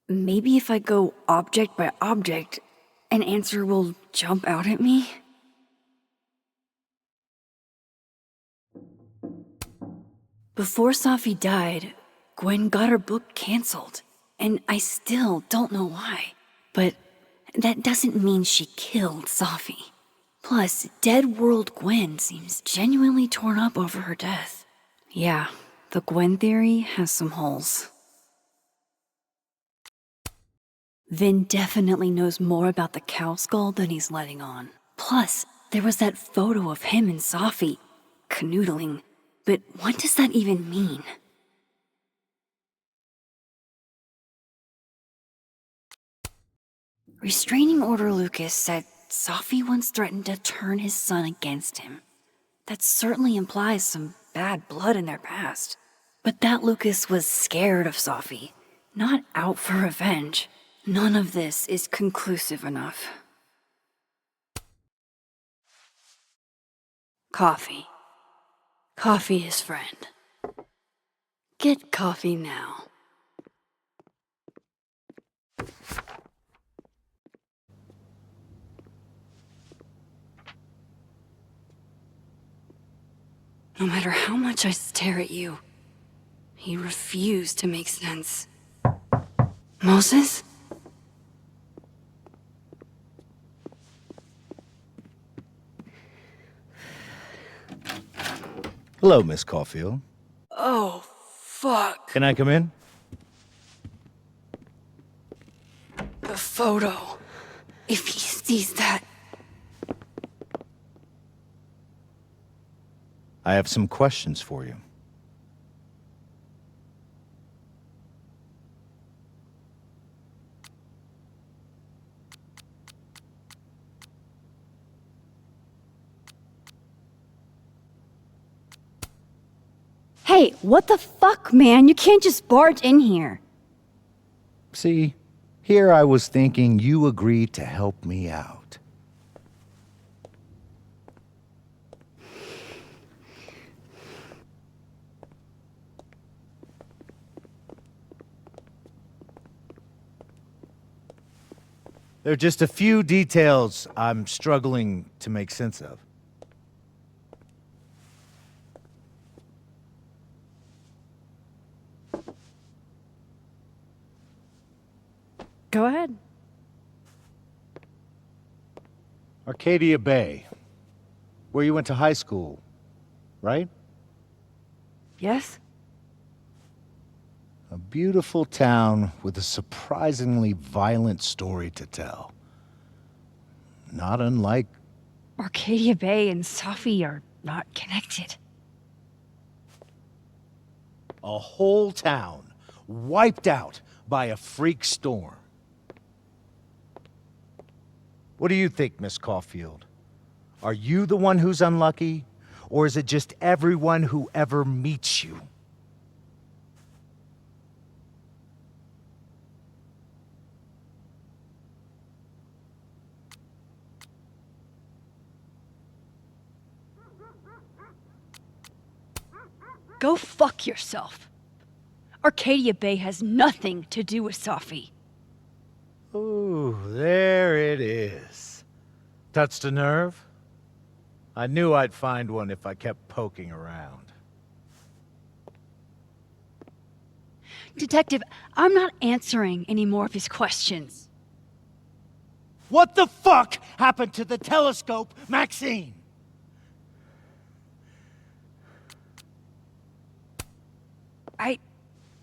Maybe if I go object by object, an answer will jump out at me? Before Safi died, Gwen got her book canceled, and I still don't know why. But that doesn't mean she killed Safi. Plus, Dead World Gwen seems genuinely torn up over her death. Yeah, the Gwen theory has some holes. Vin definitely knows more about the cow skull than he's letting on. Plus, there was that photo of him and Safi canoodling. But what does that even mean? Restraining Order Lucas said Safi once threatened to turn his son against him. That certainly implies some bad blood in their past. But that Lucas was scared of Safi, not out for revenge. None of this is conclusive enough. Coffee. Coffee is friend. Get coffee now. No matter how much I stare at you, he refused to make sense. Moses? Hello, Miss Caulfield. Oh, fuck. Can I come in? The photo. If he sees that... I have some questions for you. Hey, what the fuck, man? You can't just barge in here. See, here I was thinking you agreed to help me out. There are just a few details I'm struggling to make sense of. Go ahead. Arcadia Bay, where you went to high school, right? Yes? A beautiful town with a surprisingly violent story to tell. Not unlike... Arcadia Bay and Safi are not connected. a whole town wiped out by a freak storm. What do you think, Miss Caulfield? Are you the one who's unlucky, or is it just everyone who ever meets you? Go fuck yourself. Arcadia Bay has nothing to do with Safi. Ooh, there it is. Touched a nerve? I knew I'd find one if I kept poking around. Detective, I'm not answering any more of his questions. What the fuck happened to the telescope, Maxine?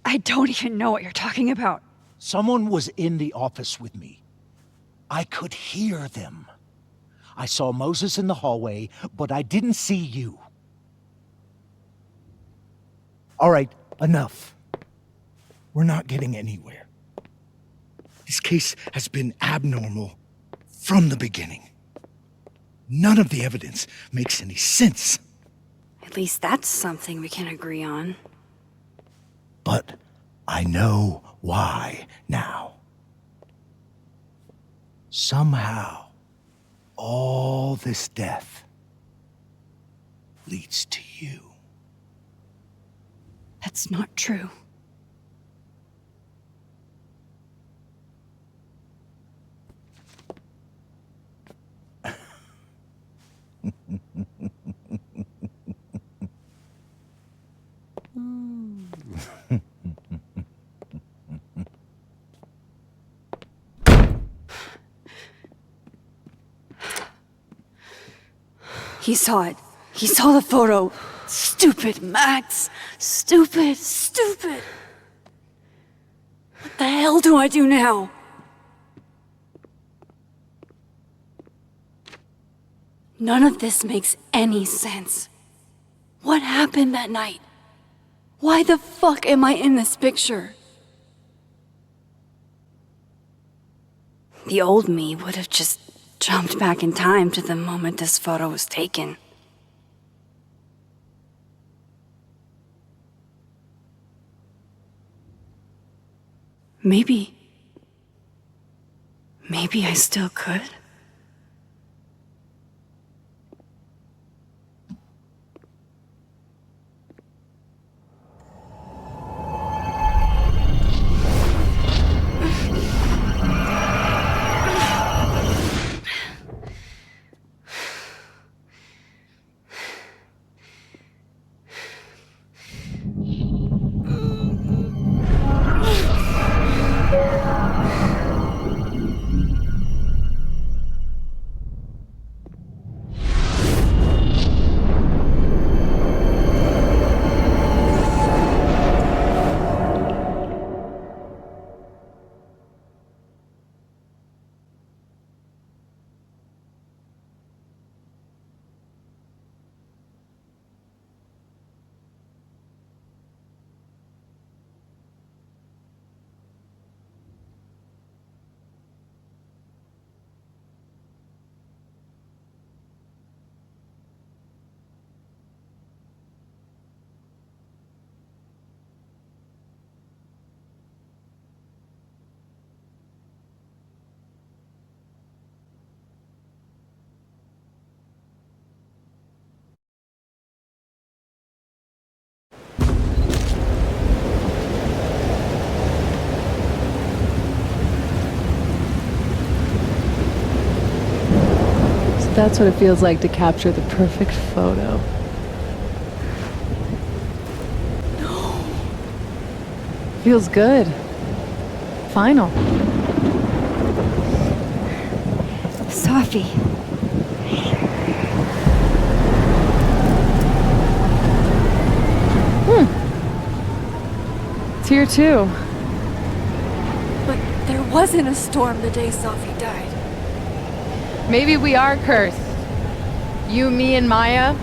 I don't even know what you're talking about. Someone was in the office with me. I could hear them. I saw Moses in the hallway, but I didn't see you. All right, enough. We're not getting anywhere. This case has been abnormal from the beginning. None of the evidence makes any sense. At least that's something we can agree on. But I know why now. Somehow, all this death leads to you. That's not true. He saw it. He saw the photo. Stupid, Max. Stupid, stupid. What the hell do I do now? None of this makes any sense. What happened that night? Why the fuck am I in this picture? The old me would have just jumped back in time to the moment this photo was taken. Maybe I still could. That's what it feels like to capture the perfect photo. No. Feels good. Final. Safi. It's here too. But there wasn't a storm the day Safi died. Maybe we are cursed. You, me, and Maya.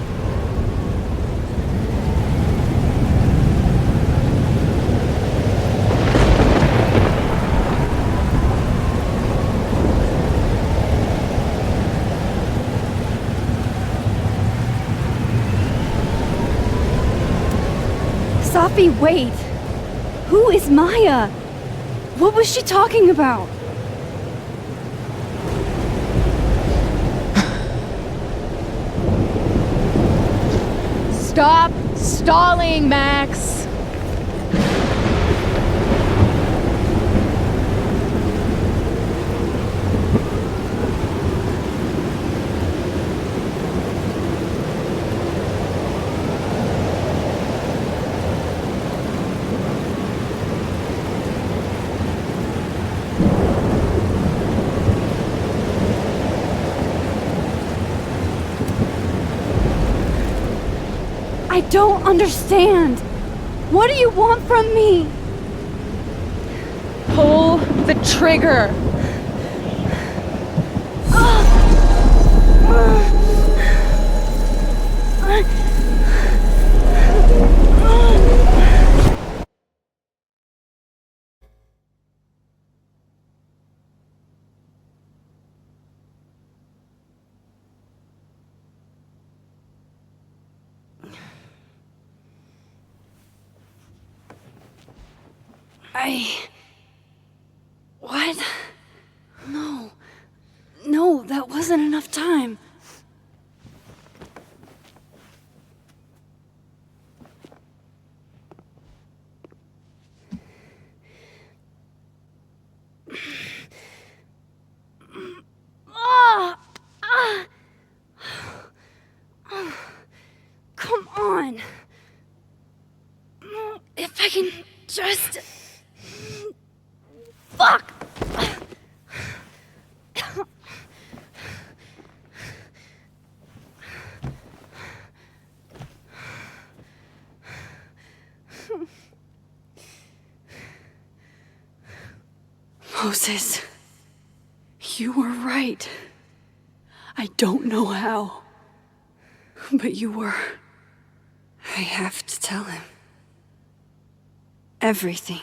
Safi, wait! Who is Maya? What was she talking about? Stop stalling, Max! I don't understand. What do you want from me? Pull the trigger! What? No. No, that wasn't enough time. Come on. If I can just... Fuck! Moses, you were right. I don't know how, but you were. I have to tell him. Everything.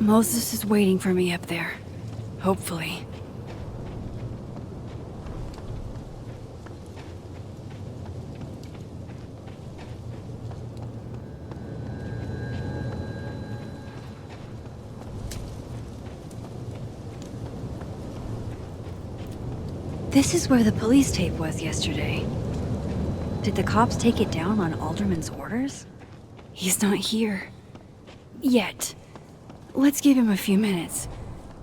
Moses is waiting for me up there. Hopefully. This is where the police tape was yesterday. Did the cops take it down on Alderman's orders? He's not here. Yet. Let's give him a few minutes.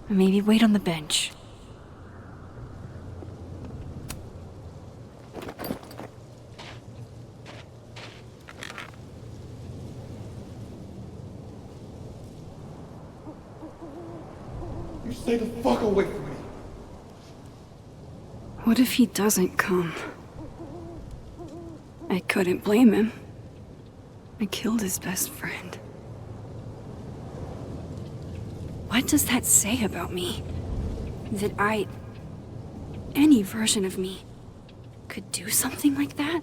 Maybe wait on the bench. You stay the fuck away from me. What if he doesn't come? I couldn't blame him. I killed his best friend. What does that say about me? That any version of me, could do something like that?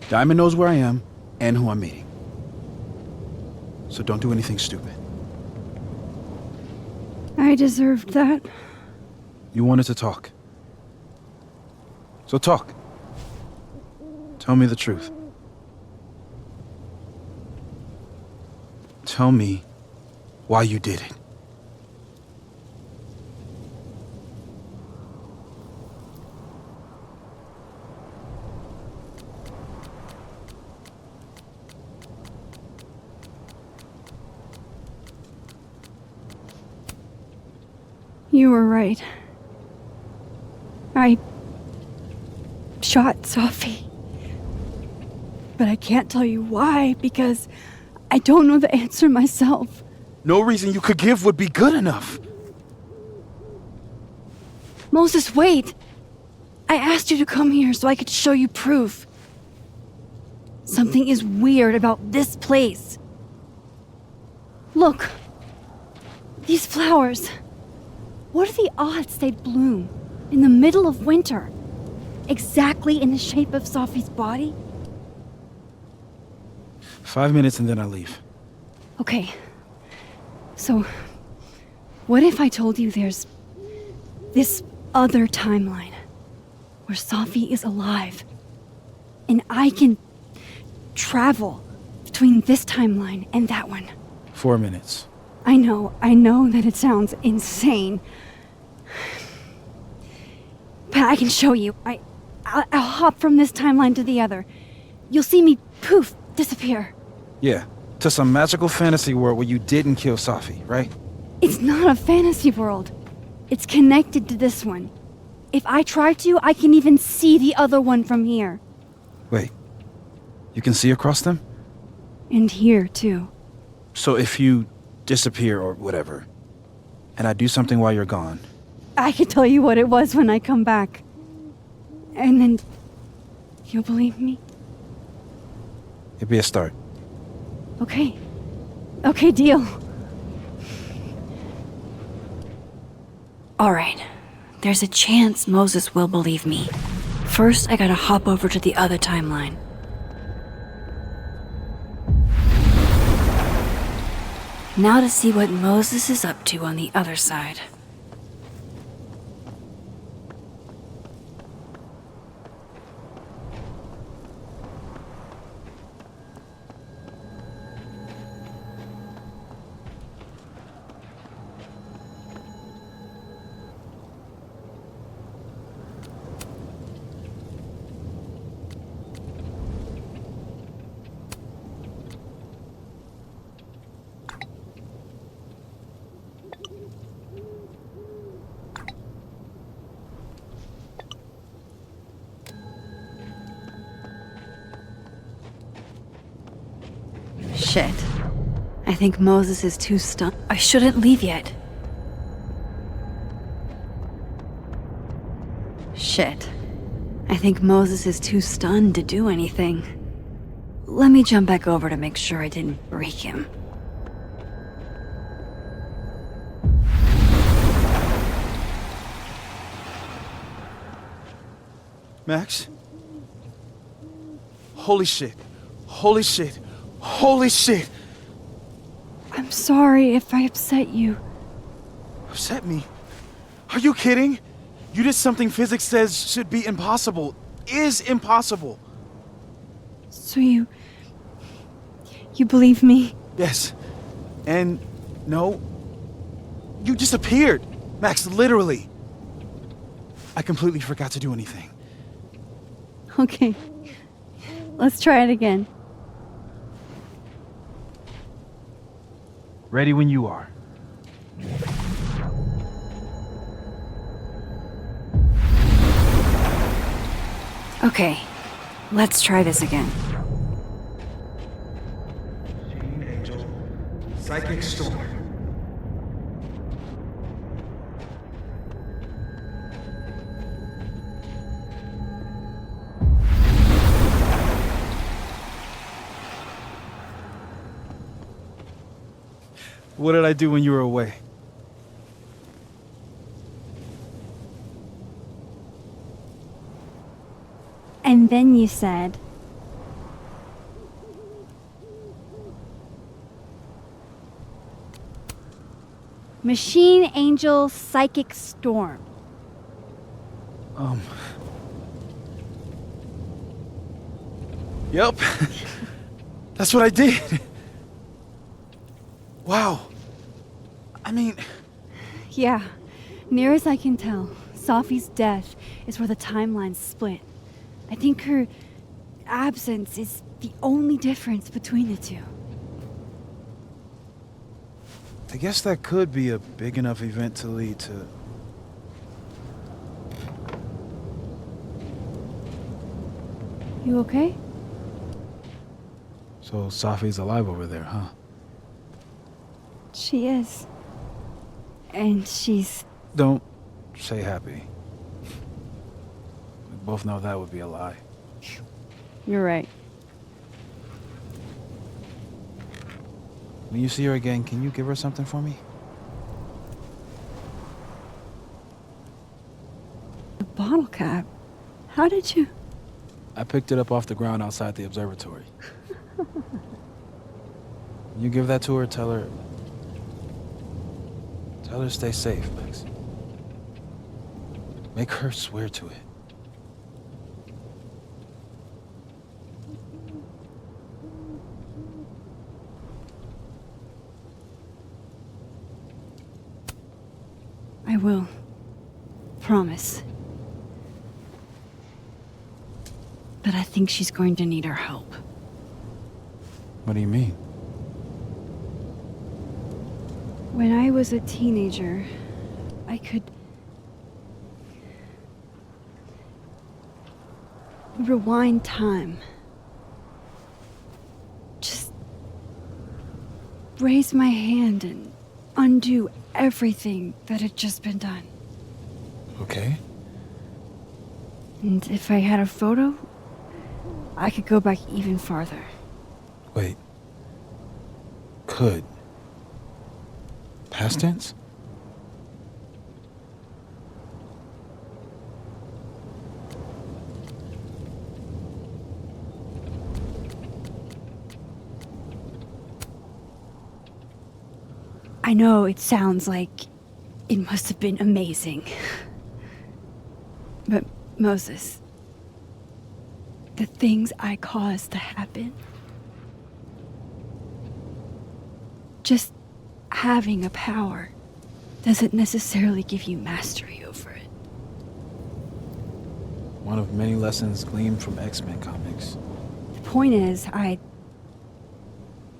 Diamond knows where I am and who I'm meeting. So don't do anything stupid. I deserved that. You wanted to talk. So talk. Tell me the truth. Tell me why you did it. You were right. I shot Sophie. But I can't tell you why, because I don't know the answer myself. No reason you could give would be good enough. Moses, wait! I asked you to come here so I could show you proof. Something is weird about this place. Look. These flowers. What are the odds they'd bloom in the middle of winter? Exactly in the shape of Sophie's body? 5 minutes and then I leave. Okay. So, what if I told you there's this other timeline where Sophie is alive and I can travel between this timeline and that one? 4 minutes. I know that it sounds insane. But I can show you. I'll hop from this timeline to the other. You'll see me, poof, disappear. Yeah, to some magical fantasy world where you didn't kill Sophie, right? It's not a fantasy world. It's connected to this one. If I try to, I can even see the other one from here. Wait, you can see across them? And here, too. So if you disappear or whatever, and I do something while you're gone, I can tell you what it was when I come back. And then you'll believe me? it'd be a start. Okay. Okay, deal. All right. there's a chance Moses will believe me. First, I gotta hop over to the other timeline. Now to see what Moses is up to on the other side. Shit. I think Moses is too stunned. I shouldn't leave yet. Shit. I think Moses is too stunned to do anything. Let me jump back over to make sure I didn't break him. Max? Holy shit. Holy shit. Holy shit! I'm sorry if I upset you. Upset me? Are you kidding? You did something physics says should be impossible. Is impossible. So you believe me? Yes. And no. You disappeared. Max, literally. I completely forgot to do anything. Okay. Let's try it again. Ready when you are. Okay, let's try this again. Angel, psychic storm. What did I do when you were away? And then you said... Machine Angel Psychic Storm. Yep. That's what I did. Wow. I mean... Yeah, near as I can tell, Safi's death is where the timelines split. I think her absence is the only difference between the two. I guess that could be a big enough event to lead to... You okay? So Safi's alive over there, huh? She is. And she's... Don't say happy. We both know that would be a lie. You're right. When you see her again, can you give her something for me? The bottle cap? How did you... I picked it up off the ground outside the observatory. When you give that to her, tell her to stay safe, Max. Make her swear to it. I will. Promise. But I think she's going to need our help. What do you mean? When I was a teenager, I could rewind time. Just raise my hand and undo everything that had just been done. Okay. And if I had a photo, I could go back even farther. Wait. Could. Past tense? I know it sounds like it must have been amazing. But Moses, the things I caused to happen, just having a power doesn't necessarily give you mastery over it. One of many lessons gleaned from X-Men comics. The point is, I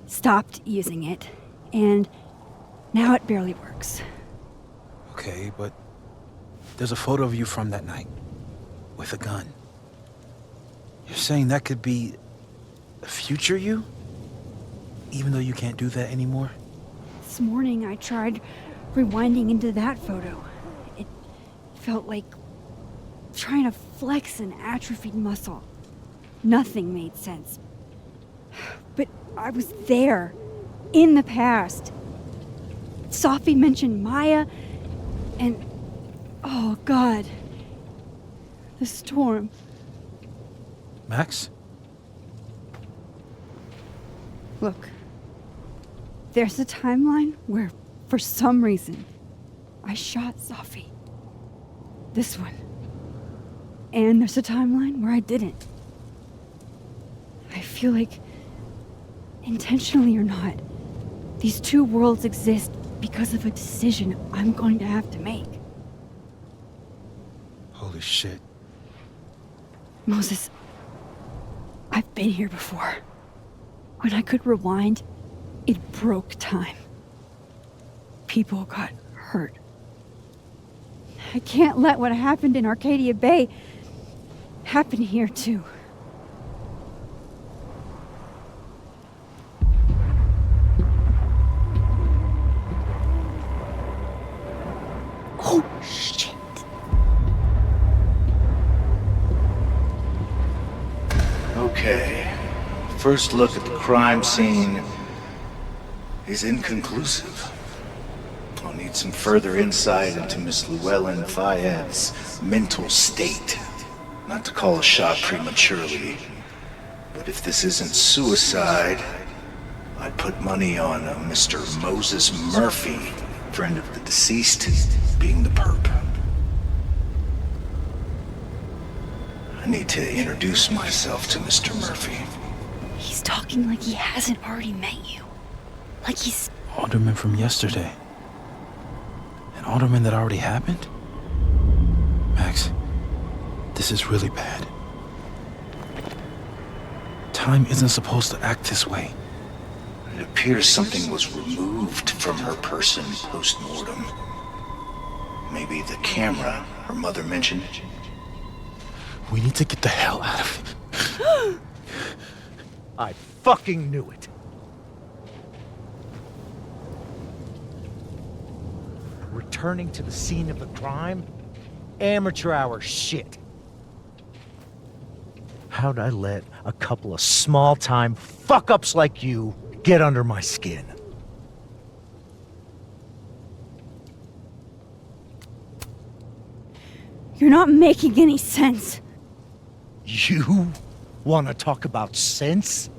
stopped using it, and now it barely works. Okay, but there's a photo of you from that night with a gun. You're saying that could be a future you? Even though you can't do that anymore? This morning I tried rewinding into that photo. It felt like trying to flex an atrophied muscle. Nothing made sense. But I was there, in the past. Sophie mentioned Maya, and oh God, the storm. Max? Look, there's a timeline where, for some reason, I shot Sophie. This one. And there's a timeline where I didn't. I feel like, intentionally or not, these two worlds exist because of a decision I'm going to have to make. Holy shit. Moses, I've been here before. When I could rewind, it broke time. People got hurt. I can't let what happened in Arcadia Bay happen here too. Oh, shit. Okay. First look at the crime scene is inconclusive. I'll need some further insight into Miss Llewellyn Fayette's mental state. Not to call a shot prematurely, but if this isn't suicide, I'd put money on Mr. Moses Murphy, friend of the deceased, being the perp. I need to introduce myself to Mr. Murphy. He's talking like he hasn't already met you. Like he's... Alderman from yesterday. An alderman that already happened? Max, this is really bad. Time isn't supposed to act this way. It appears something was removed from her person post-mortem. Maybe the camera her mother mentioned. We need to get the hell out of it. I fucking knew it. Returning to the scene of the crime? Amateur hour shit. How'd I let a couple of small-time fuck-ups like you get under my skin? You're not making any sense. You want to talk about sense?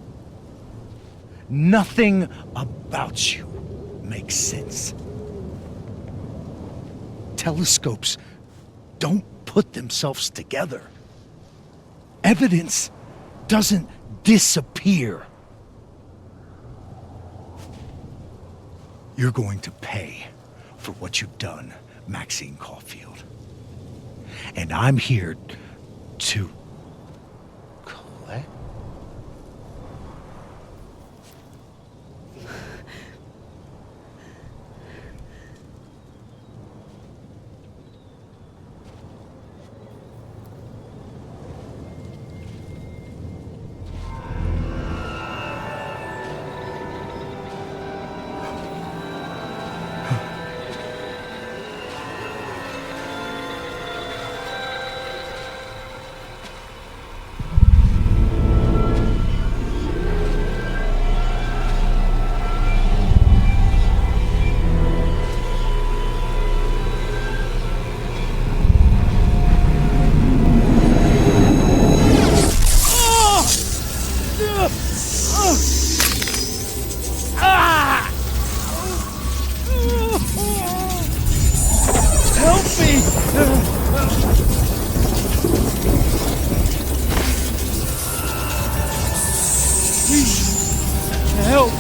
Nothing about you makes sense. Telescopes don't put themselves together. Evidence doesn't disappear. You're going to pay for what you've done, Maxine Caulfield. And I'm here to collect. Help!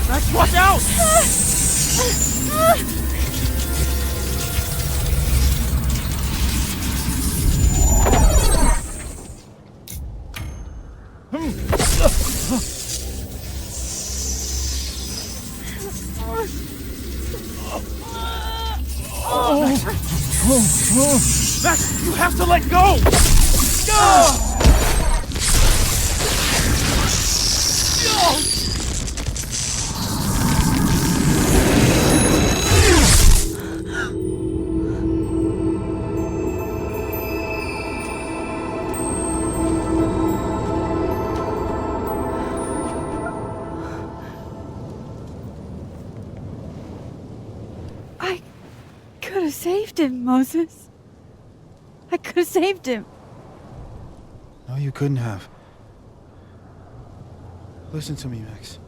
Max, watch out! Max, you have to let go! I could have saved him, Moses. I could have saved him. No, you couldn't have. Listen to me, Max.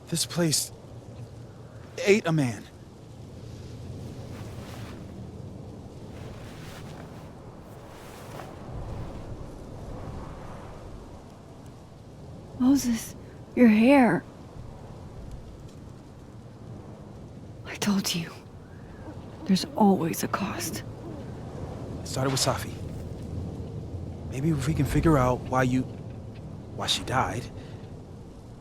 This place ate a man. Moses, your hair. I told you. There's always a cost. It started with Safi. Maybe if we can figure out why she died,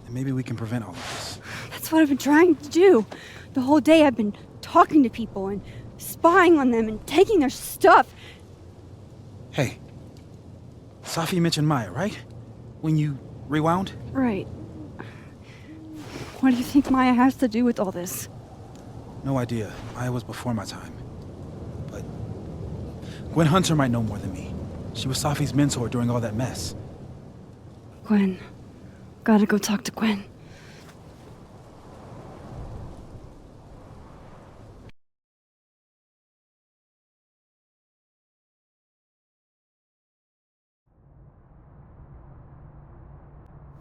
then maybe we can prevent all of this. That's what I've been trying to do. The whole day I've been talking to people and spying on them and taking their stuff. Hey, Safi mentioned Maya, right? When you rewound? Right. What do you think Maya has to do with all this? No idea. Maya was before my time. But Gwen Hunter might know more than me. She was Safi's mentor during all that mess. Gwen. Gotta go talk to Gwen.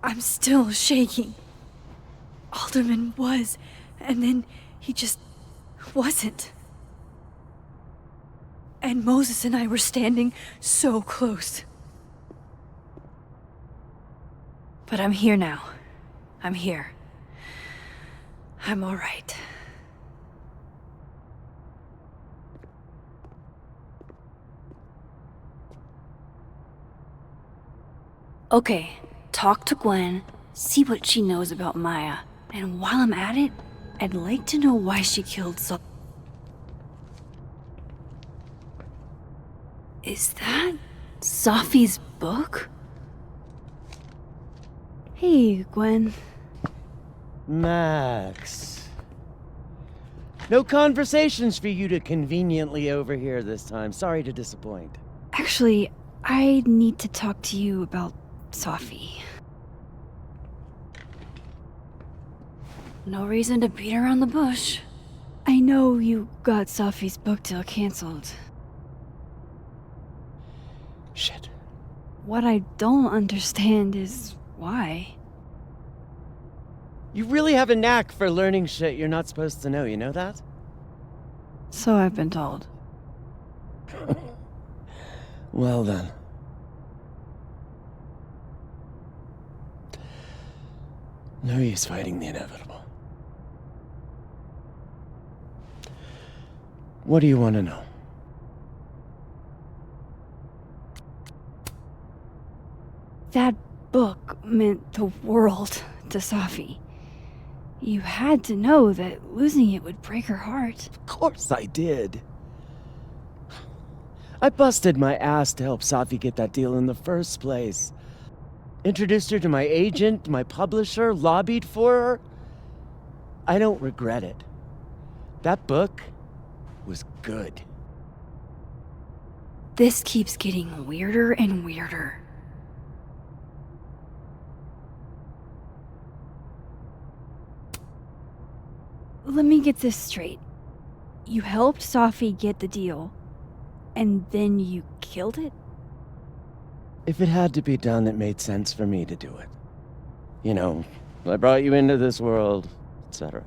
I'm still shaking. Alderman was, and then he just wasn't. And Moses and I were standing so close. But I'm here now. I'm here. I'm all right. Okay, talk to Gwen, see what she knows about Maya. And while I'm at it, I'd like to know why she killed Saul. Is that Safi's book? Hey, Gwen. Max. No conversations for you to conveniently overhear this time. Sorry to disappoint. Actually, I need to talk to you about Safi. No reason to beat around the bush. I know you got Safi's book deal canceled. Shit. What I don't understand is why. You really have a knack for learning shit you're not supposed to know, you know that? So I've been told. Well then. No use fighting the inevitable. What do you want to know? That book meant the world to Safi. You had to know that losing it would break her heart. Of course I did. I busted my ass to help Safi get that deal in the first place. Introduced her to my agent, my publisher, lobbied for her. I don't regret it. That book was good. This keeps getting weirder and weirder. Let me get this straight. You helped Safi get the deal, and then you killed it? If it had to be done, it made sense for me to do it. You know, I brought you into this world, etc.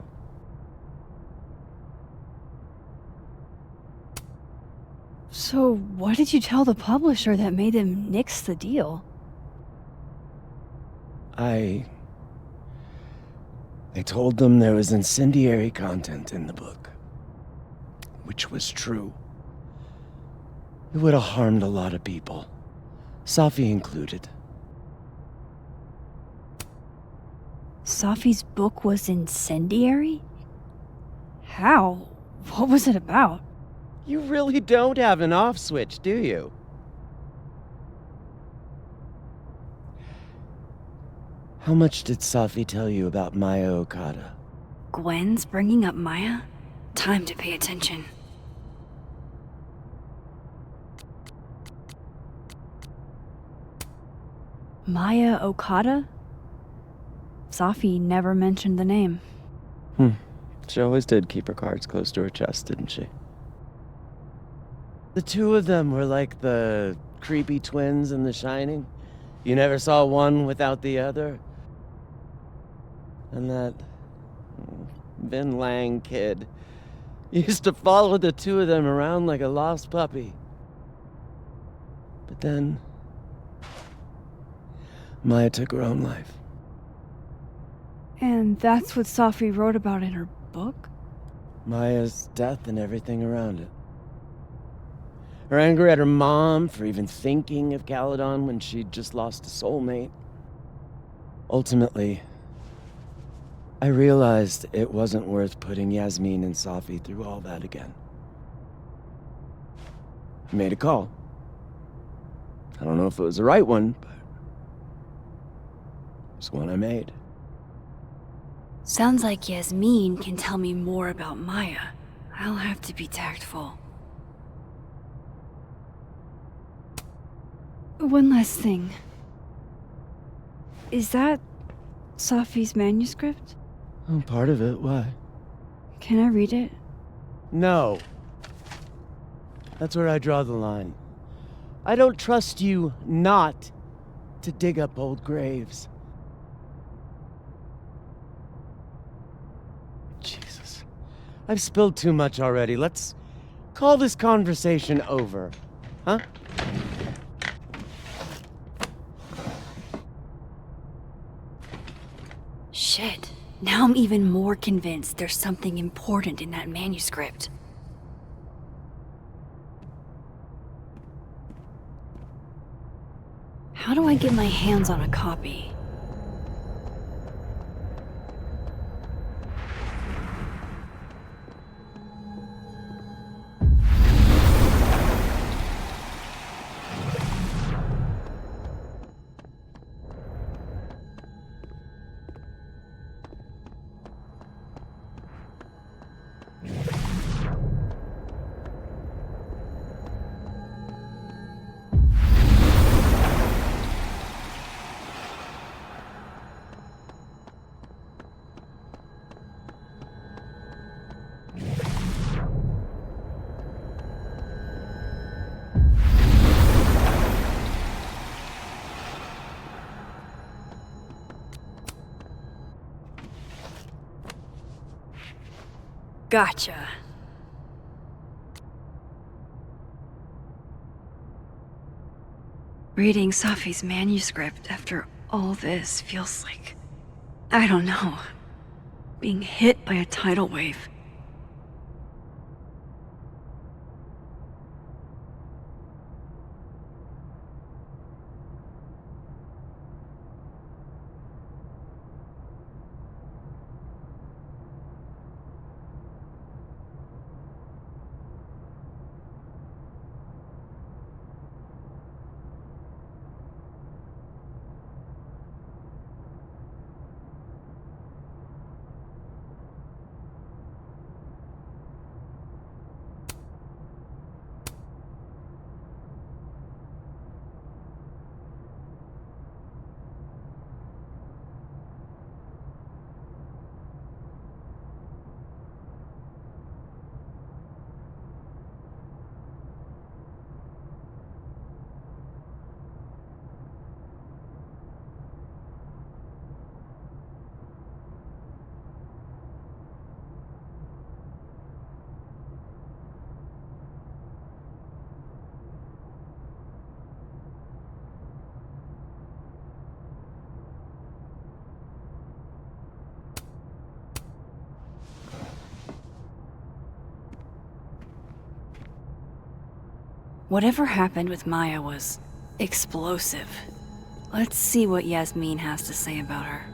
So, what did you tell the publisher that made them nix the deal? I told them there was incendiary content in the book, which was true. It would have harmed a lot of people, Safi included. Safi's book was incendiary? How? What was it about? You really don't have an off switch, do you? How much did Safi tell you about Maya Okada? Gwen's bringing up Maya? Time to pay attention. Maya Okada? Safi never mentioned the name. She always did keep her cards close to her chest, didn't she? The two of them were like the creepy twins in The Shining. You never saw one without the other. And that Vin Lang kid used to follow the two of them around like a lost puppy. But then Maya took her own life. And that's what Safi wrote about in her book? Maya's death and everything around it. Her anger at her mom for even thinking of Caledon when she'd just lost a soulmate. Ultimately, I realized it wasn't worth putting Yasmin and Safi through all that again. I made a call. I don't know if it was the right one, but it's one I made. Sounds like Yasmin can tell me more about Maya. I'll have to be tactful. One last thing. Is that Safi's manuscript? Oh, part of it, why? Can I read it? No. That's where I draw the line. I don't trust you not to dig up old graves. Jesus. I've spilled too much already. Let's call this conversation over. Huh? Shit. Now I'm even more convinced there's something important in that manuscript. How do I get my hands on a copy? Gotcha. Reading Safi's manuscript after all this feels like, I don't know, being hit by a tidal wave. Whatever happened with Maya was explosive. Let's see what Yasmin has to say about her.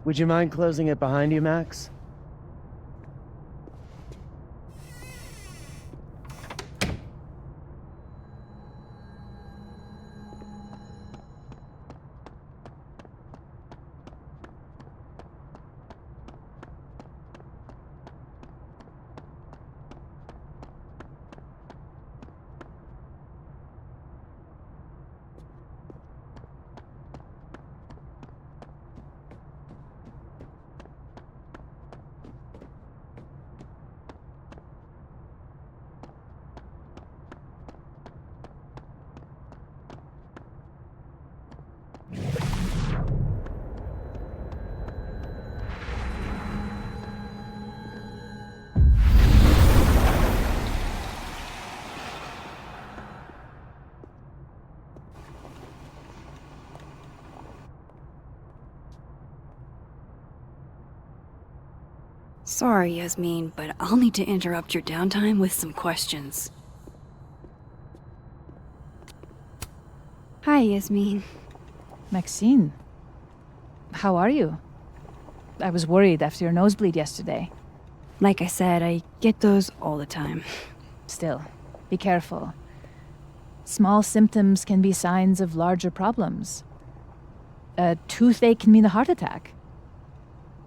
Would you mind closing it behind you, Max? Sorry, Yasmin, but I'll need to interrupt your downtime with some questions. Hi, Yasmin. Maxine, how are you? I was worried after your nosebleed yesterday. Like I said, I get those all the time. Still, be careful. Small symptoms can be signs of larger problems. A toothache can mean a heart attack.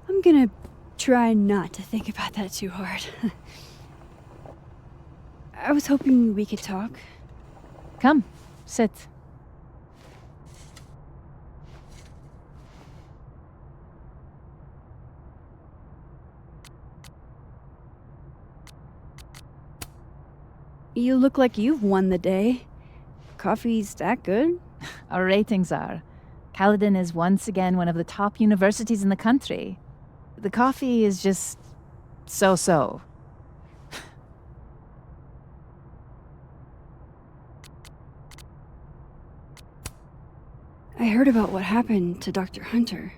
I'm gonna try not to think about that too hard. I was hoping we could talk. Come, sit. You look like you've won the day. Coffee's that good? Our ratings are. Caledon is once again one of the top universities in the country. The coffee is just so-so. I heard about what happened to Dr. Hunter.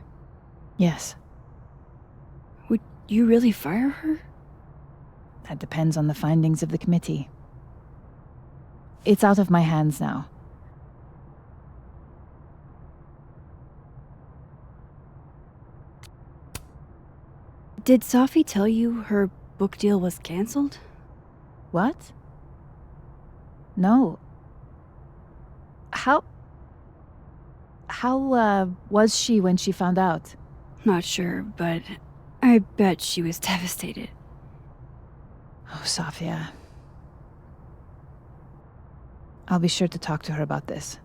Yes, Would you really fire her? that depends on the findings of the committee. It's out of my hands now. Did Safi tell you her book deal was canceled? What? No. How was she when she found out? Not sure, but I bet she was devastated. Oh, Safia. I'll be sure to talk to her about this.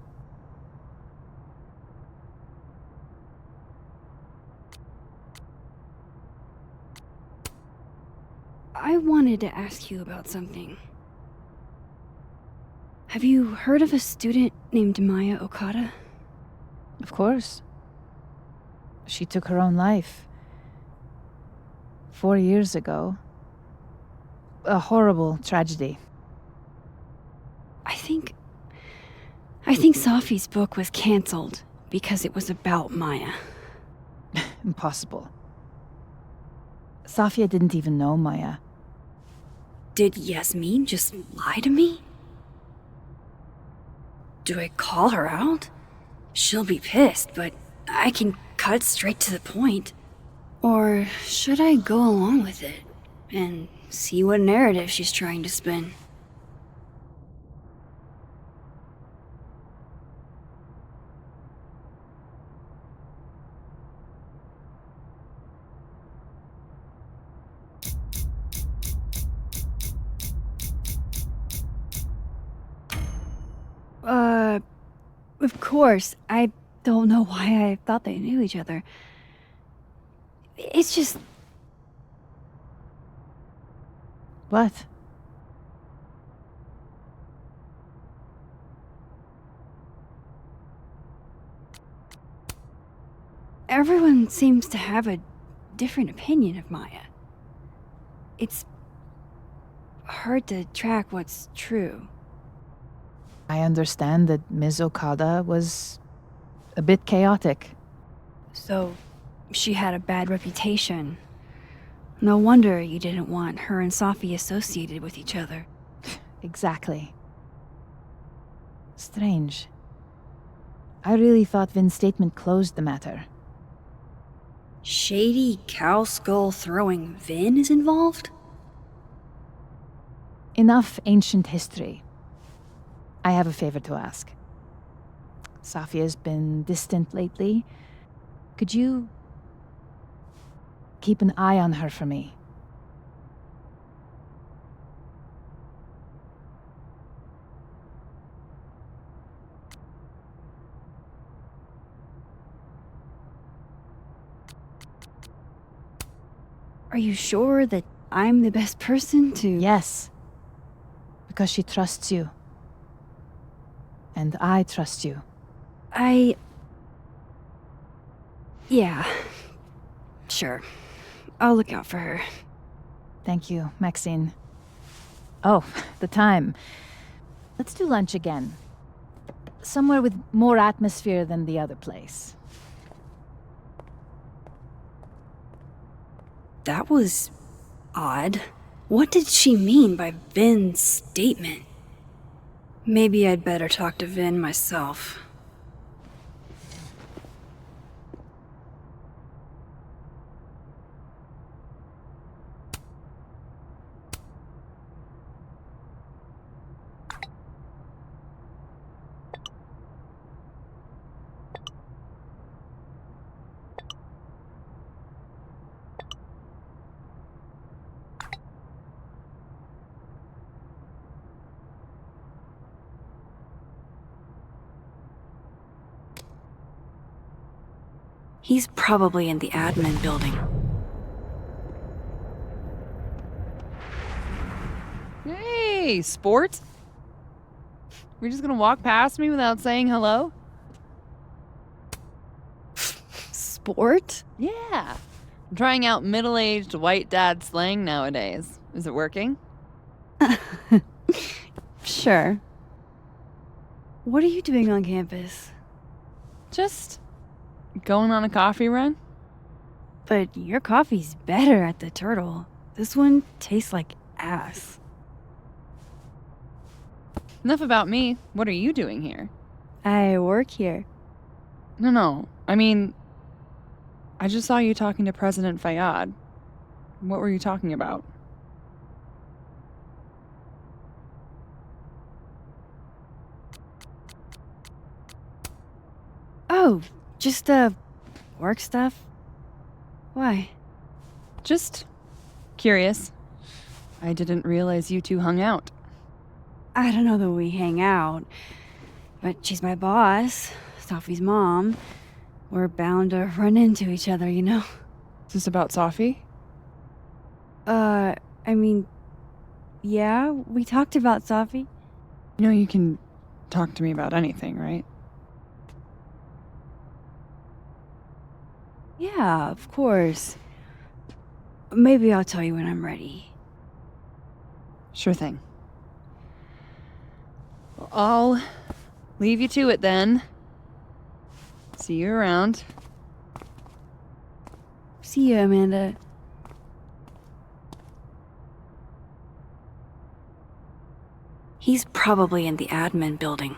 I wanted to ask you about something. Have you heard of a student named Maya Okada? Of course. She took her own life. 4 years ago. A horrible tragedy. I think Safi's book was canceled because it was about Maya. Impossible. Safia didn't even know Maya. Did Yasmin just lie to me? Do I call her out? She'll be pissed, but I can cut straight to the point. Or should I go along with it and see what narrative she's trying to spin? Of course. I don't know why I thought they knew each other. It's just... What? Everyone seems to have a different opinion of Maya. It's hard to track what's true. I understand that Ms. Okada was a bit chaotic. So, she had a bad reputation. No wonder you didn't want her and Safi associated with each other. Exactly. Strange. I really thought Vin's statement closed the matter. Shady cow skull throwing Vin is involved? Enough ancient history. I have a favor to ask. Safia's been distant lately. Could you keep an eye on her for me? Are you sure that I'm the best person to... Yes. Because she trusts you. And I trust you. Yeah. Sure. I'll look out for her. Thank you, Maxine. Oh, the time. Let's do lunch again. Somewhere with more atmosphere than the other place. That was odd. What did she mean by Vin's statement? Maybe I'd better talk to Vin myself. He's probably in the admin building. Hey, sport. We're just gonna walk past me without saying hello? Sport? Yeah. I'm trying out middle-aged white dad slang nowadays. Is it working? Sure. What are you doing on campus? Just going on a coffee run? But your coffee's better at the Turtle. This one tastes like ass. Enough about me. What are you doing here? I work here. No. I mean, I just saw you talking to President Fayyad. What were you talking about? Oh, just, work stuff? Why? Just curious. I didn't realize you two hung out. I don't know that we hang out, but she's my boss, Safi's mom. We're bound to run into each other, you know? Is this about Safi? I mean, yeah, we talked about Safi. You know you can talk to me about anything, right? Yeah, of course. Maybe I'll tell you when I'm ready. Sure thing. Well, I'll leave you to it then. See you around. See you, Amanda. He's probably in the admin building.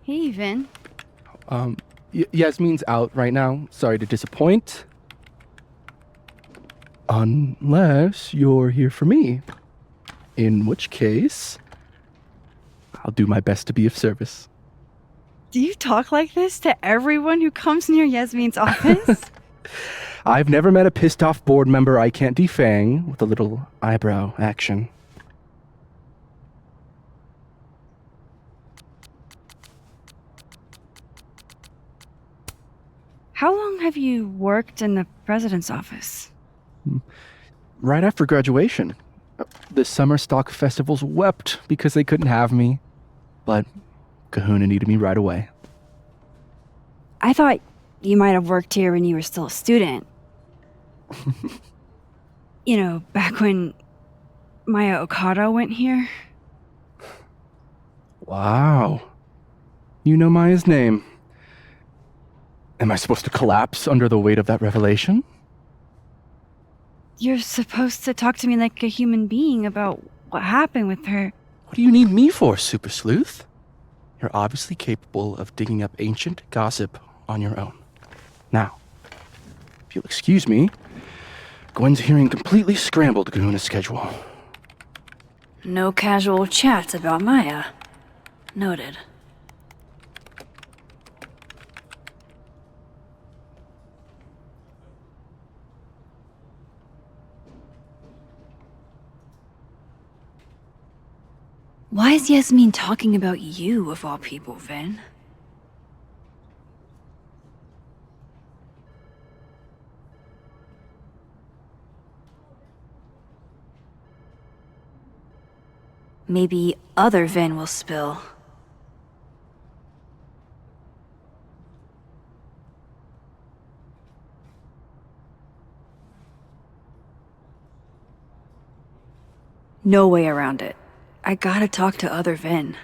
Hey, Vin. Yasmin's out right now. Sorry to disappoint. Unless you're here for me. In which case, I'll do my best to be of service. Do you talk like this to everyone who comes near Yasmin's office? I've never met a pissed off board member I can't defang with a little eyebrow action. How long have you worked in the president's office? Right after graduation. The summer stock festivals wept because they couldn't have me. But Kahuna needed me right away. I thought you might have worked here when you were still a student. You know, back when Maya Okada went here. Wow. You know Maya's name. Am I supposed to collapse under the weight of that revelation? You're supposed to talk to me like a human being about what happened with her. What do you need me for, Super Sleuth? You're obviously capable of digging up ancient gossip on your own. Now, if you'll excuse me, Gwen's hearing completely scrambled Kahuna's schedule. No casual chats about Maya. Noted. Why is Yasmin talking about you, of all people, Vin? Maybe other Vin will spill. No way around it. I gotta talk to other Vin.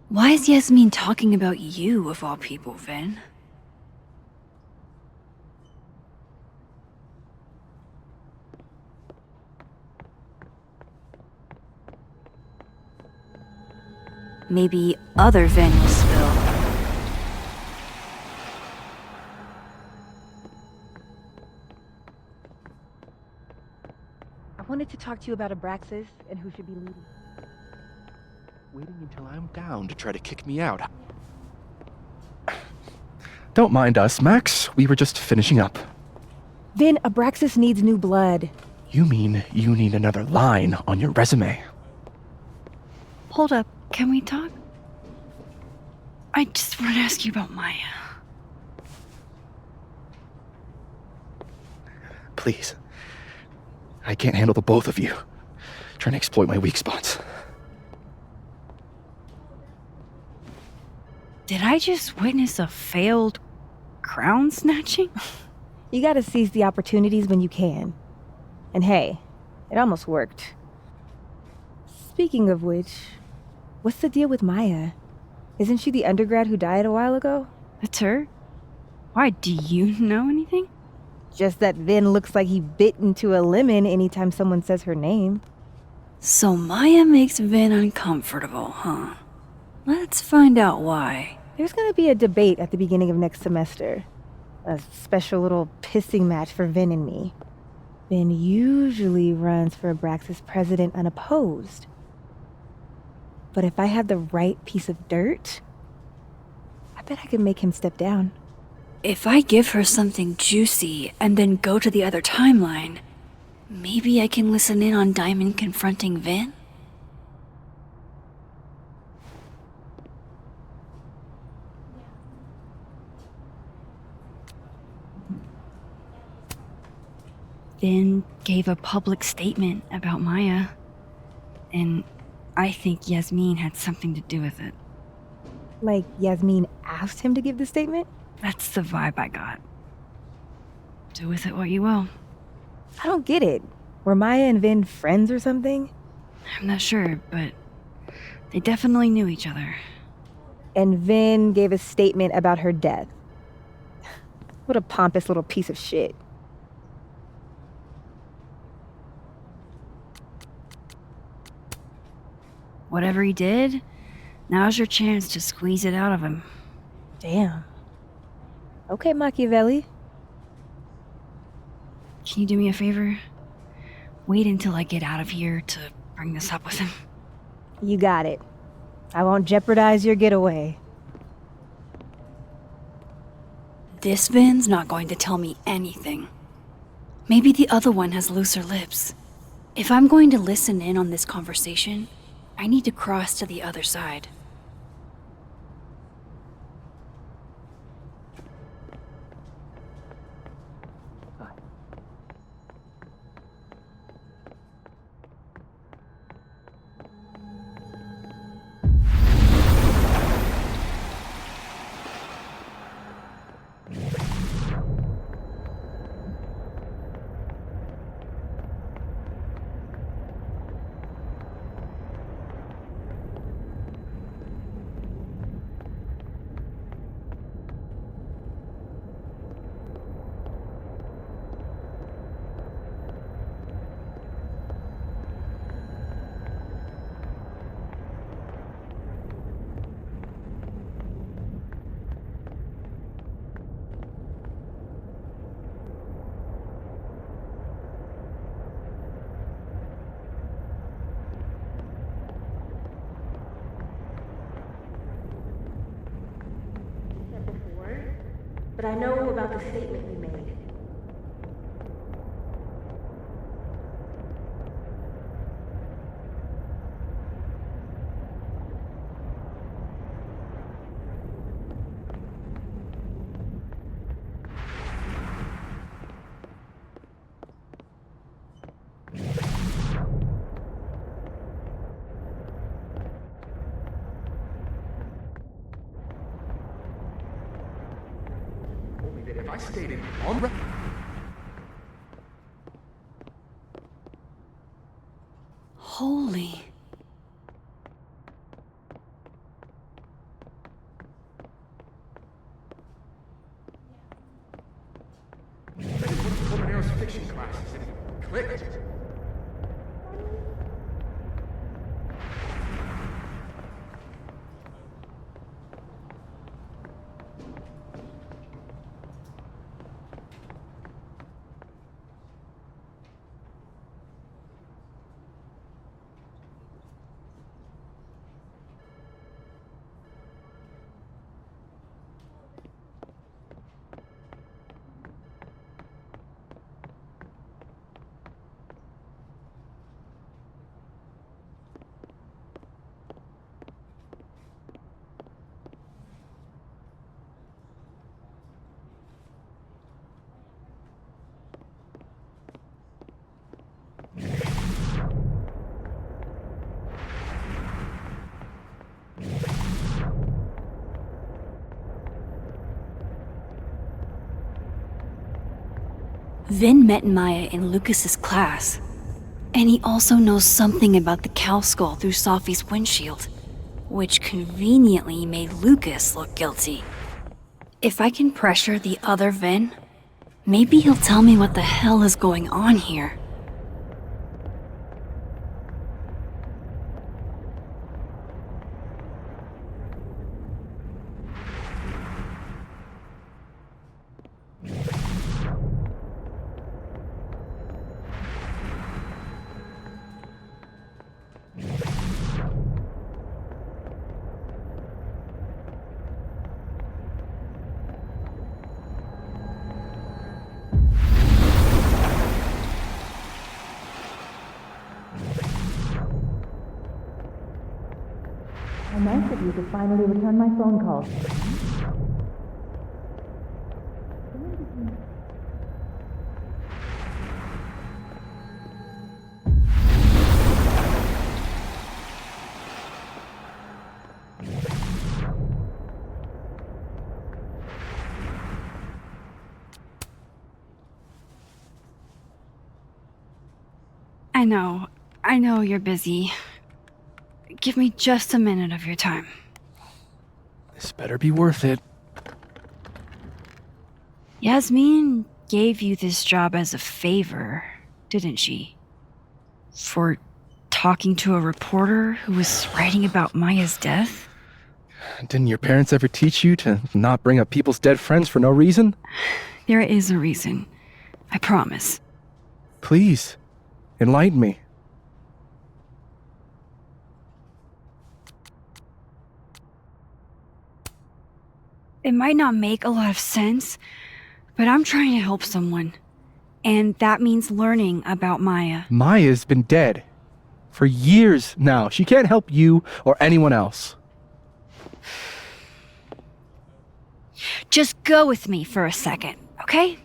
Why is Yasmin talking about you, of all people, Vin? Maybe other Vin will spill. I wanted to talk to you about Abraxas and who should be leading. Waiting until I'm down to try to kick me out. Don't mind us, Max. We were just finishing up. Then Abraxas needs new blood. You mean you need another line on your resume? Hold up, can we talk? I just want to ask you about Maya. Please. I can't handle the both of you trying to exploit my weak spots. Did I just witness a failed crown snatching? You gotta seize the opportunities when you can. And hey, it almost worked. Speaking of which, what's the deal with Maya? Isn't she the undergrad who died a while ago? That's her? Why, do you know anything? Just that Vin looks like he bit into a lemon anytime someone says her name. So Maya makes Vin uncomfortable, huh? Let's find out why. There's gonna be a debate at the beginning of next semester. A special little pissing match for Vin and me. Vin usually runs for Abraxas president unopposed. But if I had the right piece of dirt, I bet I could make him step down. If I give her something juicy and then go to the other timeline, maybe I can listen in on Diamond confronting Vin? Vin gave a public statement about Maya, and I think Yasmin had something to do with it. Like Yasmin asked him to give the statement? That's the vibe I got. Do with it what you will. I don't get it. Were Maya and Vin friends or something? I'm not sure, but they definitely knew each other. And Vin gave a statement about her death. What a pompous little piece of shit. Whatever he did, now's your chance to squeeze it out of him. Damn. Okay, Machiavelli. Can you do me a favor? Wait until I get out of here to bring this up with him. You got it. I won't jeopardize your getaway. This Vin's not going to tell me anything. Maybe the other one has looser lips. If I'm going to listen in on this conversation, I need to cross to the other side. But I know about the statement you made. If I stated on record. Holy. Fiction classes and clicked. Vin met Maya in Lucas's class, and he also knows something about the cow skull through Sophie's windshield, which conveniently made Lucas look guilty. If I can pressure the other Vin, maybe he'll tell me what the hell is going on here. How nice of you to finally return my phone call. I know you're busy. Give me just a minute of your time. This better be worth it. Yasmin gave you this job as a favor, didn't she? For talking to a reporter who was writing about Maya's death? Didn't your parents ever teach you to not bring up people's dead friends for no reason? There is a reason. I promise. Please, enlighten me. It might not make a lot of sense, but I'm trying to help someone. And that means learning about Maya. Maya's been dead for years now. She can't help you or anyone else. Just go with me for a second, okay?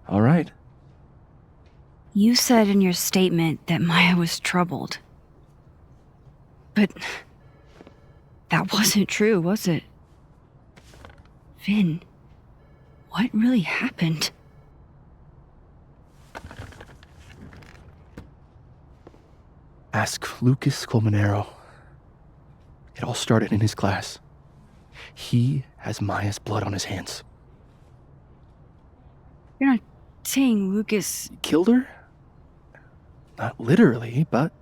All right. You said in your statement that Maya was troubled. But that wasn't true, was it? Vin, what really happened? Ask Lucas Colmenero. It all started in his class. He has Maya's blood on his hands. You're not saying Lucas... Killed her? Not literally, but...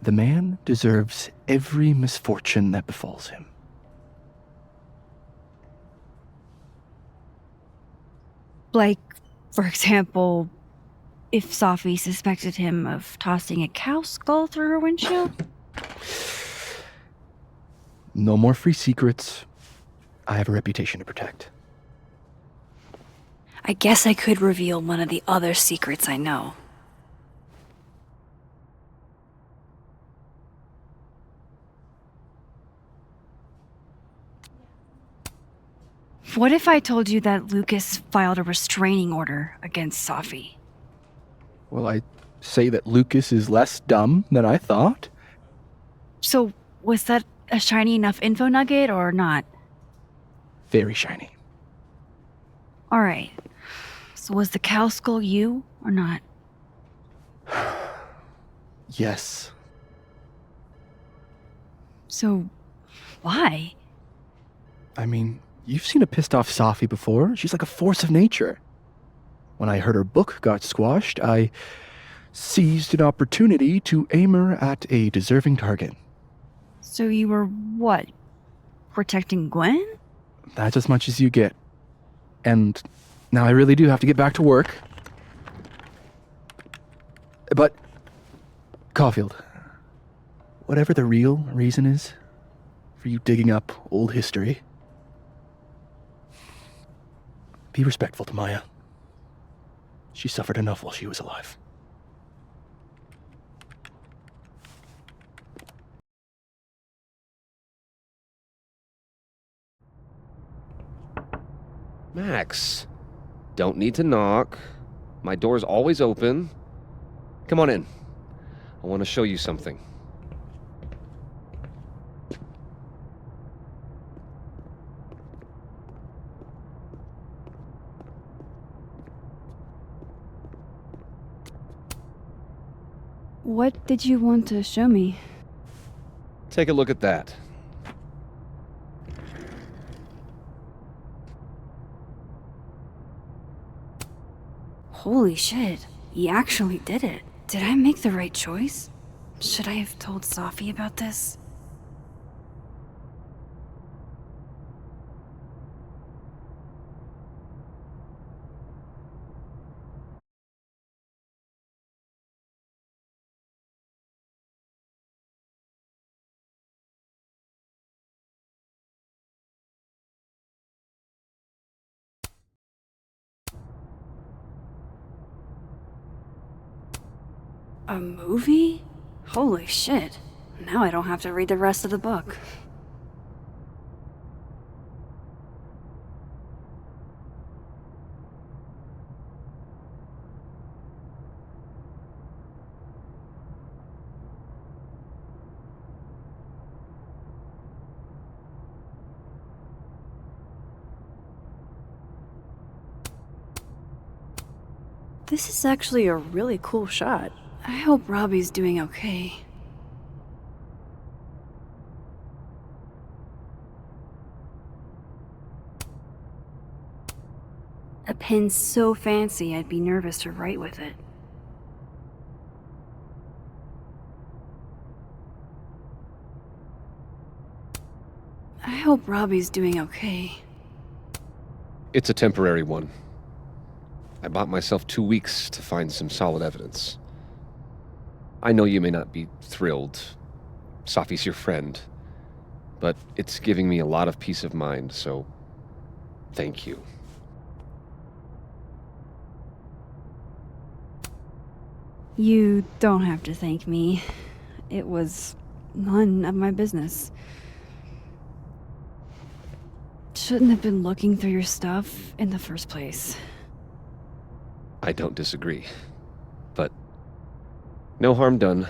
The man deserves every misfortune that befalls him. Like, for example, if Safi suspected him of tossing a cow skull through her windshield? No more free secrets. I have a reputation to protect. I guess I could reveal one of the other secrets I know. What if I told you that Lucas filed a restraining order against Safi? Well, I say that Lucas is less dumb than I thought. So, was that a shiny enough info nugget or not? Very shiny. Alright. So was the cow skull you or not? Yes. So, why? I mean, you've seen a pissed off Safi before. She's like a force of nature. When I heard her book got squashed, I seized an opportunity to aim her at a deserving target. So you were what? Protecting Gwen? That's as much as you get. And now I really do have to get back to work. But, Caulfield, whatever the real reason is for you digging up old history, be respectful to Maya. She suffered enough while she was alive. Max, don't need to knock. My door's always open. Come on in. I want to show you something. What did you want to show me? Take a look at that. Holy shit, he actually did it. Did I make the right choice? Should I have told Safi about this? A movie? Holy shit. Now I don't have to read the rest of the book. This is actually a really cool shot. I hope Robbie's doing okay. A pen so fancy I'd be nervous to write with it. I hope Robbie's doing okay. It's a temporary one. I bought myself 2 weeks to find some solid evidence. I know you may not be thrilled. Safi's your friend. but it's giving me a lot of peace of mind, so thank you. You don't have to thank me. It was none of my business. Shouldn't have been looking through your stuff in the first place. I don't disagree, but no harm done.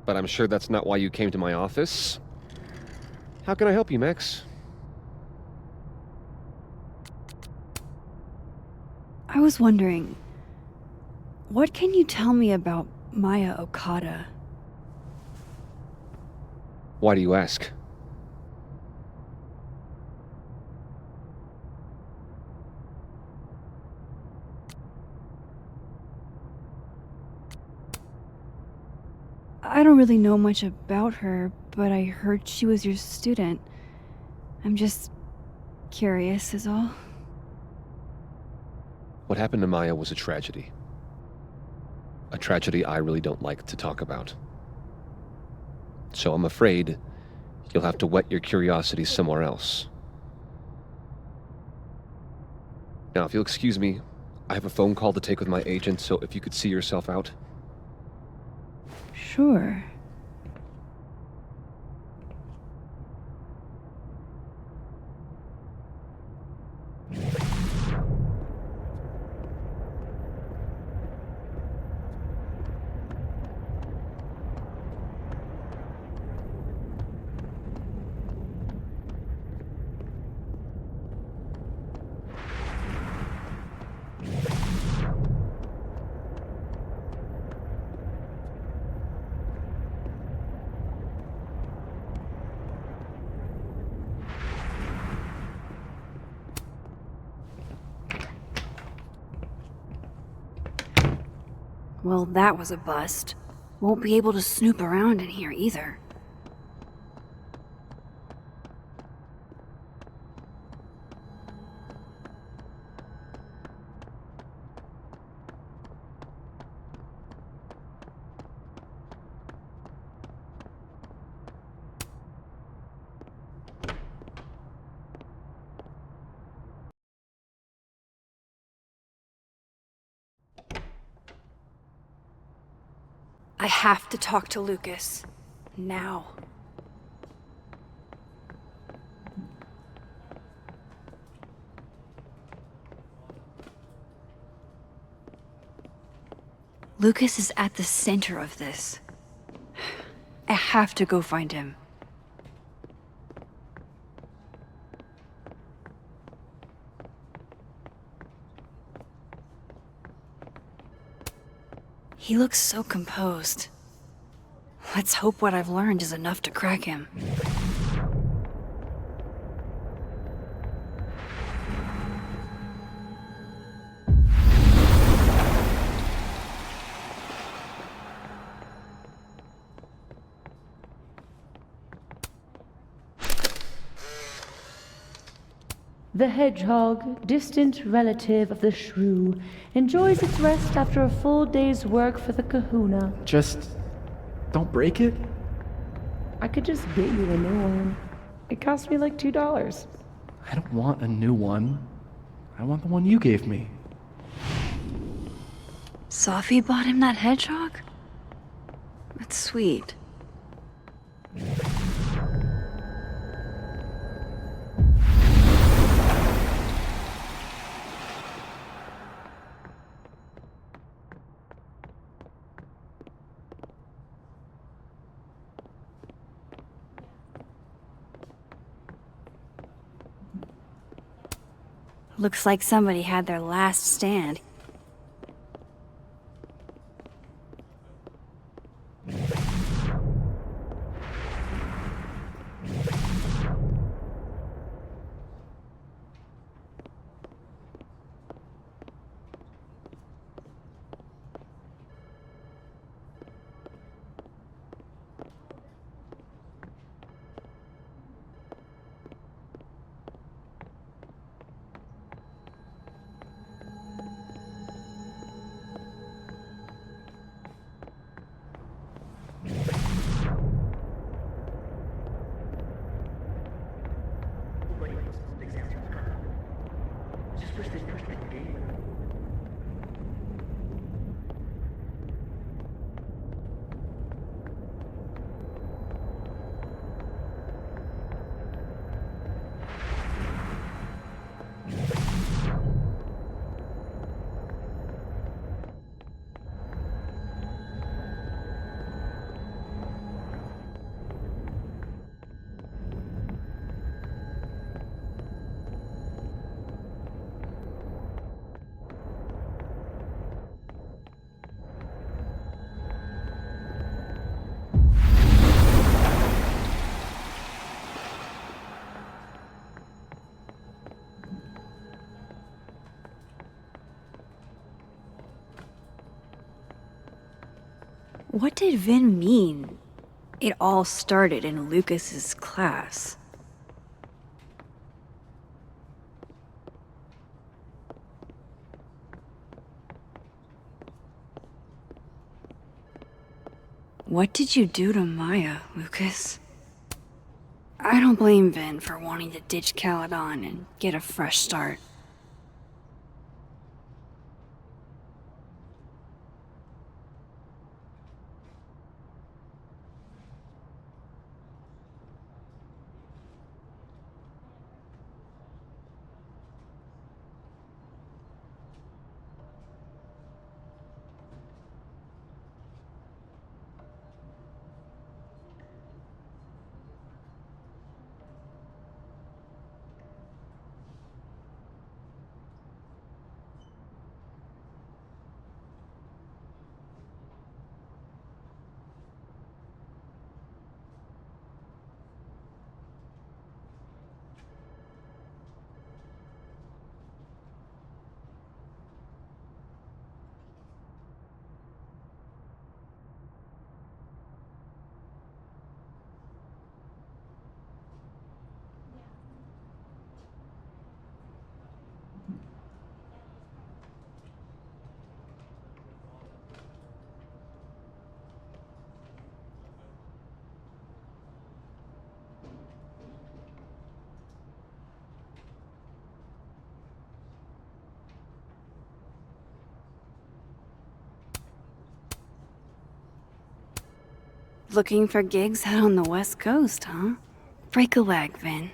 But I'm sure that's not why you came to my office. How can I help you, Max? I was wondering, what can you tell me about Maya Okada? Why do you ask? I don't really know much about her, but I heard she was your student. I'm just curious is all. What happened to Maya was a tragedy. A tragedy I really don't like to talk about. So I'm afraid you'll have to whet your curiosity somewhere else. Now, if you'll excuse me, I have a phone call to take with my agent, so if you could see yourself out. Sure. Well, that was a bust. Won't be able to snoop around in here either. I have to talk to Lucas. Now. Lucas is at the center of this. I have to go find him. He looks so composed. Let's hope what I've learned is enough to crack him. The hedgehog, distant relative of the shrew, enjoys its rest after a full day's work for the kahuna. Just don't break it. I could just get you a new one. It cost me like $2. I don't want a new one. I want the one you gave me. Safi bought him that hedgehog? That's sweet. Looks like somebody had their last stand. What did Vin mean? It all started in Lucas's class. What did you do to Maya, Lucas? I don't blame Vin for wanting to ditch Caledon and get a fresh start. Looking for gigs out on the West Coast, huh? Break a leg, Vin.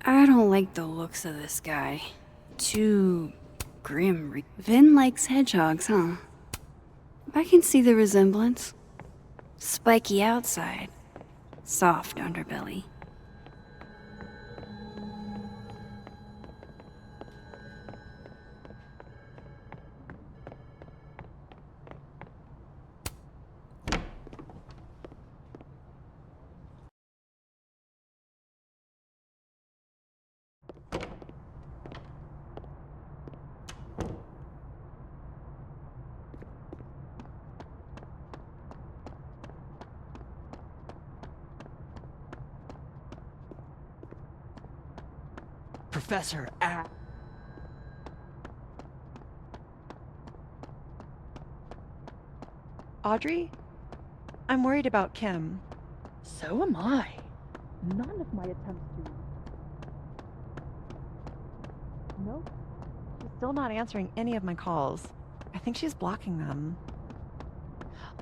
I don't like the looks of this guy. Too grim. Vin likes hedgehogs, huh? I can see the resemblance. Spiky outside, soft underbelly. Professor Audrey? I'm worried about Kim. So am I. None of my attempts to... Nope. She's still not answering any of my calls. I think she's blocking them.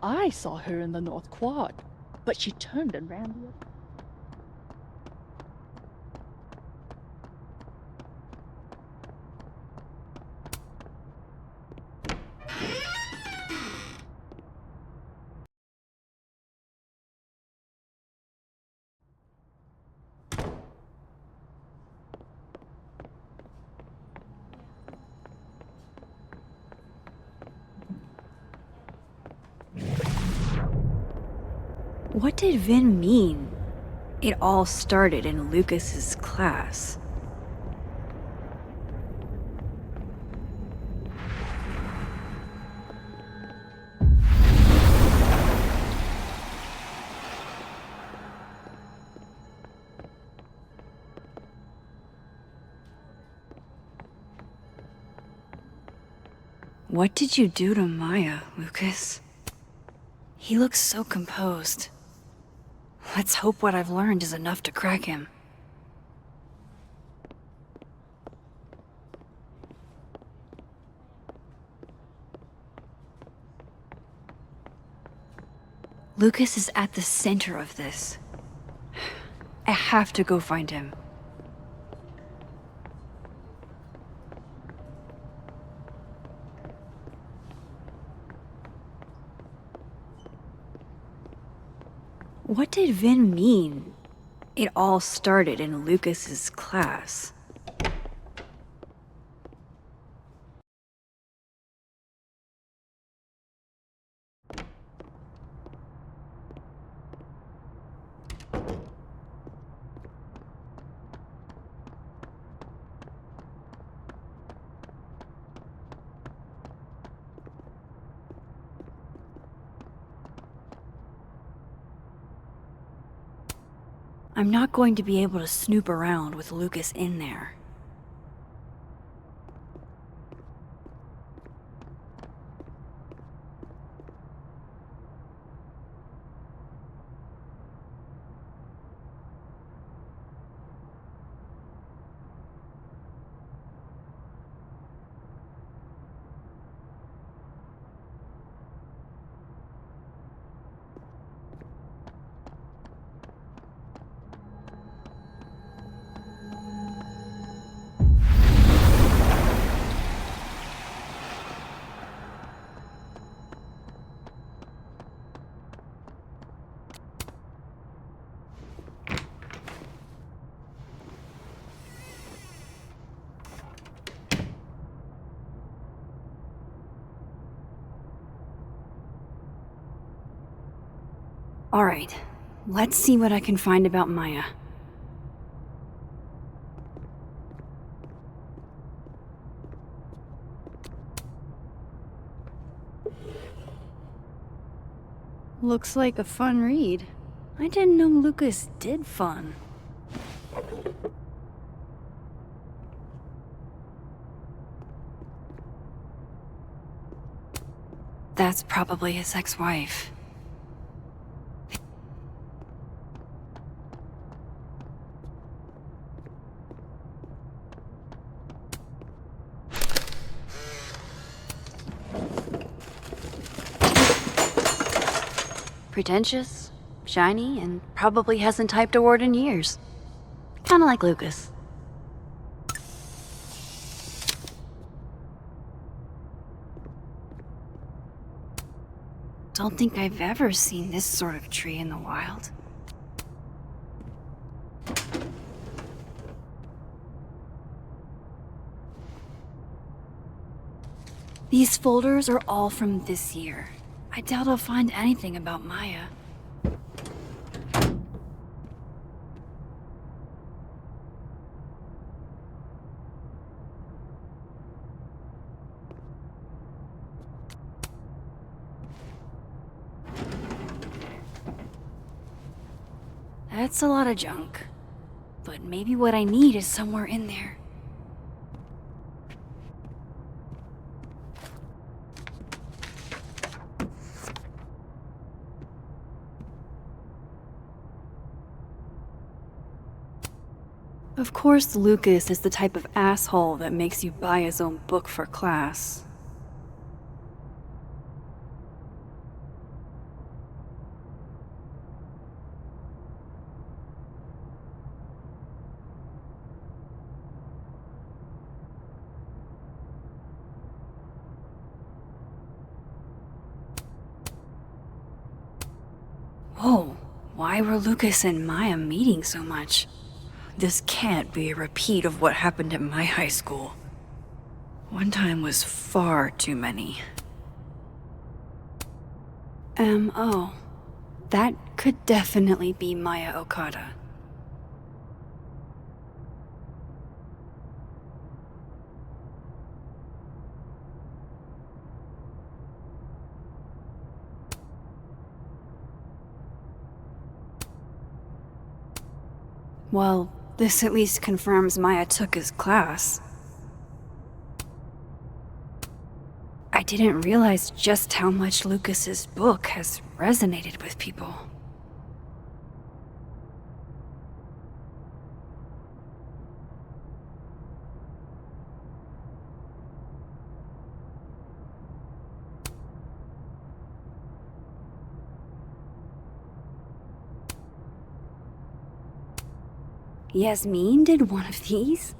I saw her in the North Quad, but she turned and ran the other. What did Vin mean? It all started in Lucas's class. What did you do to Maya, Lucas? He looks so composed. Let's hope what I've learned is enough to crack him. Lucas is at the center of this. I have to go find him. What did Vin mean? It all started in Lucas's class. I'm not going to be able to snoop around with Lucas in there. Alright, let's see what I can find about Maya. Looks like a fun read. I didn't know Lucas did fun. That's probably his ex-wife. Pretentious, shiny, and probably hasn't typed a word in years. Kinda like Lucas. Don't think I've ever seen this sort of tree in the wild. These folders are all from this year. I doubt I'll find anything about Maya. That's a lot of junk. but maybe what I need is somewhere in there. Of course, Lucas is the type of asshole that makes you buy his own book for class. Whoa, why were Lucas and Maya meeting so much? This can't be a repeat of what happened at my high school. One time was far too many. M.O. That could definitely be Maya Okada. Well, this at least confirms Maya took his class. I didn't realize just how much Lucas's book has resonated with people. Yasmin did one of these?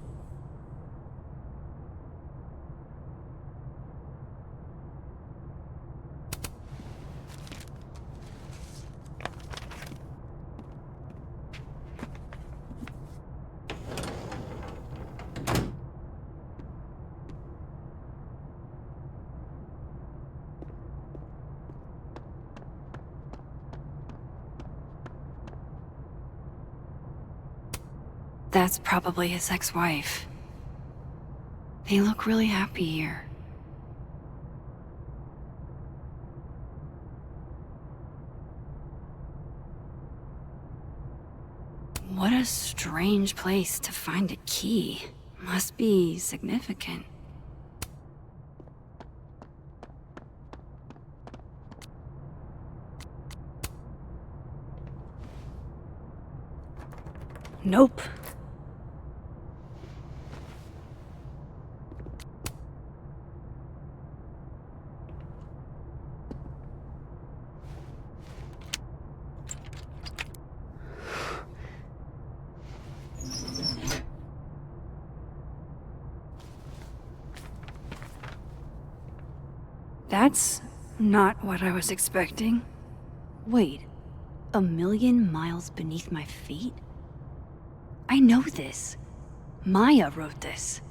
That's probably his ex-wife. They look really happy here. What a strange place to find a key. Must be significant. Nope. That's not what I was expecting. Wait, 1,000,000 miles beneath my feet? I know this. Maya wrote this.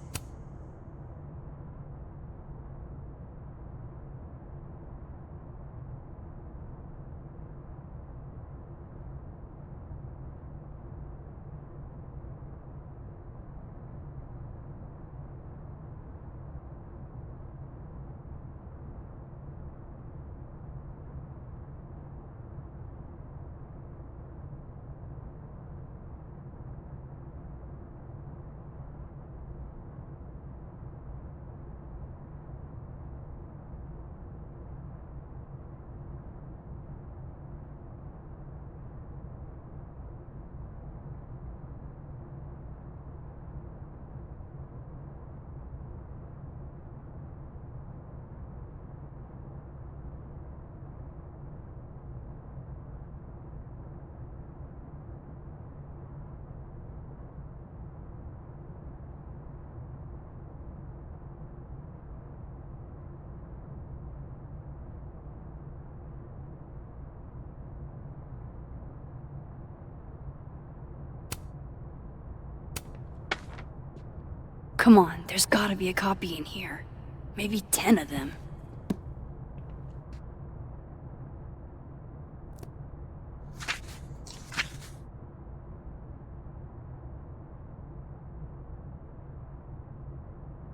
Come on, there's gotta be a copy in here. Maybe 10 of them.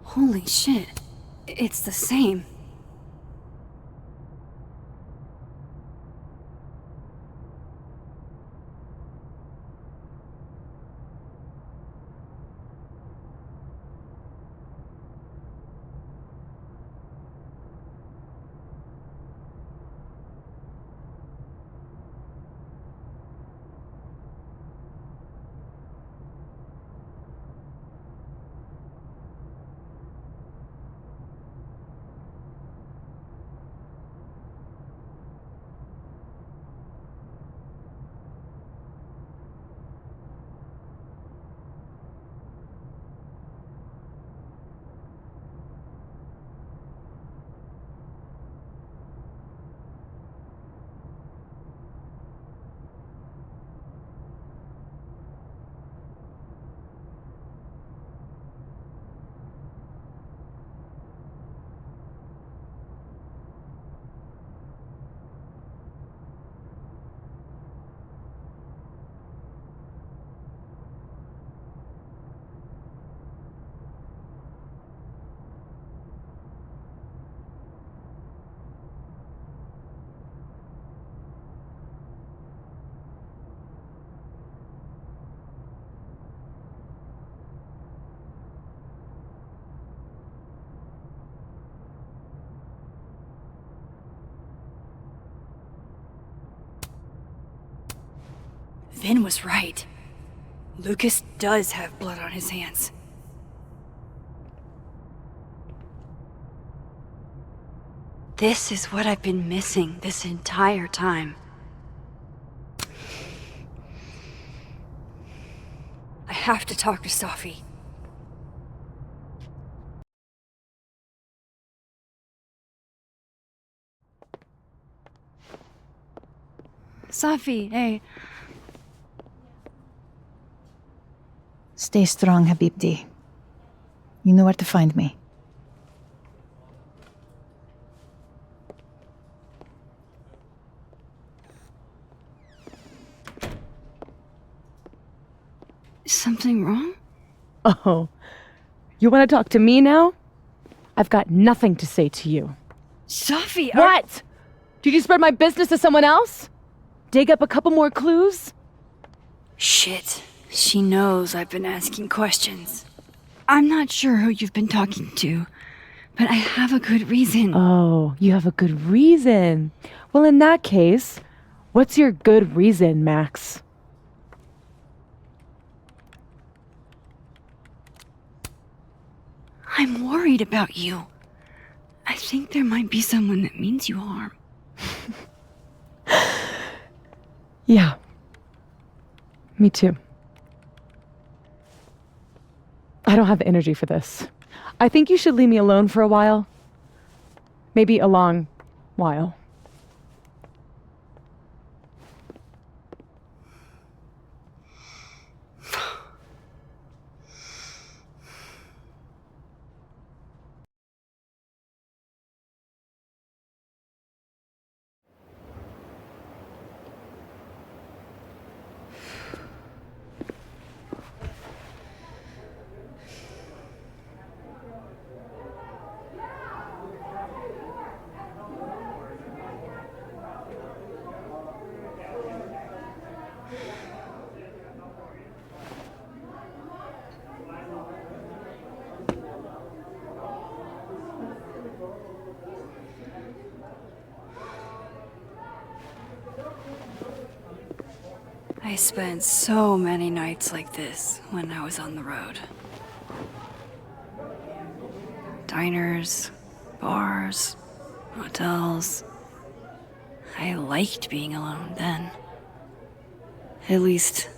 Holy shit. It's the same. Vin was right. Lucas does have blood on his hands. This is what I've been missing this entire time. I have to talk to Safi. Safi, hey. Stay strong, Habibti. You know where to find me. Is something wrong? Oh, you want to talk to me now? I've got nothing to say to you. Safi, What? Did you spread my business to someone else? Dig up a couple more clues? Shit. She knows I've been asking questions. I'm not sure who you've been talking to, but I have a good reason. Oh, you have a good reason. Well, in that case, what's your good reason, Max? I'm worried about you. I think there might be someone that means you harm. Yeah. Me too. I don't have the energy for this. I think you should leave me alone for a while. Maybe a long while. I spent so many nights like this when I was on the road. Diners, bars, hotels. I liked being alone then. At least,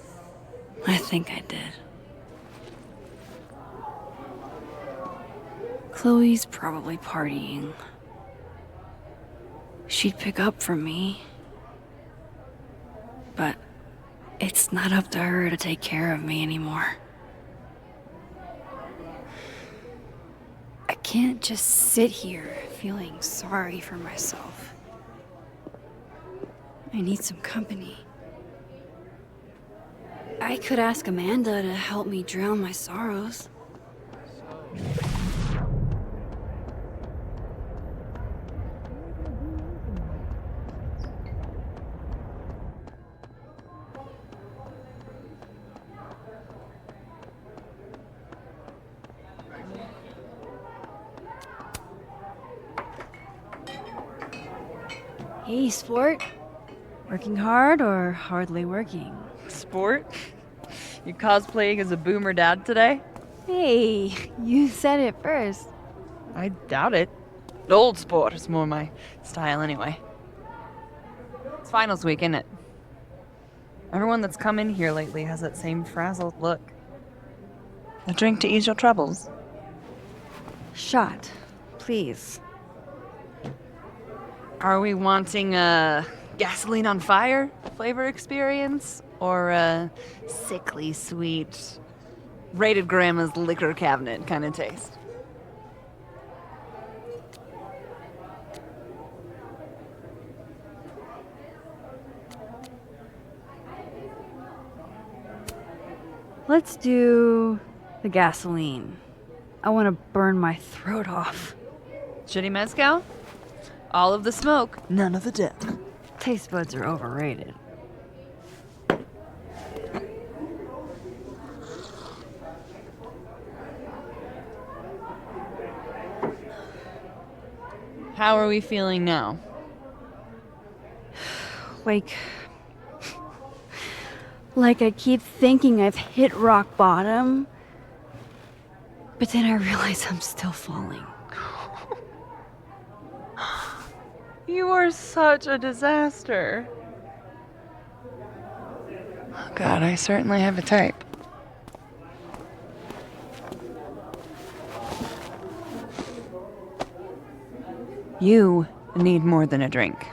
I think I did. Chloe's probably partying. She'd pick up from me. But it's not up to her to take care of me anymore. I can't just sit here feeling sorry for myself. I need some company. I could ask Amanda to help me drown my sorrows. Hey, sport. Working hard or hardly working? Sport? You cosplaying as a boomer dad today? Hey, you said it first. I doubt it. Old sport is more my style anyway. It's finals week, isn't it? Everyone that's come in here lately has that same frazzled look. A drink to ease your troubles. Shot, please. Are we wanting a gasoline on fire flavor experience? Or a sickly sweet, rated grandma's liquor cabinet kind of taste? Let's do the gasoline. I want to burn my throat off. Shitty mezcal? All of the smoke, none of the depth. Taste buds are overrated. How are we feeling now? Like I keep thinking I've hit rock bottom, but then I realize I'm still falling. You are such a disaster. Oh God, I certainly have a type. You need more than a drink.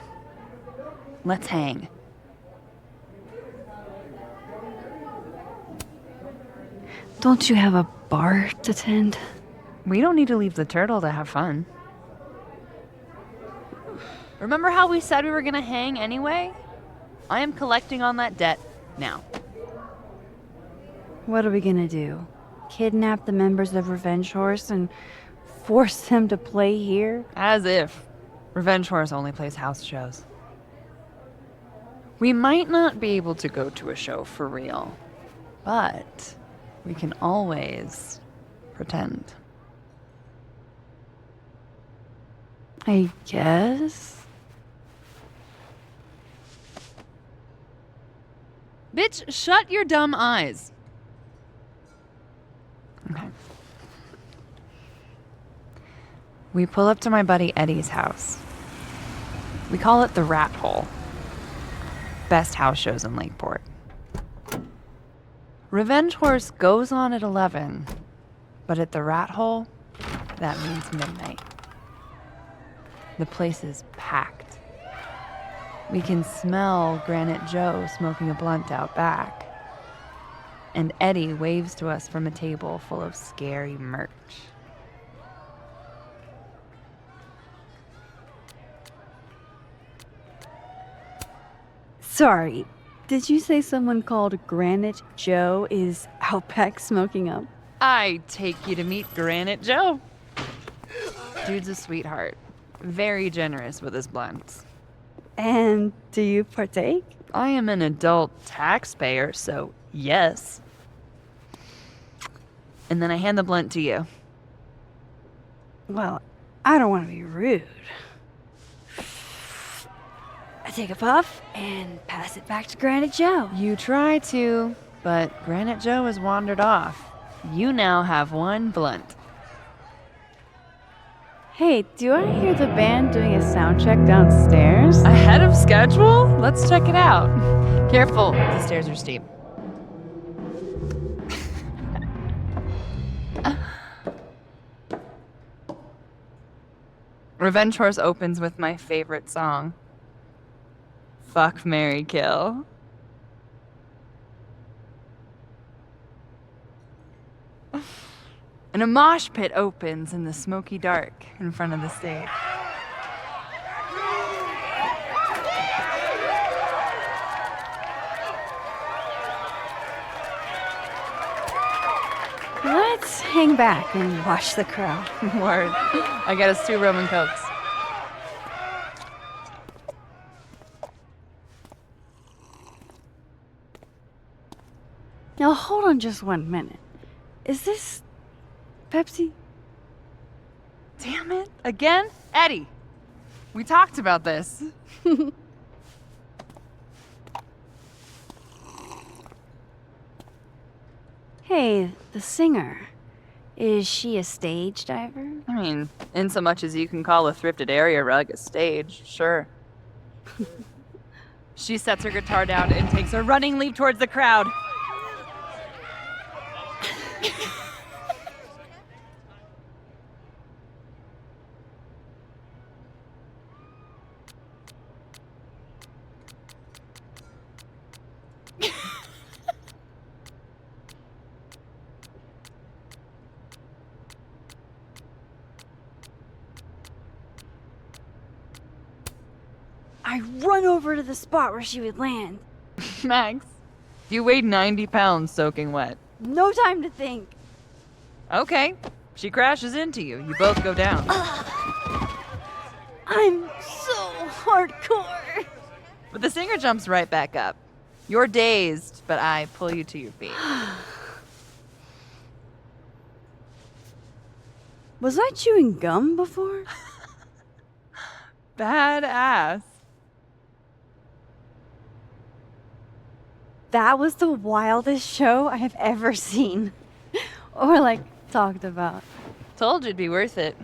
Let's hang. Don't you have a bar to tend? We don't need to leave the turtle to have fun. Remember how we said we were gonna hang anyway? I am collecting on that debt now. What are we gonna do? Kidnap the members of Revenge Horse and force them to play here? As if. Revenge Horse only plays house shows. We might not be able to go to a show for real, but we can always pretend. I guess. Bitch, shut your dumb eyes. Okay. We pull up to my buddy Eddie's house. We call it the Rat Hole. Best house shows in Lakeport. Revenge Horse goes on at 11, but at the Rat Hole, that means midnight. The place is packed. We can smell Granite Joe smoking a blunt out back. And Eddie waves to us from a table full of scary merch. Sorry, did you say someone called Granite Joe is out back smoking up? I take you to meet Granite Joe. Dude's a sweetheart. Very generous with his blunts. And do you partake? I am an adult taxpayer, so yes. And then I hand the blunt to you. Well, I don't want to be rude. I take a puff and pass it back to Granite Joe. You try to, but Granite Joe has wandered off. You now have one blunt. Hey, do I hear the band doing a sound check downstairs? Ahead of schedule? Let's check it out. Careful, the stairs are steep. Revenge Horse opens with my favorite song. Fuck, marry, kill. And a mosh pit opens in the smoky dark in front of the stage. Let's hang back and watch the crowd. Word. I got us 2 Roman Cokes. Now hold on just 1 minute. Is this Pepsi? Damn it. Again? Eddie, we talked about this. Hey, the singer. Is she a stage diver? I mean, in so much as you can call a thrifted area rug a stage, sure. She sets her guitar down and takes a running leap towards the crowd. I run over to the spot where she would land. Max, you weighed 90 pounds soaking wet. No time to think. Okay, she crashes into you. You both go down. I'm so hardcore. But the singer jumps right back up. You're dazed, but I pull you to your feet. Was I chewing gum before? Badass. That was the wildest show I have ever seen. Or, like, talked about. Told you it'd be worth it.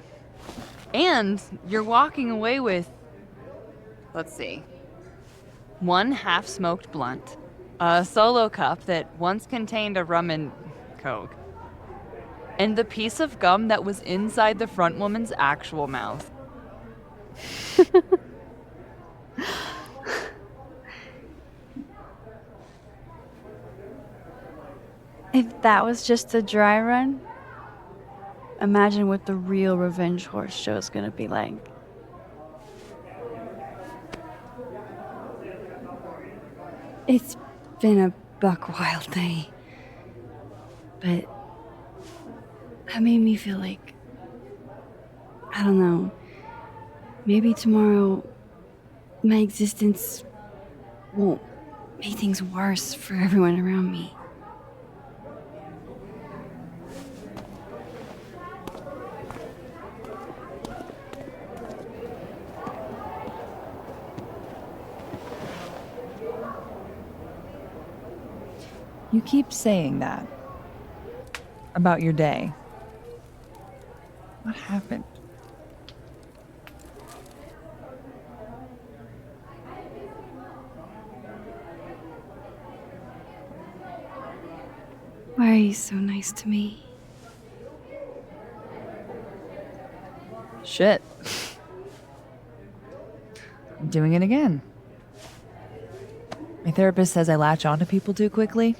And you're walking away with, let's see, 1 half-smoked blunt, a solo cup that once contained a rum and coke, and the piece of gum that was inside the front woman's actual mouth. If that was just a dry run, imagine what the real Revenge Horse show is gonna be like. It's been a buck wild day, but that made me feel like, I don't know, maybe tomorrow my existence won't make things worse for everyone around me. You keep saying that about your day. What happened? Why are you so nice to me? Shit. I'm doing it again. My therapist says I latch onto people too quickly.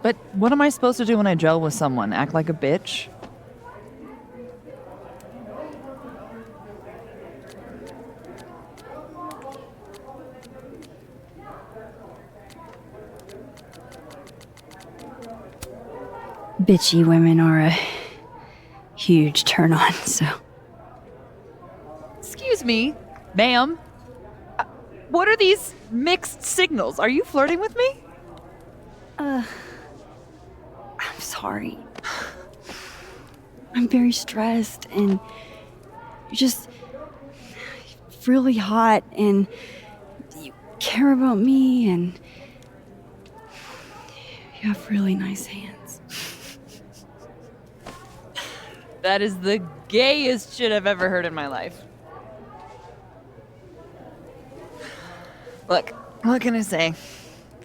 But what am I supposed to do when I gel with someone? Act like a bitch? Bitchy women are a huge turn on, so. Excuse me, ma'am. What are these mixed signals? Are you flirting with me? I'm sorry. I'm very stressed, and you're just really hot, and you care about me, and you have really nice hands. That is the gayest shit I've ever heard in my life. Look, what can I say?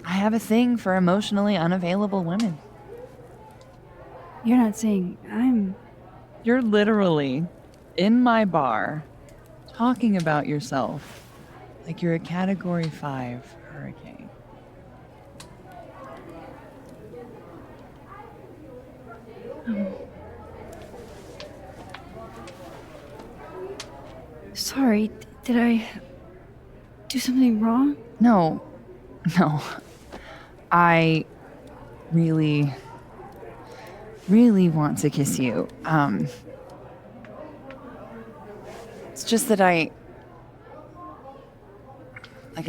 I have a thing for emotionally unavailable women. You're not saying I'm... You're literally in my bar talking about yourself like you're a Category 5 hurricane. Sorry, did I do something wrong? No. I really want to kiss you. It's just that like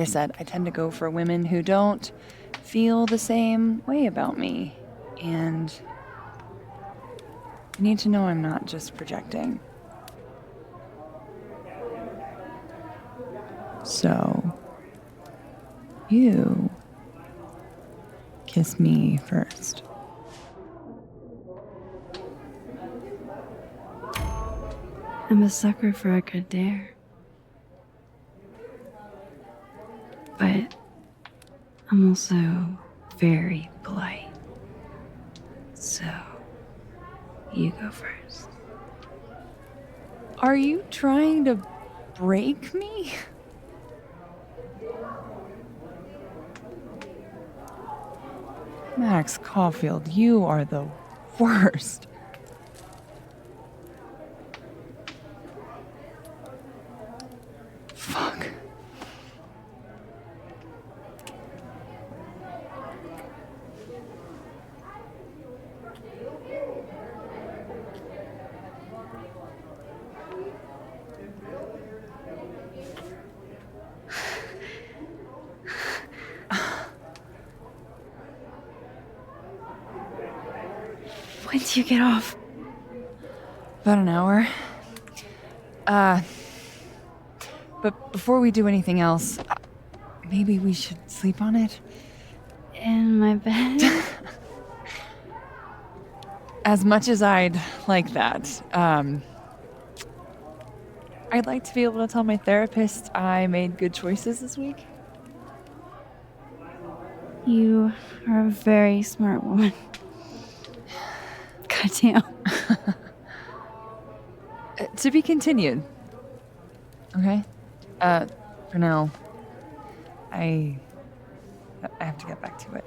I said, I tend to go for women who don't feel the same way about me. And you need to know I'm not just projecting. So, you kiss me first. I'm a sucker for a good dare. But I'm also very polite. So, you go first. Are you trying to break me? Max Caulfield, you are the worst. Fuck. When do you get off? About an hour. But before we do anything else, maybe we should sleep on it? in my bed? As much as I'd like that, I'd like to be able to tell my therapist I made good choices this week. You are a very smart woman. Goddamn. To be continued. Okay? For now, I have to get back to it.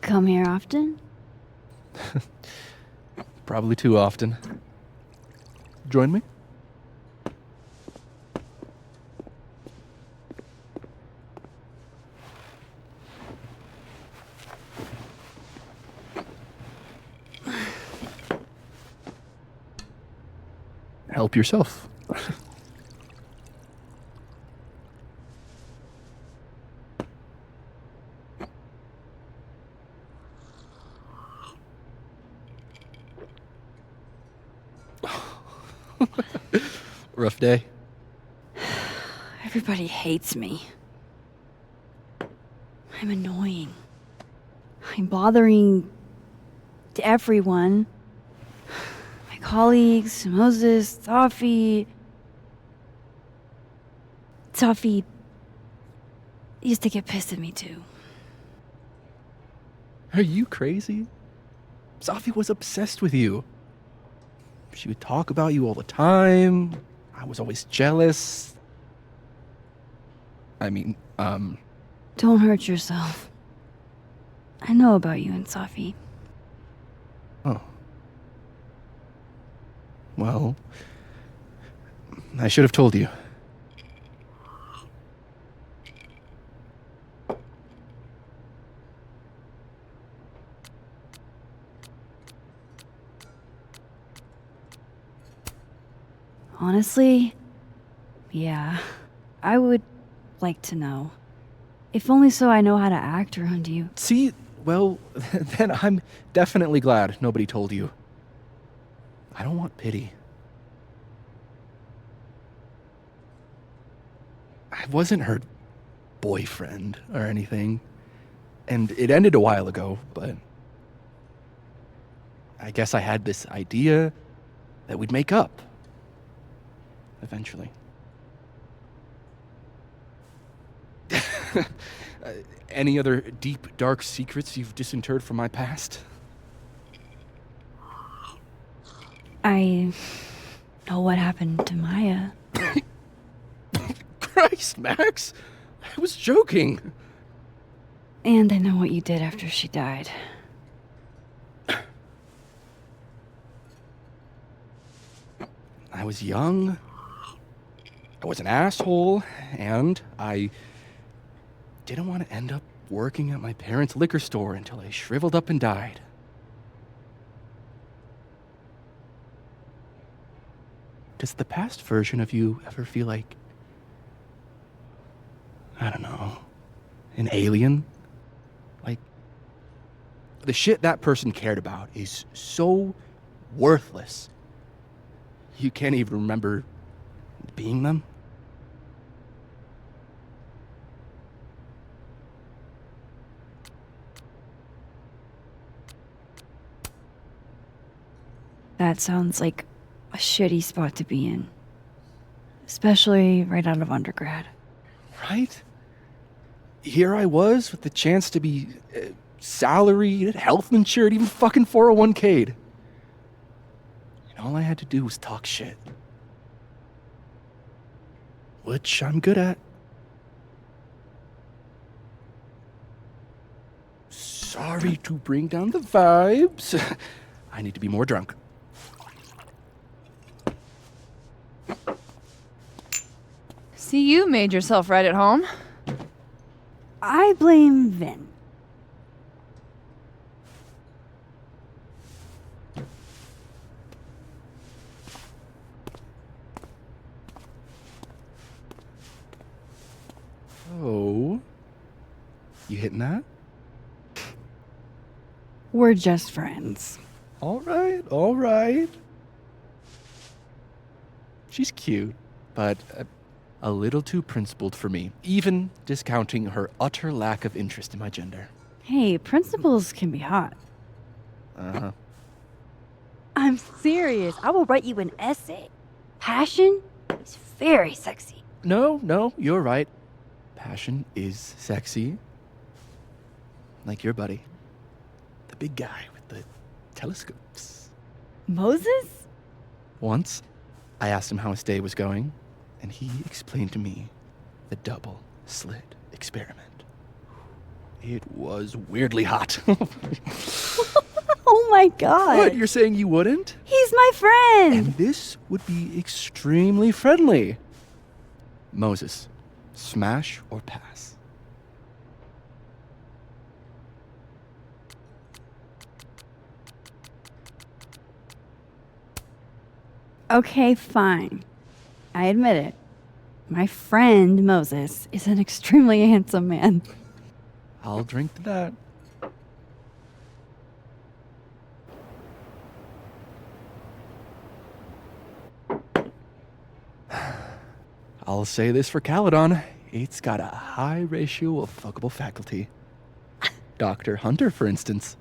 Come here often? Probably too often. Join me? Help yourself. Rough day. Everybody hates me. I'm annoying. I'm bothering everyone. My colleagues, Moses, Safi. Safi used to get pissed at me too. Are you crazy? Safi was obsessed with you. She would talk about you all the time. I was always jealous. I mean, Don't hurt yourself. I know about you and Safi. Oh. Well, I should have told you. Honestly, yeah, I would like to know. If only so I know how to act around you. See, well, then I'm definitely glad nobody told you. I don't want pity. I wasn't her boyfriend or anything, and it ended a while ago, but I guess I had this idea that we'd make up. Eventually. Any other deep, dark secrets you've disinterred from my past? I know what happened to Maya. Christ, Max! I was joking. And I know what you did after she died. I was young. I was an asshole, and I didn't want to end up working at my parents' liquor store until I shriveled up and died. Does the past version of you ever feel like, I don't know, an alien? Like, the shit that person cared about is so worthless. You can't even remember being them? That sounds like a shitty spot to be in. Especially right out of undergrad. Right? Here I was with the chance to be salaried, health insured, even fucking 401k'd. And all I had to do was talk shit. Which I'm good at. Sorry to bring down the vibes. I need to be more drunk. See, you made yourself right at home. I blame Vin. Oh. You hitting that? We're just friends. All right, all right. She's cute, but a little too principled for me, even discounting her utter lack of interest in my gender. Hey, principals can be hot. Uh-huh. I'm serious. I will write you an essay. Passion is very sexy. No, you're right. Passion is sexy. Like your buddy. The big guy with the telescopes. Moses? Once, I asked him how his day was going, and he explained to me the double slit experiment. It was weirdly hot. Oh my god. What, you're saying you wouldn't? He's my friend. And this would be extremely friendly. Moses, smash or pass? Okay, fine. I admit it. My friend Moses is an extremely handsome man. I'll drink to that. I'll say this for Caledon. It's got a high ratio of fuckable faculty. Dr. Hunter, for instance.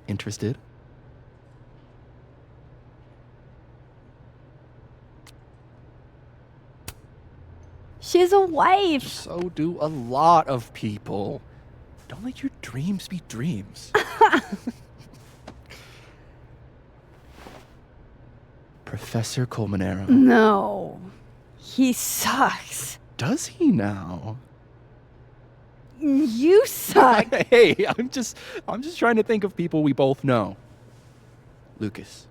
Interested? She's a wife. So do a lot of people. Don't let your dreams be dreams. Professor Colmenero. No. He sucks. Does he now? You suck. Hey, I'm just trying to think of people we both know. Lucas,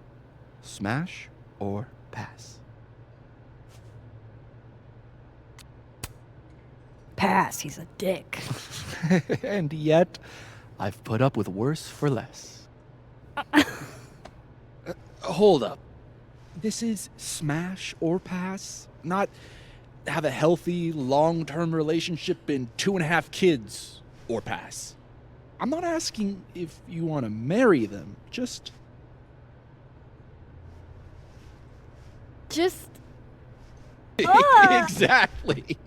smash or pass? Pass, he's a dick. And yet, I've put up with worse for less. Hold up. This is smash or pass? Not have a healthy, long-term relationship and 2.5 kids or pass. I'm not asking if you want to marry them, just... Exactly.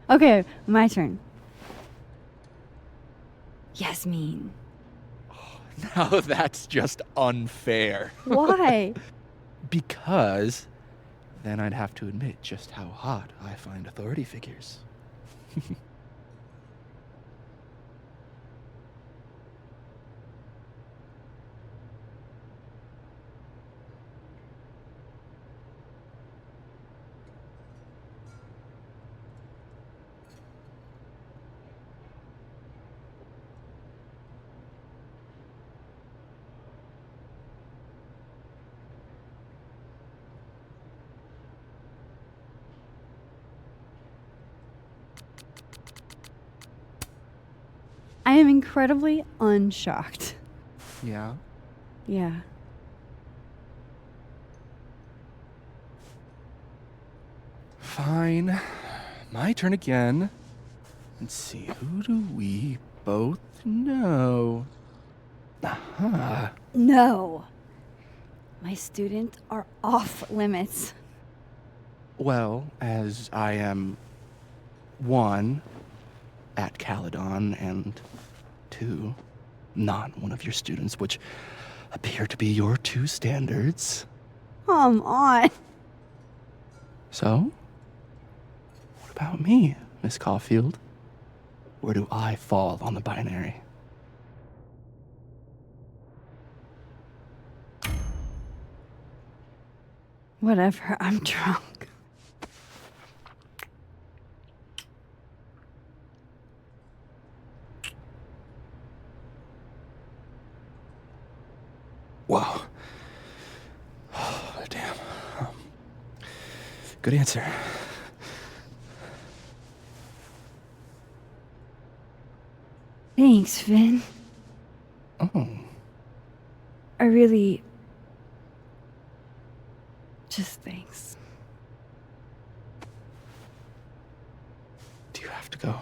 Okay, my turn. Yasmin. Now that's just unfair. Why? Because then I'd have to admit just how hot I find authority figures. I am incredibly unshocked. Yeah? Yeah. Fine. My turn again. Let's see, who do we both know? Aha. No. My students are off limits. Well, as I am 1, at Caledon, and 2, not one of your students, which appear to be your 2 standards. Come on. So, what about me, Miss Caulfield? Where do I fall on the binary? 'Cause Whatever, I'm drunk. Wow. Oh, damn. Good answer. Thanks, Vin. Oh. I really... Just thanks. Do you have to go?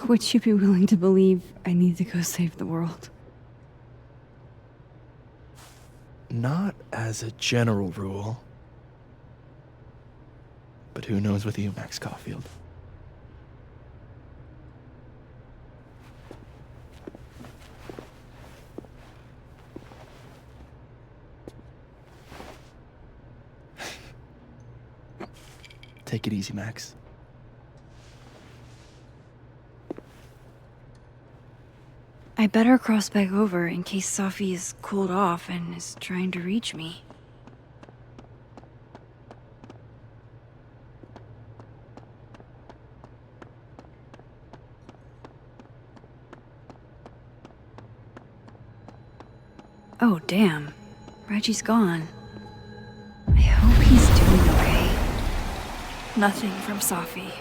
Would you be willing to believe I need to go save the world? Not as a general rule. But who knows with you, Max Caulfield? Take it easy, Max. I better cross back over in case Safi is cooled off and is trying to reach me. Oh, damn. Reggie's gone. I hope he's doing okay. Nothing from Safi.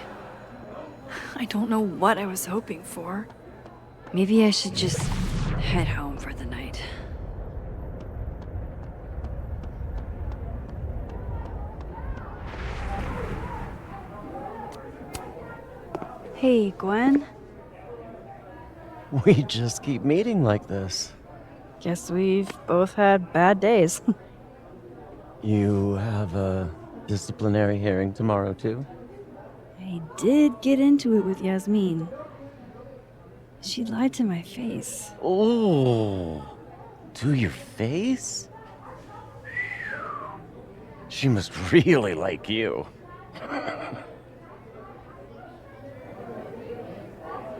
I don't know what I was hoping for. Maybe I should just head home for the night. Hey, Gwen. We just keep meeting like this. Guess we've both had bad days. You have a disciplinary hearing tomorrow, too? I did get into it with Yasmin. She lied to my face. Oh, to your face? She must really like you.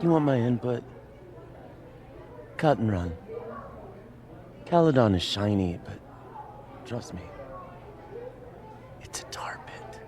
You want my input? Cut and run. Caledon is shiny, but trust me, it's a tar pit.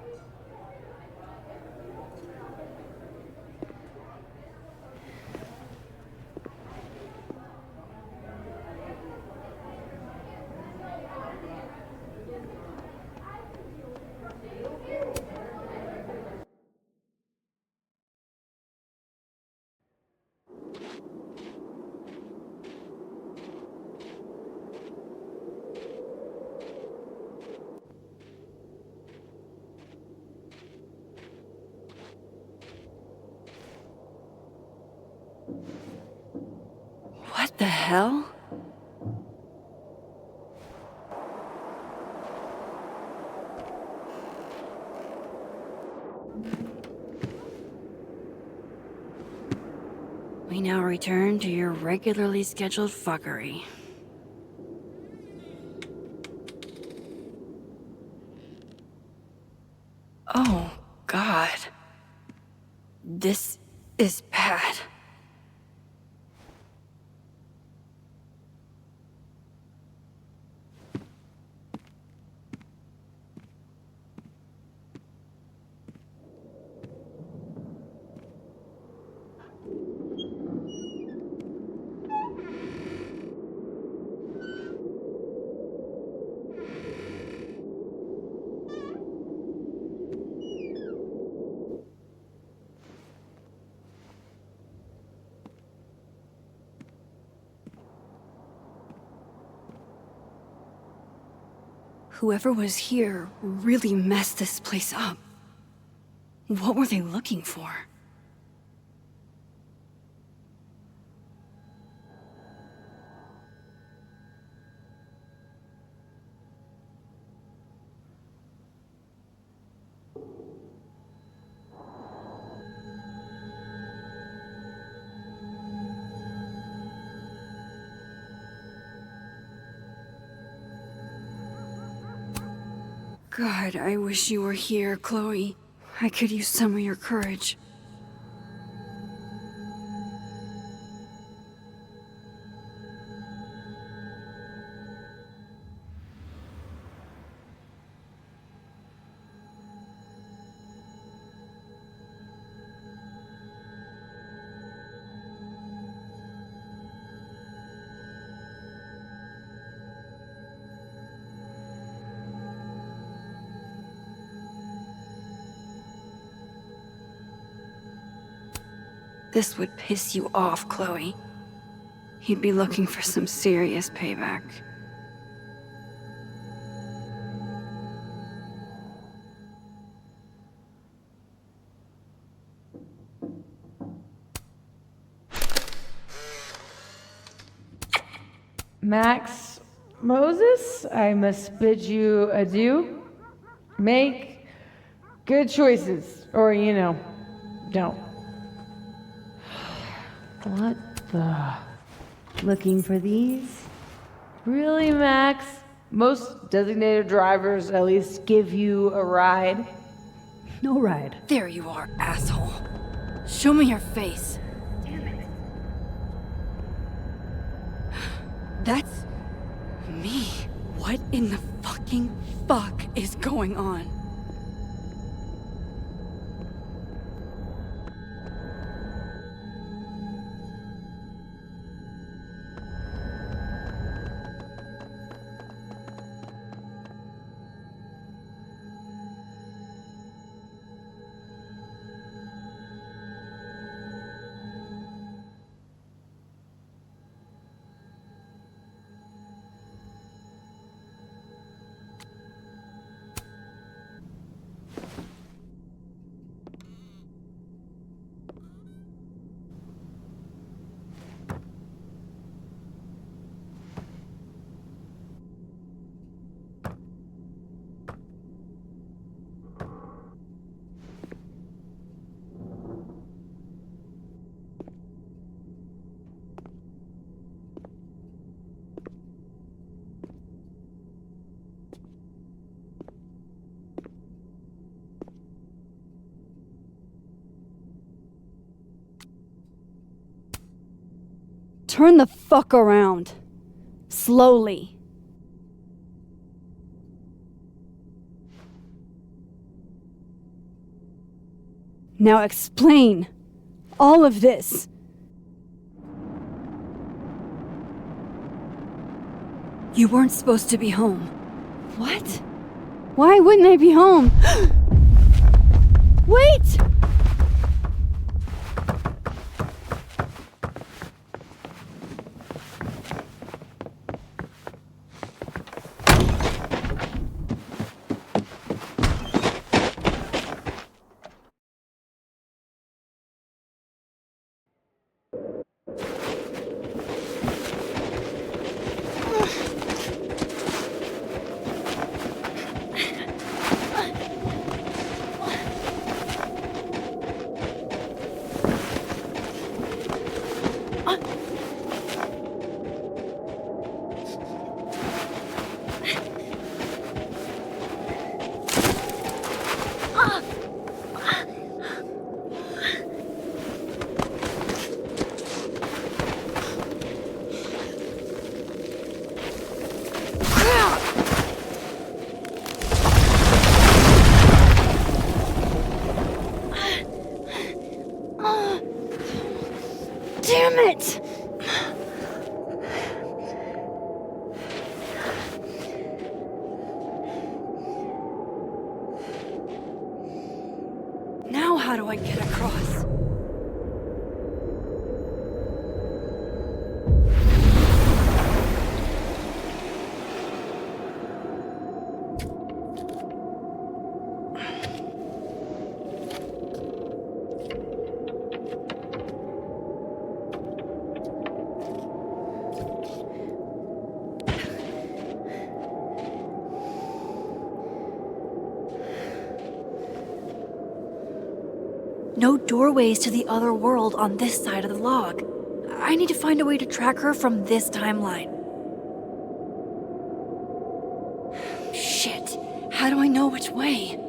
What the hell? We now return to your regularly scheduled fuckery. Oh, God. This is bad. Whoever was here really messed this place up. What were they looking for? God, I wish you were here, Chloe. I could use some of your courage. This would piss you off, Chloe. He'd be looking for some serious payback. Max Moses, I must bid you adieu. Make good choices, or, don't. What the? Looking for these? Really, Max? Most designated drivers at least give you a ride. No ride. There you are, asshole. Show me your face. That's me. What in the fucking fuck is going on? Turn the fuck around. Slowly. Now explain all of this. You weren't supposed to be home. What? Why wouldn't I be home? Wait! Damn it! Now how do I get across? No doorways to the other world on this side of the log. I need to find a way to track her from this timeline. Shit. How do I know which way?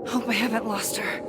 Hope I haven't lost her.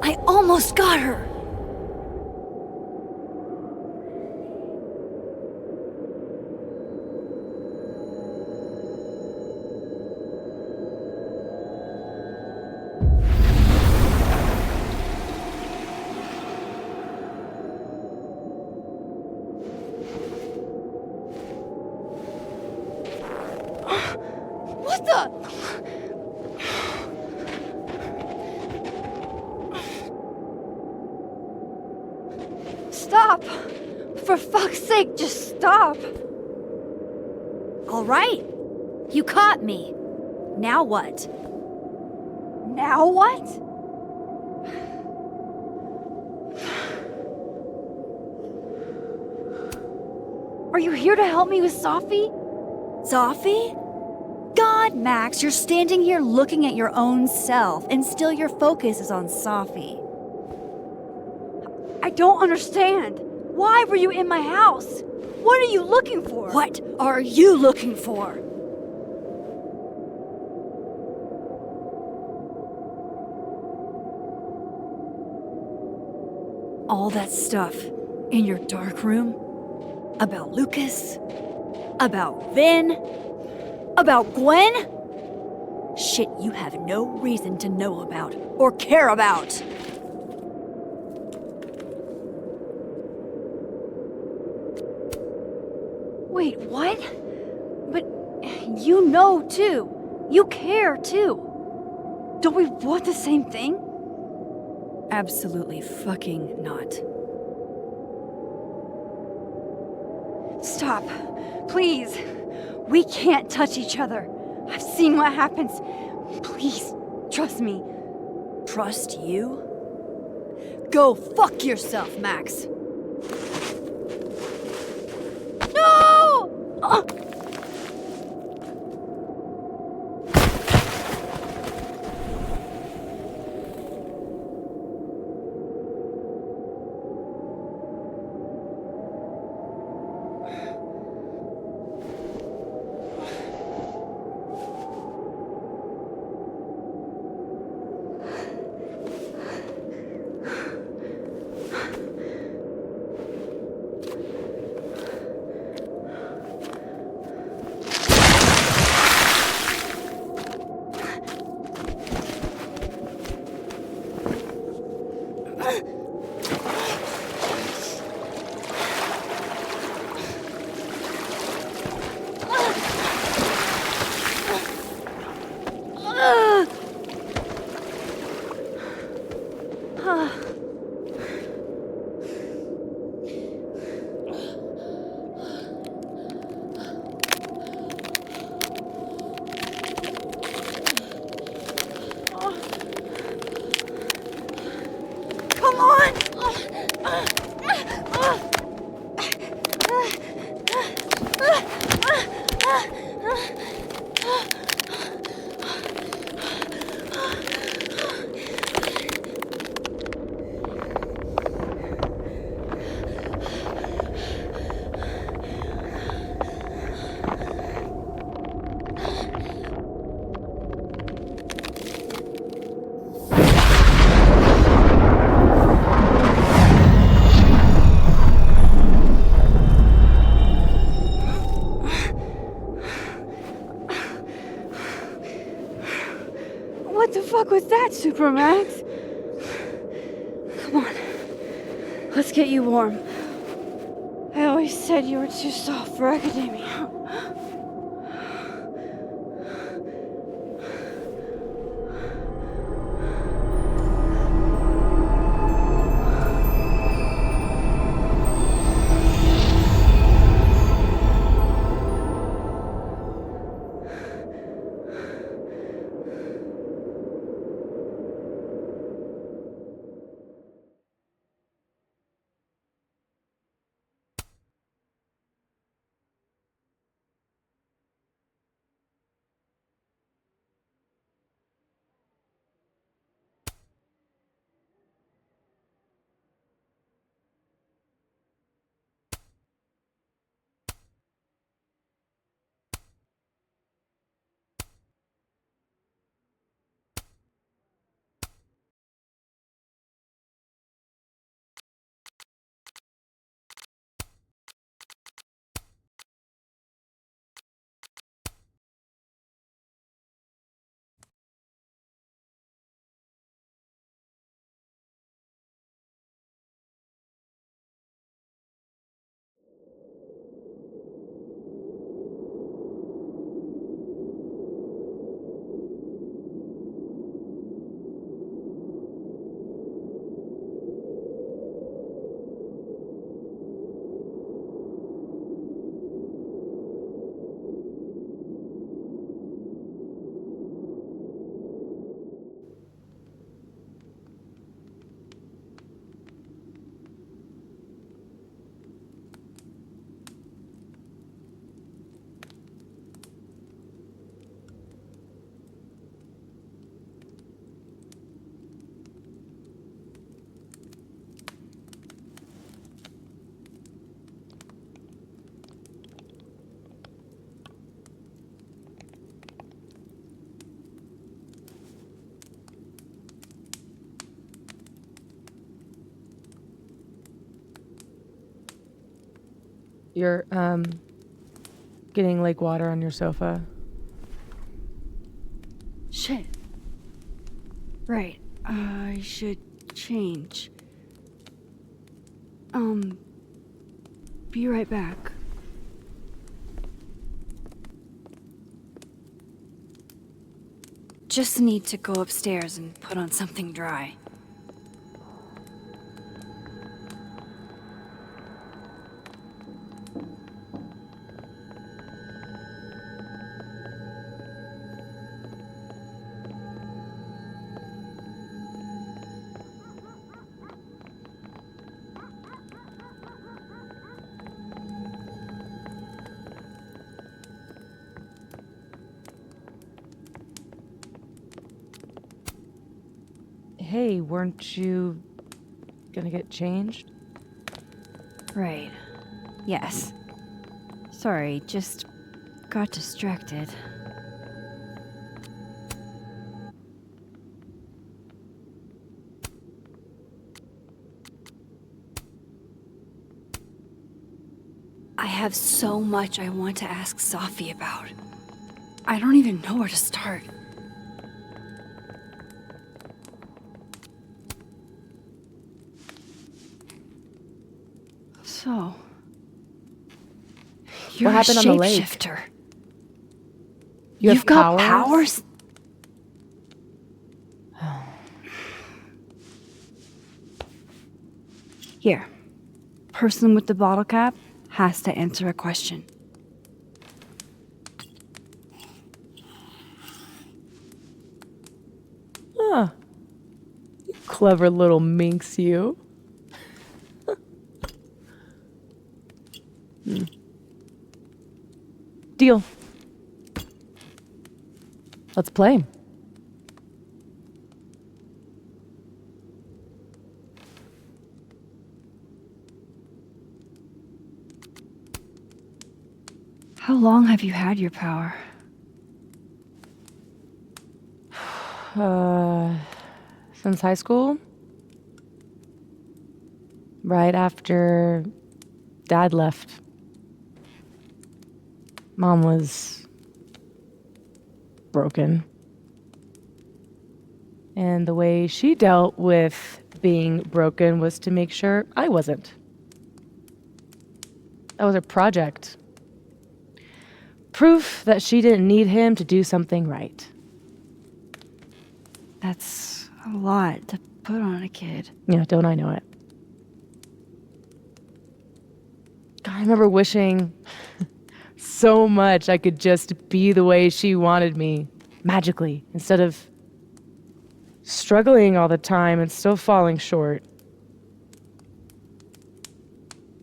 I almost got her! What the? Stop! For fuck's sake, just stop! All right. You caught me. Now what? Now what? Are you here to help me with Safi? Safi? God, Max, you're standing here looking at your own self, and still your focus is on Safi. I don't understand. Why were you in my house? What are you looking for? What are you looking for? All that stuff in your dark room? About Lucas? About Vin? About Gwen? Shit you have no reason to know about or care about. Wait, what? But you know too. You care too. Don't we want the same thing? Absolutely fucking not. Stop. Please. We can't touch each other. I've seen what happens. Please, trust me. Trust you? Go fuck yourself, Max. No! Come on! What the fuck was that, Supermax? Come on. Let's get you warm. I always said you were too soft for academia. You're, getting lake water on your sofa. Shit. Right. I should change. Be right back. Just need to go upstairs and put on something dry. Hey, weren't you gonna get changed? Right. Yes. Sorry, just got distracted. I have so much I want to ask Safi about. I don't even know where to start. So, you're What happened a on the lake? shapeshifter. You have You've got powers? Here. Person with the bottle cap has to answer a question. Huh. You clever little minx, you. Deal. Let's play. How long have you had your power? Since high school? Right after Dad left. Mom was broken. And the way she dealt with being broken was to make sure I wasn't. That was a project. Proof that she didn't need him to do something right. That's a lot to put on a kid. Yeah, don't I know it? God, I remember wishing so much I could just be the way she wanted me, magically, instead of struggling all the time and still falling short.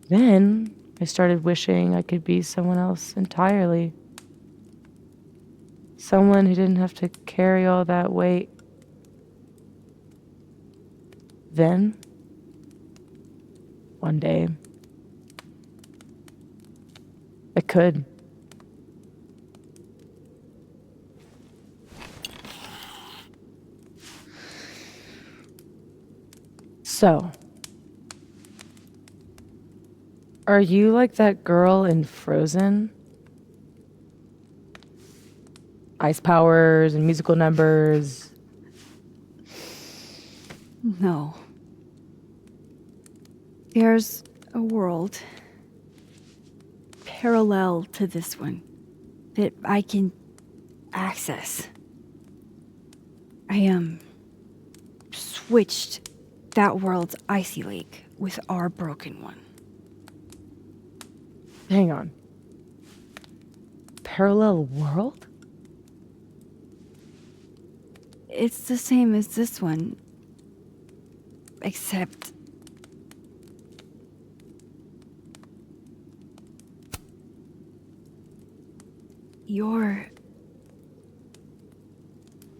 Then I started wishing I could be someone else entirely. Someone who didn't have to carry all that weight. Then, one day, I could. So, are you like that girl in Frozen? Ice powers and musical numbers. No. There's a world parallel to this one that I can access. I switched that world's icy lake with our broken one. Hang on. Parallel world? It's the same as this one, except you're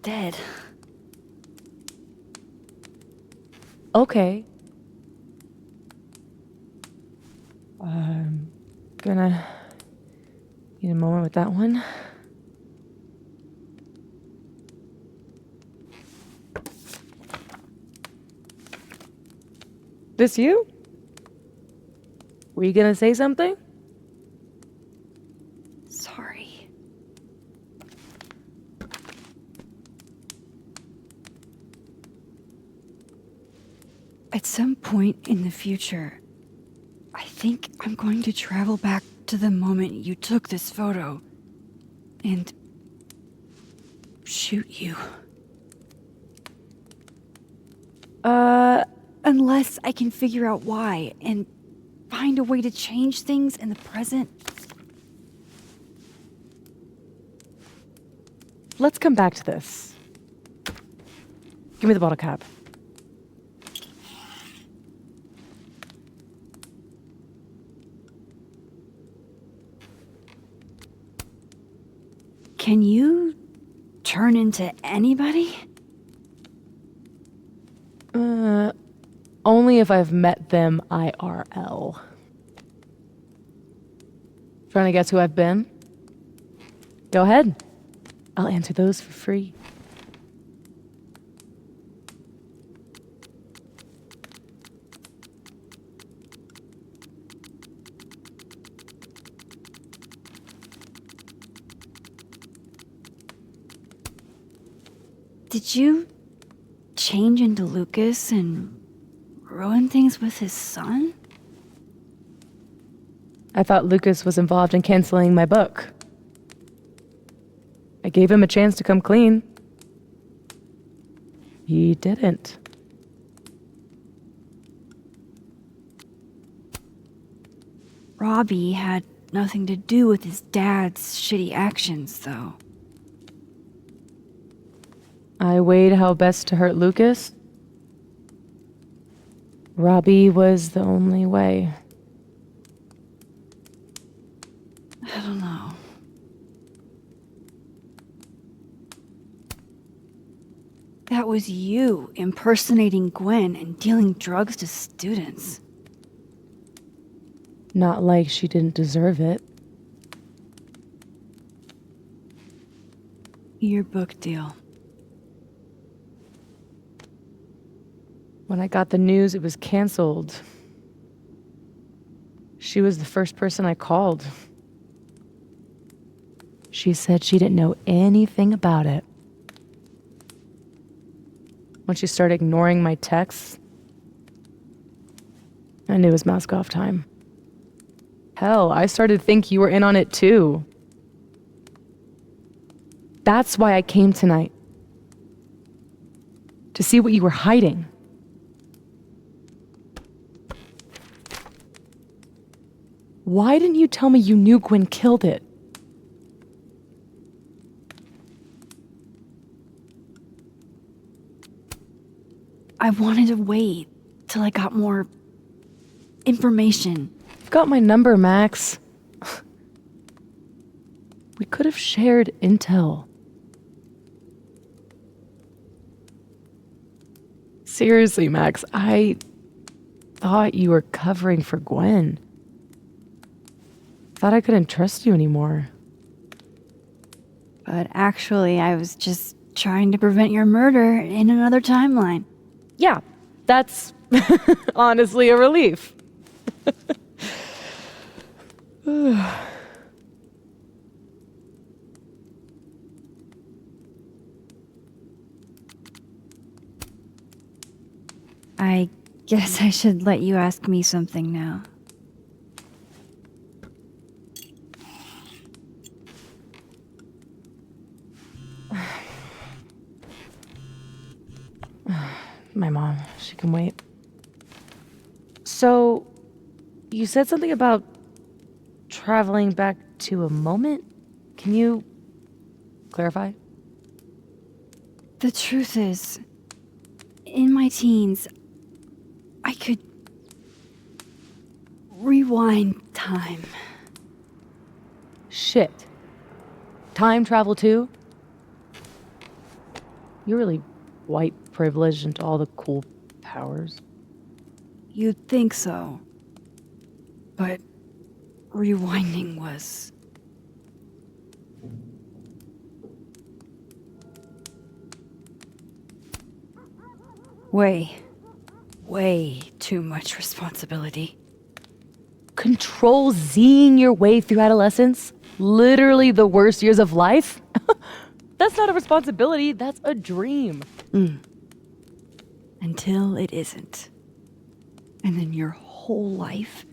dead. Okay. I'm gonna need a moment with that one. This you? Were you gonna say something? At some point in the future, I think I'm going to travel back to the moment you took this photo and shoot you. Unless I can figure out why and find a way to change things in the present. Let's come back to this. Give me the bottle cap. Can you turn into anybody? Only if I've met them IRL. Trying to guess who I've been? Go ahead. I'll answer those for free. Did you change into Lucas and ruin things with his son? I thought Lucas was involved in canceling my book. I gave him a chance to come clean. He didn't. Robbie had nothing to do with his dad's shitty actions, though. I weighed how best to hurt Lucas. Robbie was the only way. I don't know. That was you impersonating Gwen and dealing drugs to students. Not like she didn't deserve it. Your book deal. When I got the news it was canceled, she was the first person I called. She said she didn't know anything about it. When she started ignoring my texts, I knew it was mask off time. Hell, I started to think you were in on it too. That's why I came tonight. To see what you were hiding. Why didn't you tell me you knew Gwen killed it? I wanted to wait till I got more information. You've got my number, Max. We could have shared intel. Seriously, Max, I thought you were covering for Gwen. Thought I couldn't trust you anymore. But actually, I was just trying to prevent your murder in another timeline. Yeah, that's honestly a relief. I guess I should let you ask me something now. My mom, she can wait. So, you said something about traveling back to a moment? Can you clarify? The truth is, in my teens, I could rewind time. Shit. Time travel too? You're really white privileged into all the cool powers. You'd think so. But rewinding was... way too much responsibility. Control Zing your way through adolescence? Literally the worst years of life? That's not a responsibility, that's a dream. Until it isn't. and then your whole life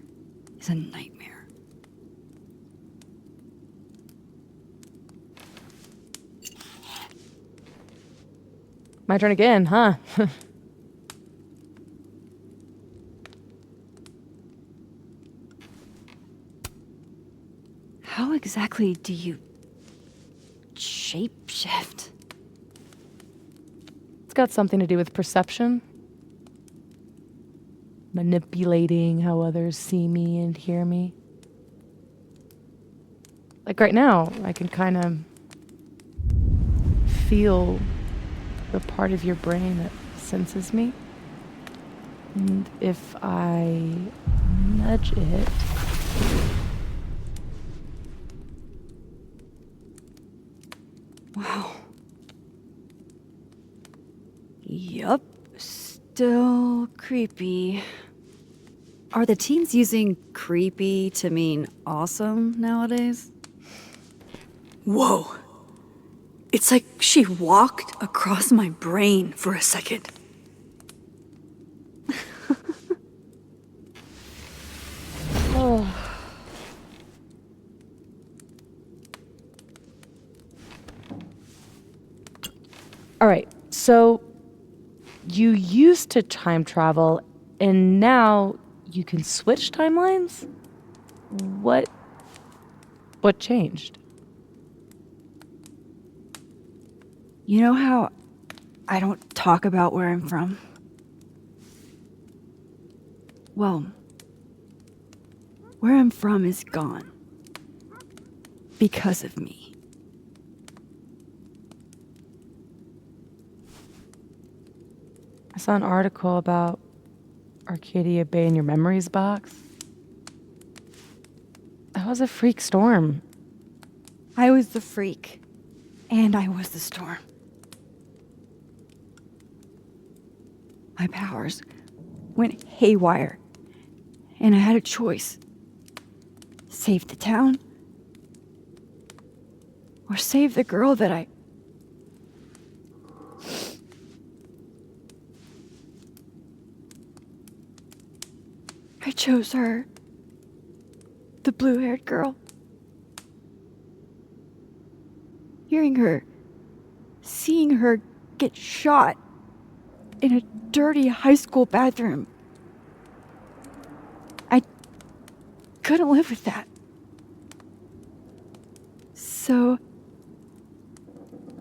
is a nightmare. My turn again, huh? How exactly do you shapeshift? It's got something to do with perception. Manipulating how others see me and hear me. Like right now, I can kind of feel the part of your brain that senses me. And if I nudge it, Wow. Yup. Still creepy. Are the teens using creepy to mean awesome nowadays? Whoa. It's like she walked across my brain for a second. All right, so you used to time travel, and now you can switch timelines? What changed? You know how I don't talk about where I'm from? Well, where I'm from is gone. Because of me. I saw an article about Arcadia Bay in your memories box. That was a freak storm. I was the freak, and I was the storm. My powers went haywire, and I had a choice. Save the town, or save the girl that I chose her. The blue-haired girl. Hearing her, seeing her get shot in a dirty high school bathroom. I couldn't live with that. So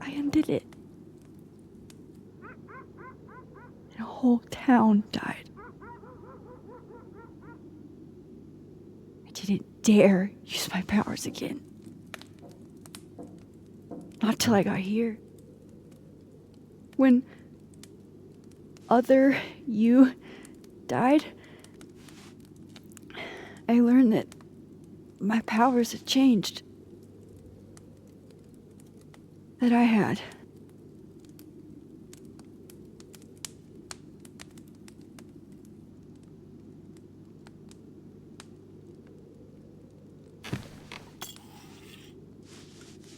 I undid it. And a whole town died. I didn't dare use my powers again. Not till I got here. When other you died, I learned that my powers had changed. That I had.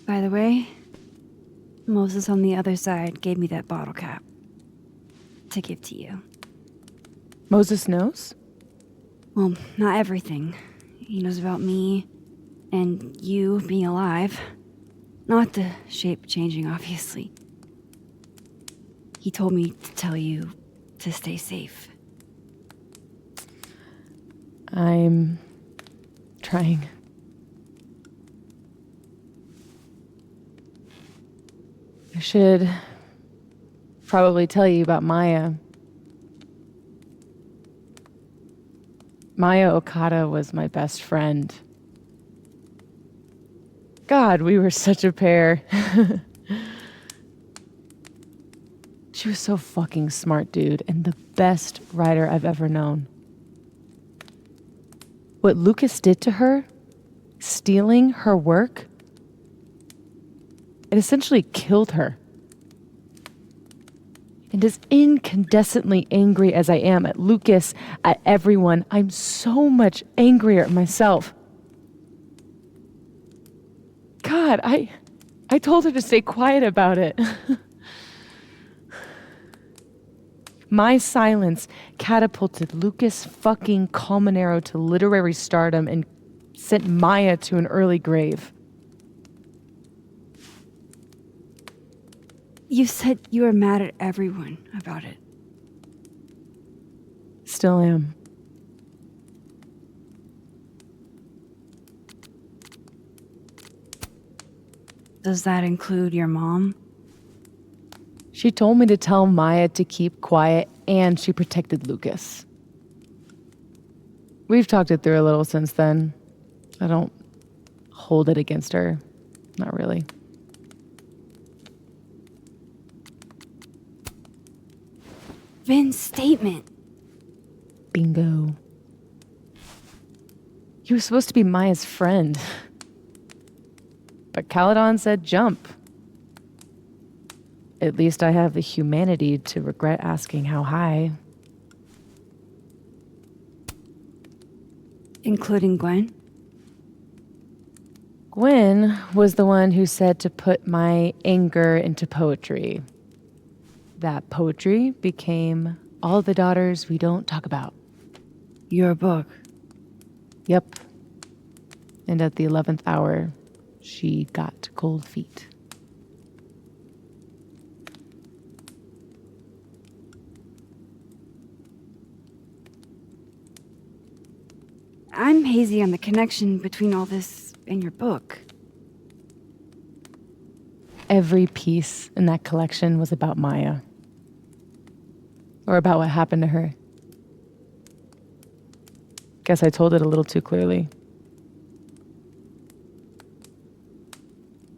By the way, Moses on the other side gave me that bottle cap to give to you. Moses knows? Well, not everything. He knows about me and you being alive. Not the shape changing, obviously. He told me to tell you to stay safe. I'm trying. I should probably tell you about Maya. Maya Okada was my best friend. God, we were such a pair. She was so fucking smart, dude, and the best writer I've ever known. What Lucas did to her, stealing her work, it essentially killed her. And as incandescently angry as I am at Lucas, at everyone, I'm so much angrier at myself. God, I told her to stay quiet about it. My silence catapulted Lucas fucking Colmenero to literary stardom and sent Maya to an early grave. You said you were mad at everyone about it. Still am. Does that include your mom? She told me to tell Maya to keep quiet, and she protected Lucas. We've talked it through a little since then. I don't hold it against her. Not really. Vin's statement. Bingo. He was supposed to be Maya's friend. But Caledon said jump. At least I have the humanity to regret asking how high. Including Gwen? Gwen was the one who said to put my anger into poetry. That poetry became All the Daughters We Don't Talk About. Your book. Yep. And at the 11th hour, she got cold feet. I'm hazy on the connection between all this and your book. Every piece in that collection was about Maya. Or about what happened to her. Guess I told it a little too clearly.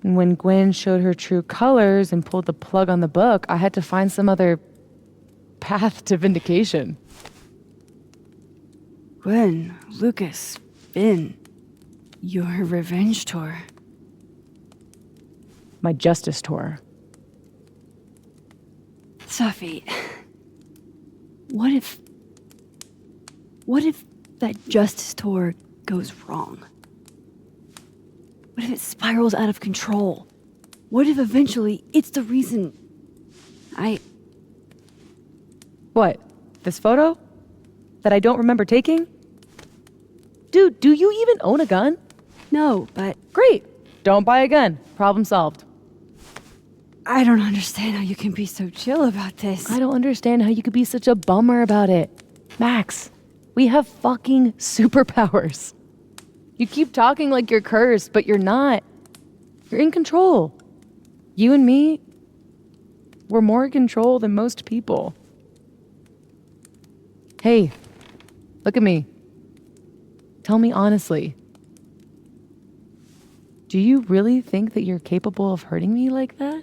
And when Gwen showed her true colors and pulled the plug on the book, I had to find some other path to vindication. Gwen, Lucas, Vin, your revenge tour. My justice tour. Safi, what if that justice tour goes wrong? What if it spirals out of control? What if eventually it's the reason What? This photo? That I don't remember taking? Dude, do you even own a gun? No, but Great. Don't buy a gun. Problem solved. I don't understand how you can be so chill about this. I don't understand how you could be such a bummer about it. Max, we have fucking superpowers. You keep talking like you're cursed, but you're not. You're in control. You and me, we're more in control than most people. Hey, look at me. Tell me honestly. Do you really think that you're capable of hurting me like that?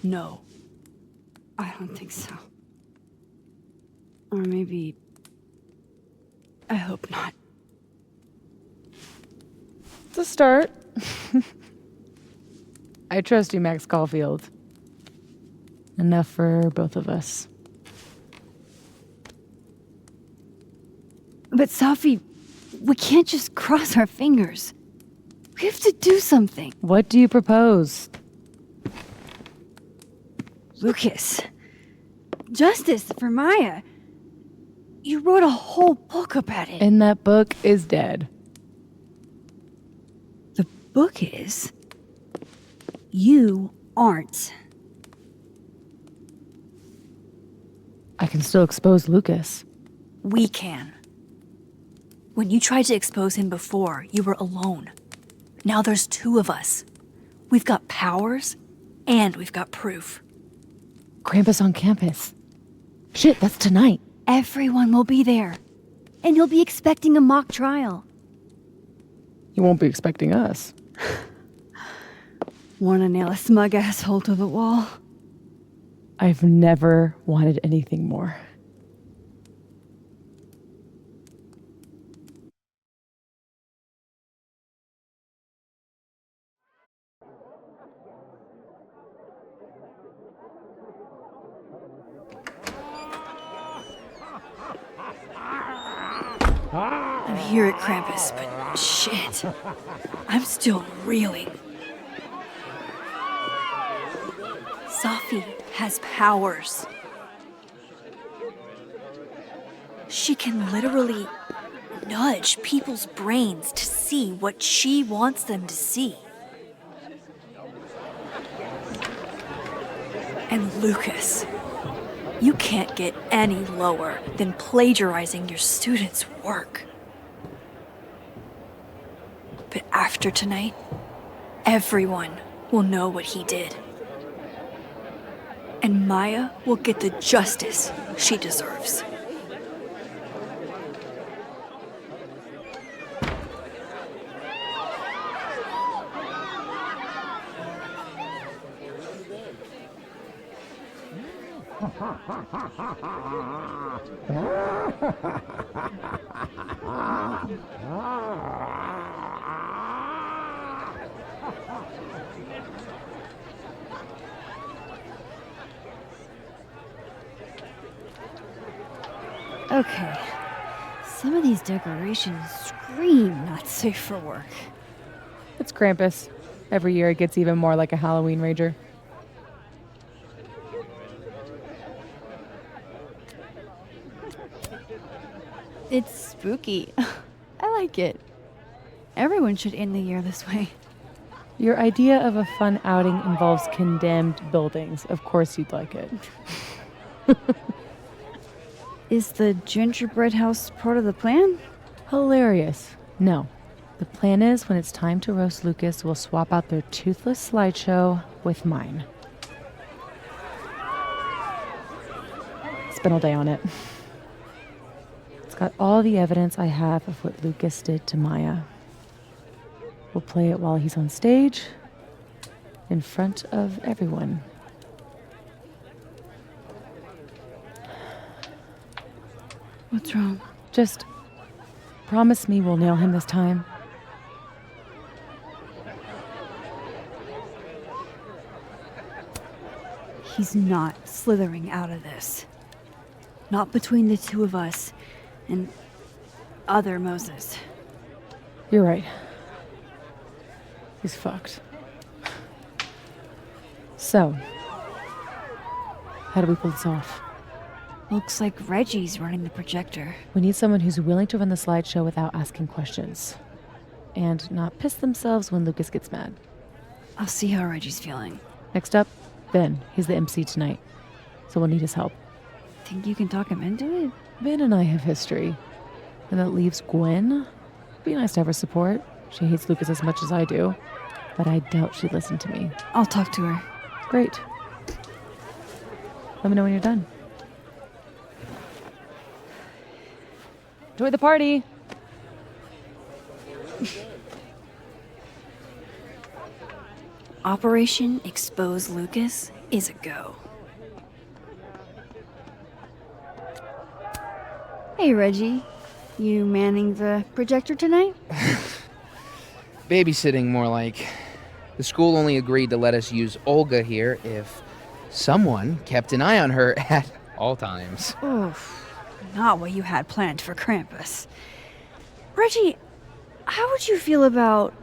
No, I don't think so. Or maybe, I hope not. It's a start. I trust you, Max Caulfield. Enough for both of us. But Safi, we can't just cross our fingers. We have to do something. What do you propose? Lucas, justice for Maya. You wrote a whole book about it. And that book is dead. The book is? You aren't. I can still expose Lucas. We can. When you tried to expose him before, you were alone. Now there's two of us. We've got powers, and we've got proof. Krampus on campus. Shit, that's tonight. Everyone will be there. And you'll be expecting a mock trial. You won't be expecting us. Wanna nail a smug asshole to the wall? I've never wanted anything more. I'm here at Krampus, but shit. I'm still reeling. Sophie has powers. She can literally nudge people's brains to see what she wants them to see. And Lucas, you can't get any lower than plagiarizing your students' work. But after tonight, everyone will know what he did. And Maya will get the justice she deserves. Okay. Some of these decorations scream not safe for work. It's Krampus. Every year it gets even more like a Halloween rager. It's spooky. I like it. Everyone should end the year this way. Your idea of a fun outing involves condemned buildings. Of course you'd like it. Is the gingerbread house part of the plan? Hilarious. No. The plan is when it's time to roast Lucas, we'll swap out their toothless slideshow with mine. Spent all day on it. It's got all the evidence I have of what Lucas did to Maya. We'll play it while he's on stage, in front of everyone. What's wrong? Just promise me we'll nail him this time. He's not slithering out of this. Not between the two of us and other Moses. You're right. He's fucked. So, how do we pull this off? Looks like Reggie's running the projector. We need someone who's willing to run the slideshow without asking questions. And not piss themselves when Lucas gets mad. I'll see how Reggie's feeling. Next up, Ben. He's the MC tonight. So we'll need his help. Think you can talk him into it? Ben and I have history. And that leaves Gwen. Be nice to have her support. She hates Lucas as much as I do. But I doubt she'd listen to me. I'll talk to her. Great. Let me know when you're done. Enjoy the party! Operation Expose Lucas is a go. Hey, Reggie. You manning the projector tonight? Babysitting, more like. The school only agreed to let us use Olga here if someone kept an eye on her at all times. Oof. Not what you had planned for Krampus. Reggie, how would you feel about...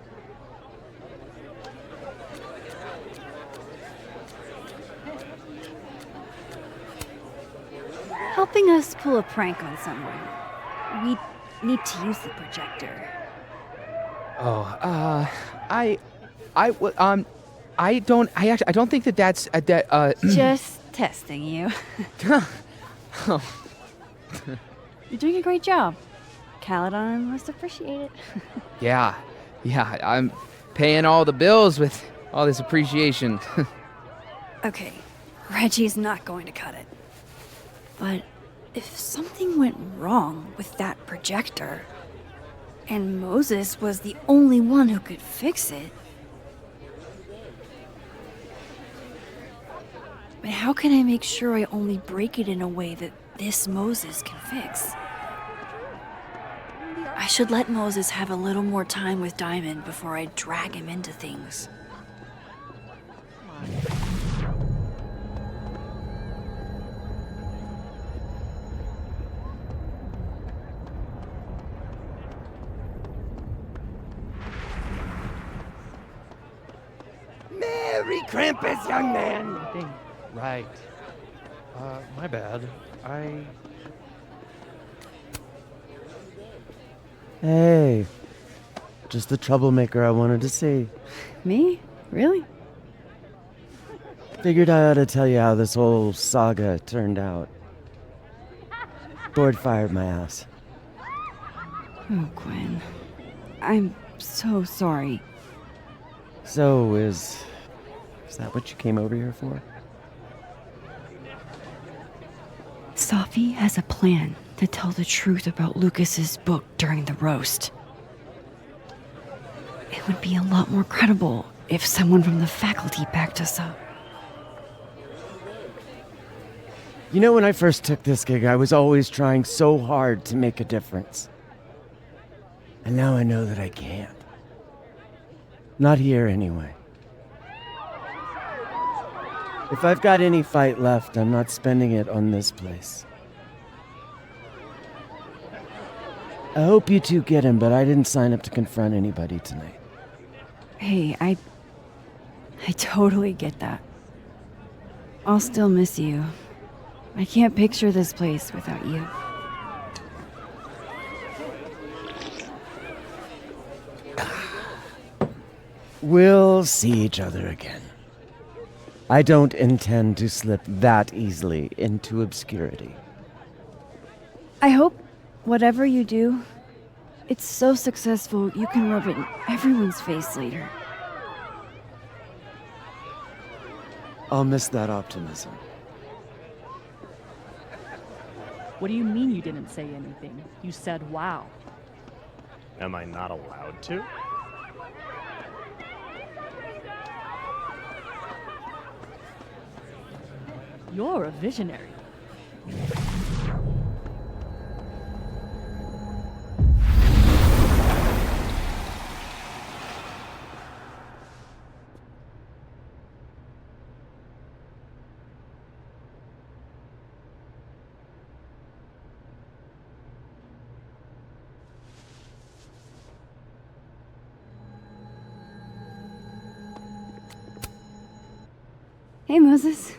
helping us pull a prank on someone? We need to use the projector. Oh, I don't think that's Just testing you. Oh. You're doing a great job. Caledon must appreciate it. Yeah, I'm paying all the bills with all this appreciation. Okay, Reggie's not going to cut it. But if something went wrong with that projector, and Moses was the only one who could fix it, but how can I make sure I only break it in a way that this Moses can fix? I should let Moses have a little more time with Diamond before I drag him into things. Merry Krampus, young man! Right. My bad. Hey, just the troublemaker I wanted to see. Me? Really? Figured I ought to tell you how this whole saga turned out. Board fired my ass. Oh, Gwen. I'm so sorry. So, is that what you came over here for? Safi has a plan to tell the truth about Lucas's book during the roast. It would be a lot more credible if someone from the faculty backed us up. You know, when I first took this gig, I was always trying so hard to make a difference. And now I know that I can't. Not here, anyway. If I've got any fight left, I'm not spending it on this place. I hope you two get him, but I didn't sign up to confront anybody tonight. Hey, I totally get that. I'll still miss you. I can't picture this place without you. We'll see each other again. I don't intend to slip that easily into obscurity. I hope whatever you do, it's so successful you can rub it in everyone's face later. I'll miss that optimism. What do you mean you didn't say anything? You said wow. Am I not allowed to? You're a visionary. Hey, Moses.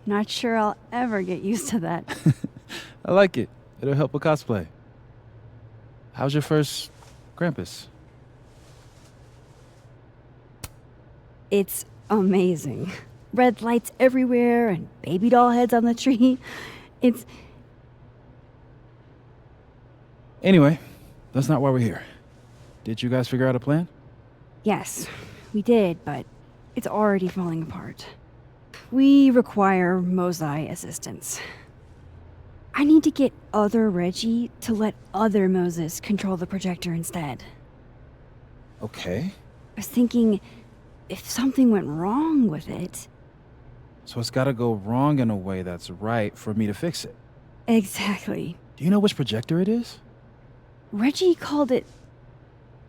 Not sure I'll ever get used to that. I like it. It'll help with cosplay. How's your first Krampus? It's amazing. Red lights everywhere and baby doll heads on the tree. It's... Anyway, that's not why we're here. Did you guys figure out a plan? Yes, we did, but it's already falling apart. We require Mosai assistance. I need to get other Reggie to let other Moses control the projector instead. Okay. I was thinking, if something went wrong with it... So it's gotta go wrong in a way that's right for me to fix it. Exactly. Do you know which projector it is? Reggie called it...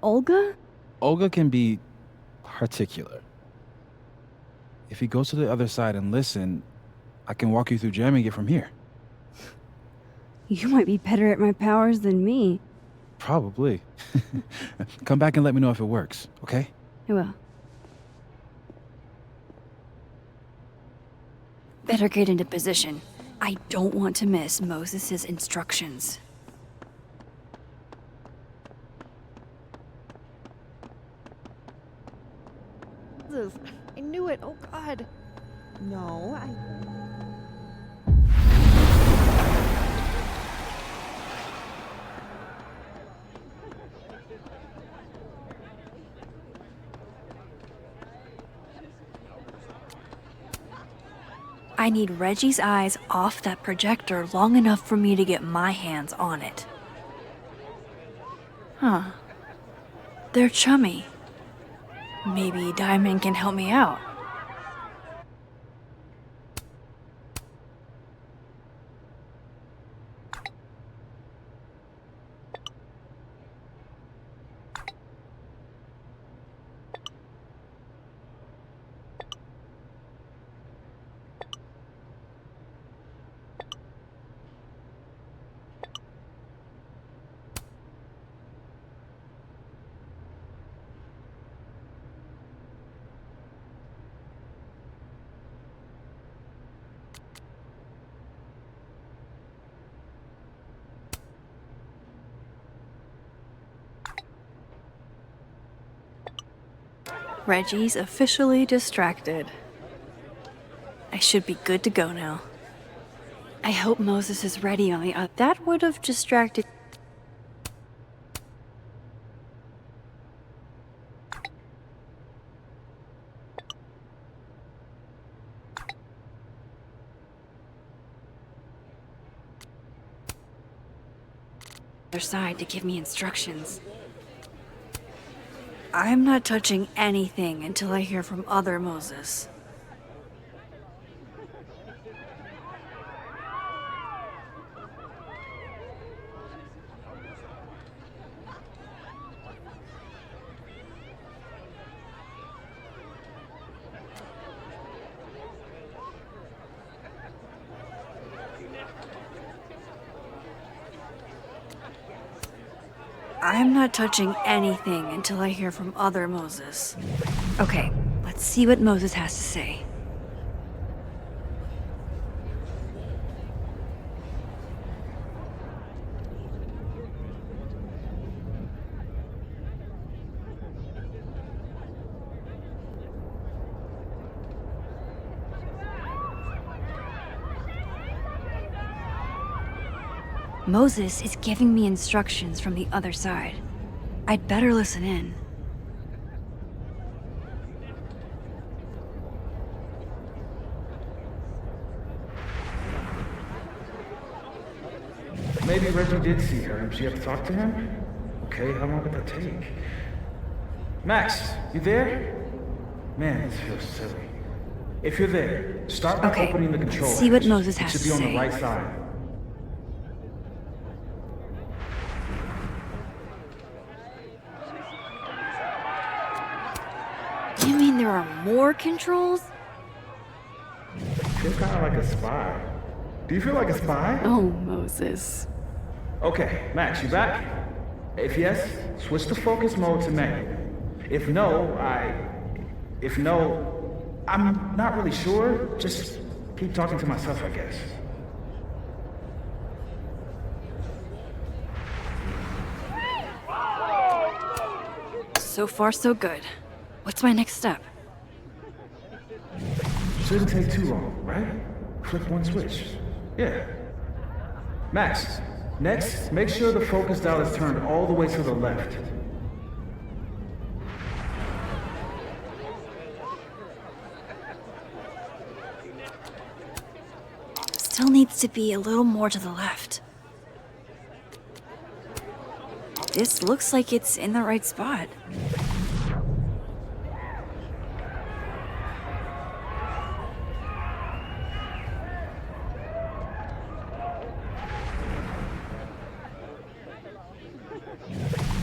Olga? Olga can be particular. If you go to the other side and listen, I can walk you through jamming it from here. You might be better at my powers than me. Probably. Come back and let me know if it works, okay? I will. Better get into position. I don't want to miss Moses' instructions. I knew it. Oh, God. No, I need Reggie's eyes off that projector long enough for me to get my hands on it. Huh. They're chummy. Maybe Diamond can help me out. Reggie's officially distracted. I should be good to go now. I hope Moses is ready on the other. That would have distracted. Other side to give me instructions. I'm not touching anything until I hear from other Moses. I'm not touching anything until I hear from other Moses. Okay, let's see what Moses has to say. Moses is giving me instructions from the other side. I'd better listen in. Maybe Reggie did see her and she had to talk to him? Okay, how long did that take? Max, you there? Man, this feels silly. If you're there, start by opening the control. See what Moses has to say. It should be on the right side. You mean there are more controls? I feel kind of like a spy. Do you feel like a spy? Oh, Moses. Okay, Max, you back? If yes, switch to focus mode to menu. If no, I'm not really sure. Just keep talking to myself, I guess. So far, so good. What's my next step? Shouldn't take too long, right? Flip one switch. Yeah. Max, next, make sure the focus dial is turned all the way to the left. Still needs to be a little more to the left. This looks like it's in the right spot.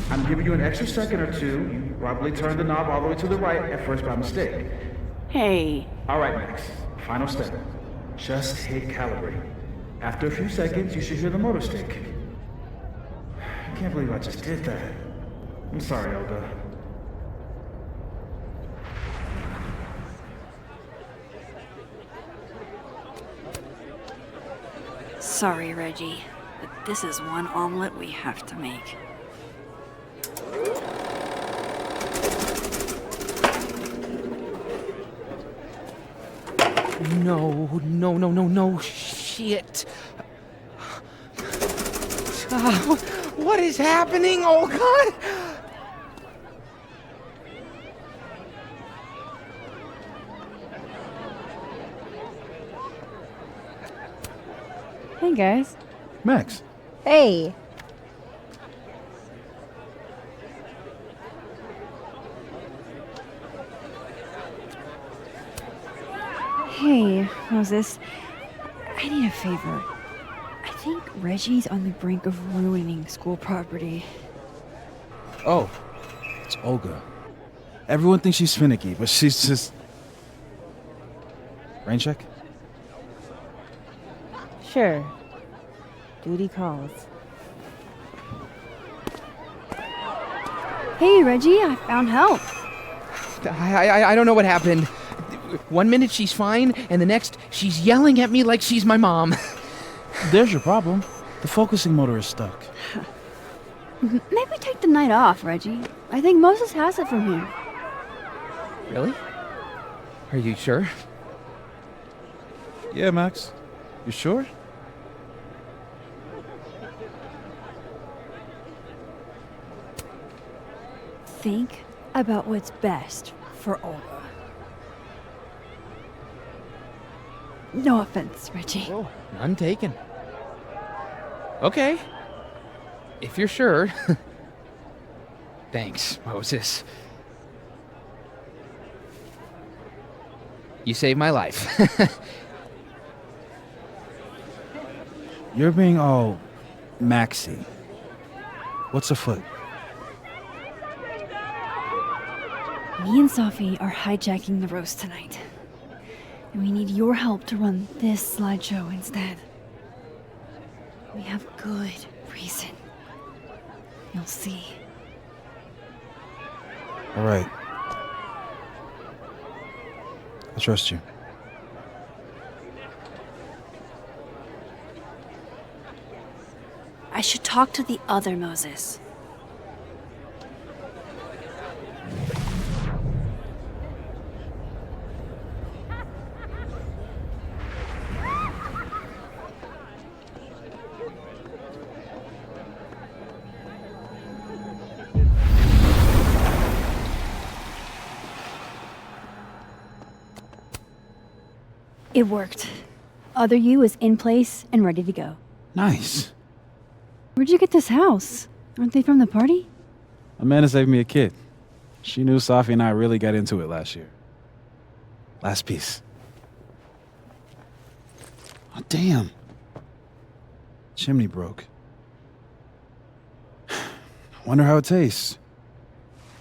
I'm giving you an extra second or two. You probably turned the knob all the way to the right at first by mistake. Hey. All right, Max. Final step. Just hit calibrate. After a few seconds, you should hear the motor stick. I can't believe I just did that. I'm sorry, Olga. Sorry, Reggie, but this is one omelet we have to make. No, shit. What is happening? Oh, God! Hey, guys. Max. Hey. Hey, Moses. I need a favor. I think Reggie's on the brink of ruining school property. Oh, it's Olga. Everyone thinks she's finicky, but she's just... Rain check? Sure. Duty calls. Hey, Reggie, I found help. I don't know what happened. 1 minute she's fine, and the next she's yelling at me like she's my mom. There's your problem. The focusing motor is stuck. Maybe take the night off, Reggie. I think Moses has it from here. Really? Are you sure? Yeah, Max. You sure? Think about what's best for Olga. No offense, Reggie. Oh, none taken. Okay. If you're sure. Thanks, Moses. You saved my life. You're being all Maxie. What's afoot? Me and Sophie are hijacking the roast tonight. And we need your help to run this slideshow instead. We have good reason. You'll see. All right. I trust you. I should talk to the other Moses. It worked. Other you is in place and ready to go. Nice. Where'd you get this house? Aren't they from the party? Amanda saved me a kid. She knew Sophie and I really got into it last year. Last piece. Oh, damn. Chimney broke. Wonder how it tastes.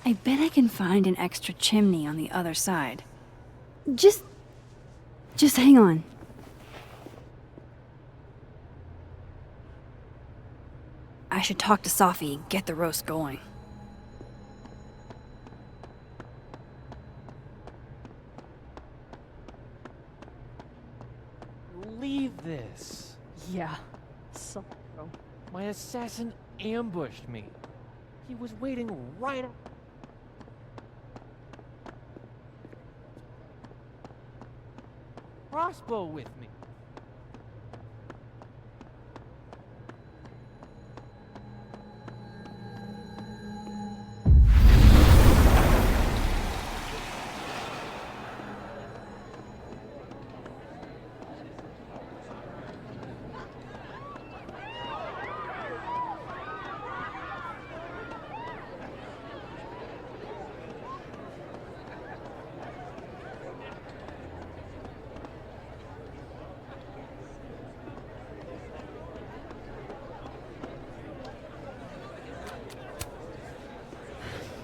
I bet I can find an extra chimney on the other side. Just hang on. I should talk to Sophie and get the roast going. Leave this. Yeah. So. My assassin ambushed me. He was waiting right up. Crossbow with me.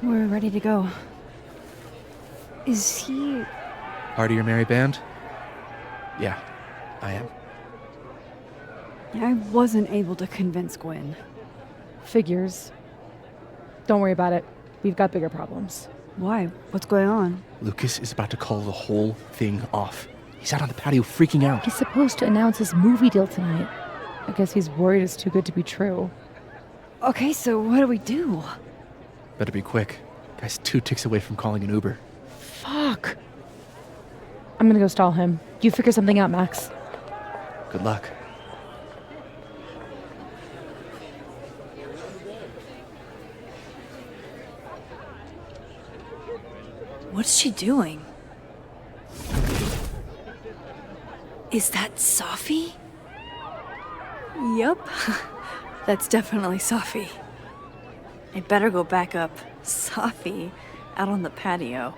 We're ready to go. Is he... Part of your merry band? Yeah, I am. I wasn't able to convince Gwen. Figures. Don't worry about it. We've got bigger problems. Why? What's going on? Lucas is about to call the whole thing off. He's out on the patio freaking out. He's supposed to announce his movie deal tonight. I guess he's worried it's too good to be true. Okay, so what do we do? Better be quick. Guy's 2 ticks away from calling an Uber. Fuck. I'm gonna go stall him. You figure something out, Max. Good luck. What's she doing? Is that Sophie? Yup. That's definitely Sophie. I better go back up. Sophie out on the patio.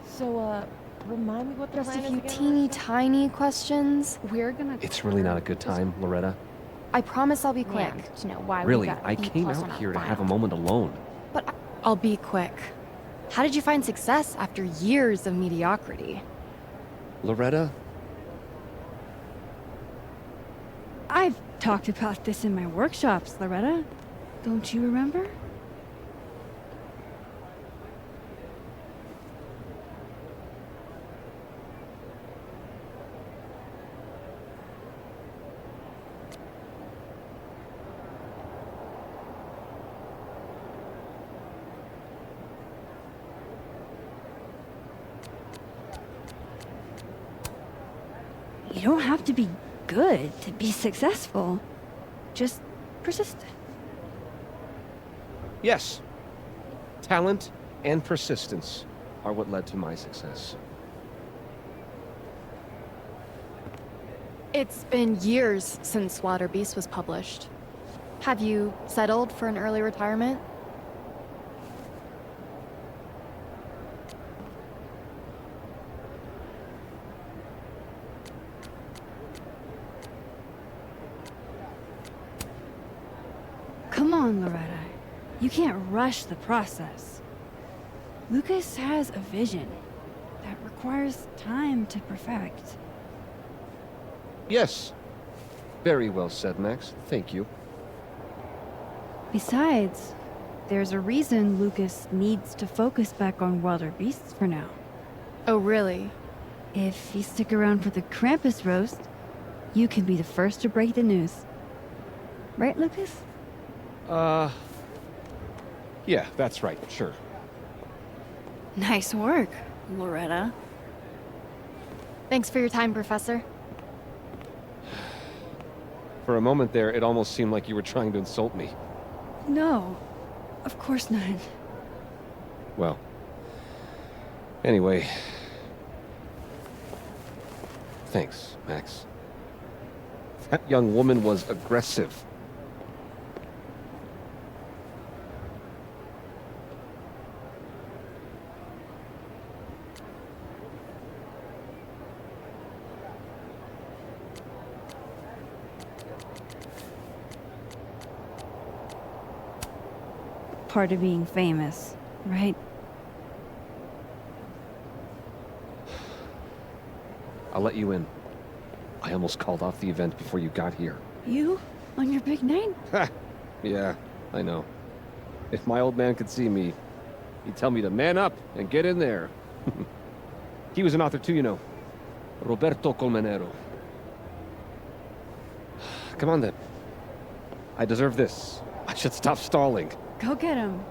So, remind me what the Just plan a is few again? teeny tiny questions. We're gonna. It's really not a good time, Loretta. I promise I'll be quick. Yeah, to know why Really, we got I B+ came on out our here to file. have a moment alone. But I'll be quick. How did you find success after years of mediocrity? Loretta? I've talked about this in my workshops, Loretta. Don't you remember? You don't have to be good to be successful. Just persistent. Yes. Talent and persistence are what led to my success. It's been years since Water Beast was published. Have you settled for an early retirement? Come on, Loretta. You can't rush the process. Lucas has a vision that requires time to perfect. Yes. Very well said, Max. Thank you. Besides, there's a reason Lucas needs to focus back on wilder beasts for now. Oh, really? If you stick around for the Krampus roast, you can be the first to break the news. Right, Lucas? Yeah, that's right, sure. Nice work, Loretta. Thanks for your time, Professor. For a moment there, it almost seemed like you were trying to insult me. No, of course not. Well, anyway. Thanks, Max. That young woman was aggressive. Part of being famous, right? I'll let you in. I almost called off the event before you got here. You? On your big night? Yeah, I know. If my old man could see me, he'd tell me to man up and get in there. He was an author too, you know. Roberto Colmenero. Come on then. I deserve this. I should stop stalling. Go get him.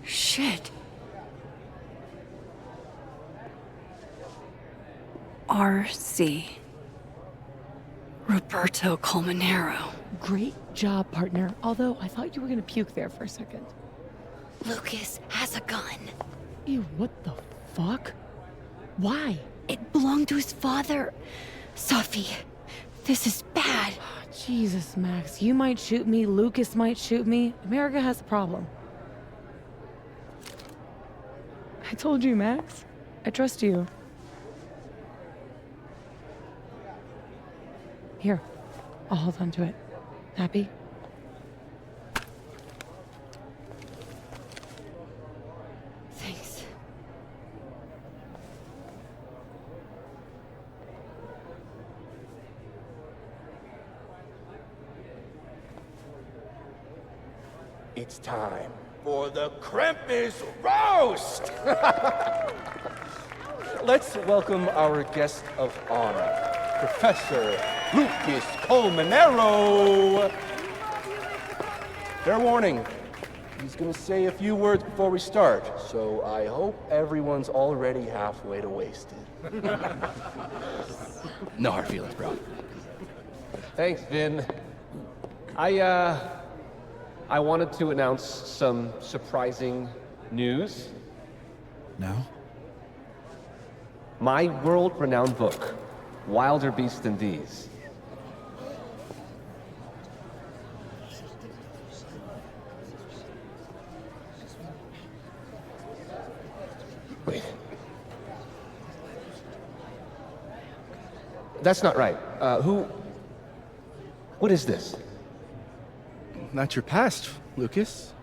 Shit. RC. Roberto Colmenero. Great job, partner. Although I thought you were gonna puke there for a second. Lucas has a gun. Ew, what the fuck? Why? It belonged to his father. Sophie, this is bad. Jesus, Max. You might shoot me, Lucas might shoot me. America has a problem. I told you, Max. I trust you. Here, I'll hold on to it. Happy? Thanks. It's time for the Krampus roast! Let's welcome our guest of honor, Professor Lucas Colmenero. Fair warning, he's gonna say a few words before we start, so I hope everyone's already halfway to wasted. No hard feelings, bro. Thanks, Vin. I wanted to announce some surprising news. No? My world-renowned book, Wilder Beasts Than These. That's not right. What is this? That's your past, Lucas.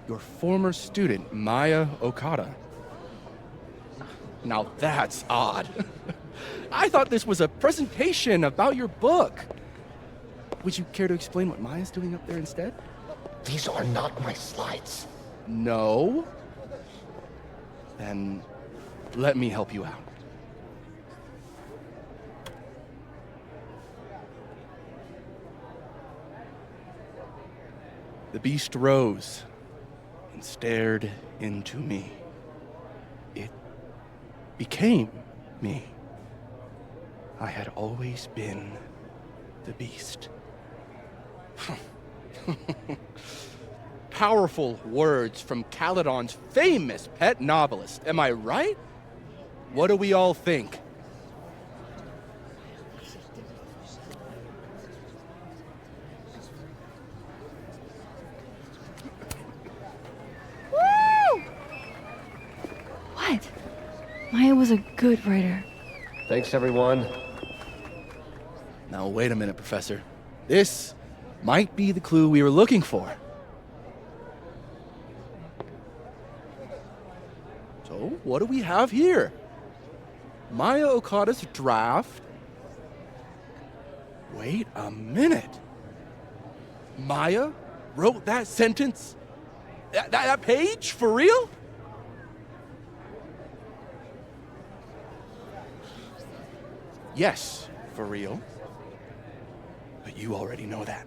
Your former student, Maya Okada. Now that's odd. I thought this was a presentation about your book. Would you care to explain what Maya's doing up there instead? These are not my slides. No? Then let me help you out. The beast rose and stared into me. It became me. I had always been the beast. Powerful words from Caledon's famous pet novelist. Am I right? What do we all think? Woo! What? Maya was a good writer. Thanks, everyone. Now, wait a minute, Professor. This might be the clue we were looking for. So, what do we have here? Maya Okada's draft. Wait a minute. Maya wrote that sentence? That page? For real? Yes, for real. But you already know that.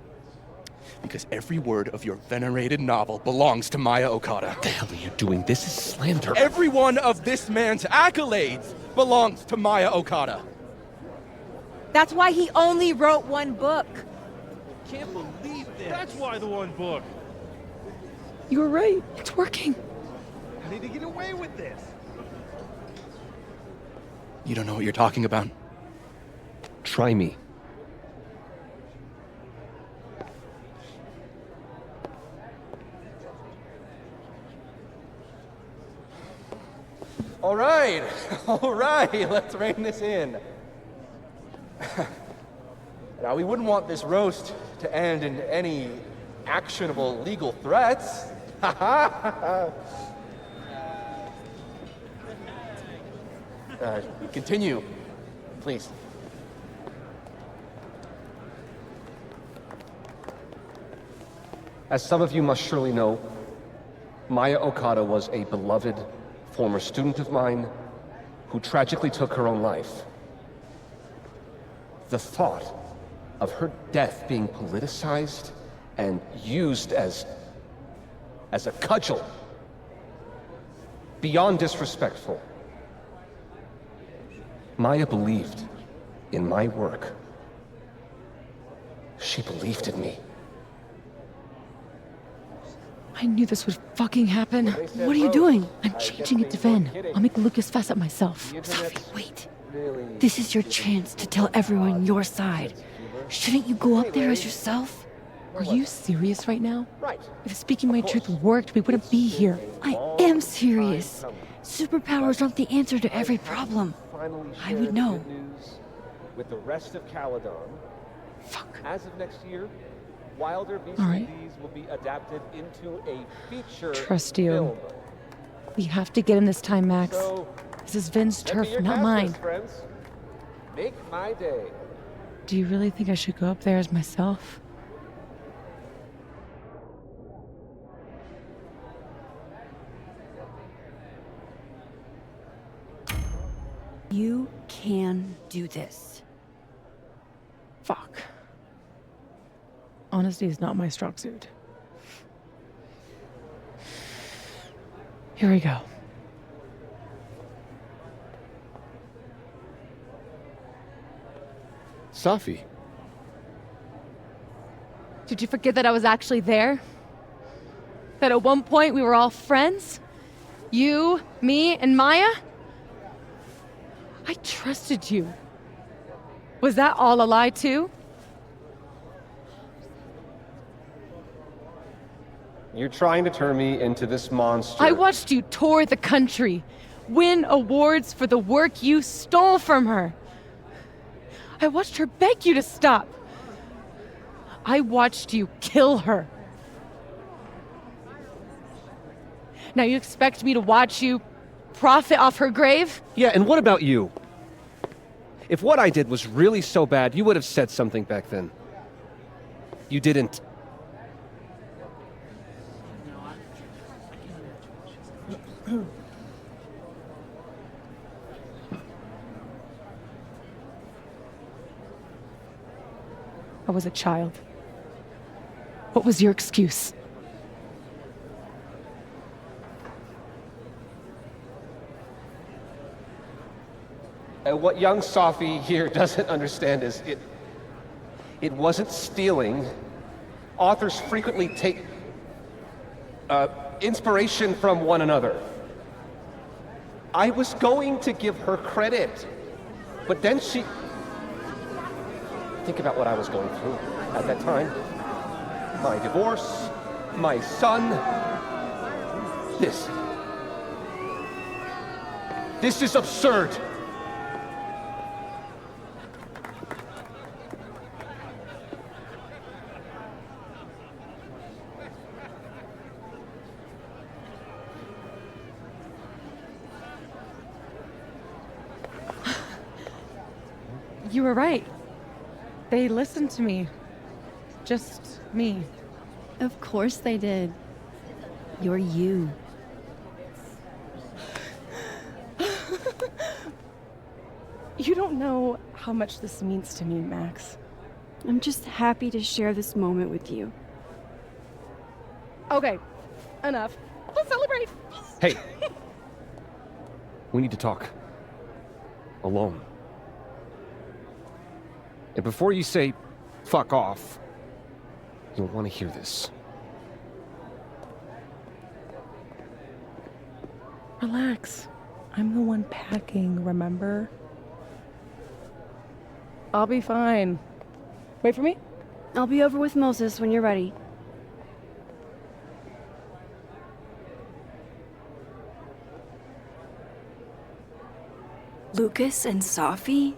Because every word of your venerated novel belongs to Maya Okada. What the hell are you doing? This is slander. Every one of this man's accolades belongs to Maya Okada. That's why he only wrote one book. Can't believe this. That's why the one book. You were right. It's working. I need to get away with this. You don't know what you're talking about. Try me. All right, let's rein this in. Now, we wouldn't want this roast to end in any actionable legal threats. Continue, please. As some of you must surely know, Maya Okada was a beloved former student of mine who tragically took her own life. The thought of her death being politicized and used as a cudgel, beyond disrespectful. Maya believed in my work. She believed in me. I knew this would fucking happen. What are you doing? I'm changing it to Ven. I'll make Lucas fess up myself. Sophie, wait. This is your chance to tell everyone your side. Shouldn't you go up there as yourself? Are you serious right now? If speaking my truth worked, we wouldn't be here. I am serious. Superpowers aren't the answer to every problem. I would know. With the rest of Caledon. Fuck. As of next year, Wilder All right. VCDs will be adapted into a feature Trust you. film. We have to get him this time, Max. So, This is Vin's send me turf, your not cast mine. list, friends. Make my day. Do you really think I should go up there as myself? You can do this. Fuck. Honesty is not my strong suit. Here we go. Safi. Did you forget that I was actually there? That at one point we were all friends? You, me, and Maya? I trusted you. Was that all a lie too? You're trying to turn me into this monster. I watched you tour the country, win awards for the work you stole from her. I watched her beg you to stop. I watched you kill her. Now you expect me to watch you profit off her grave? Yeah, and what about you? If what I did was really so bad, you would have said something back then. You didn't. I was a child. What was your excuse? And what young Safi here doesn't understand is it wasn't stealing. Authors frequently take inspiration from one another. I was going to give her credit, but then she... Think about what I was going through at that time. My divorce, my son. This is absurd. You were right. They listened to me. Just me. Of course they did. You're you. You don't know how much this means to me, Max. I'm just happy to share this moment with you. Okay, enough. Let's celebrate. Hey. We need to talk. Alone. And before you say, fuck off, you'll want to hear this. Relax. I'm the one packing, remember? I'll be fine. Wait for me? I'll be over with Moses when you're ready. Lucas and Safi?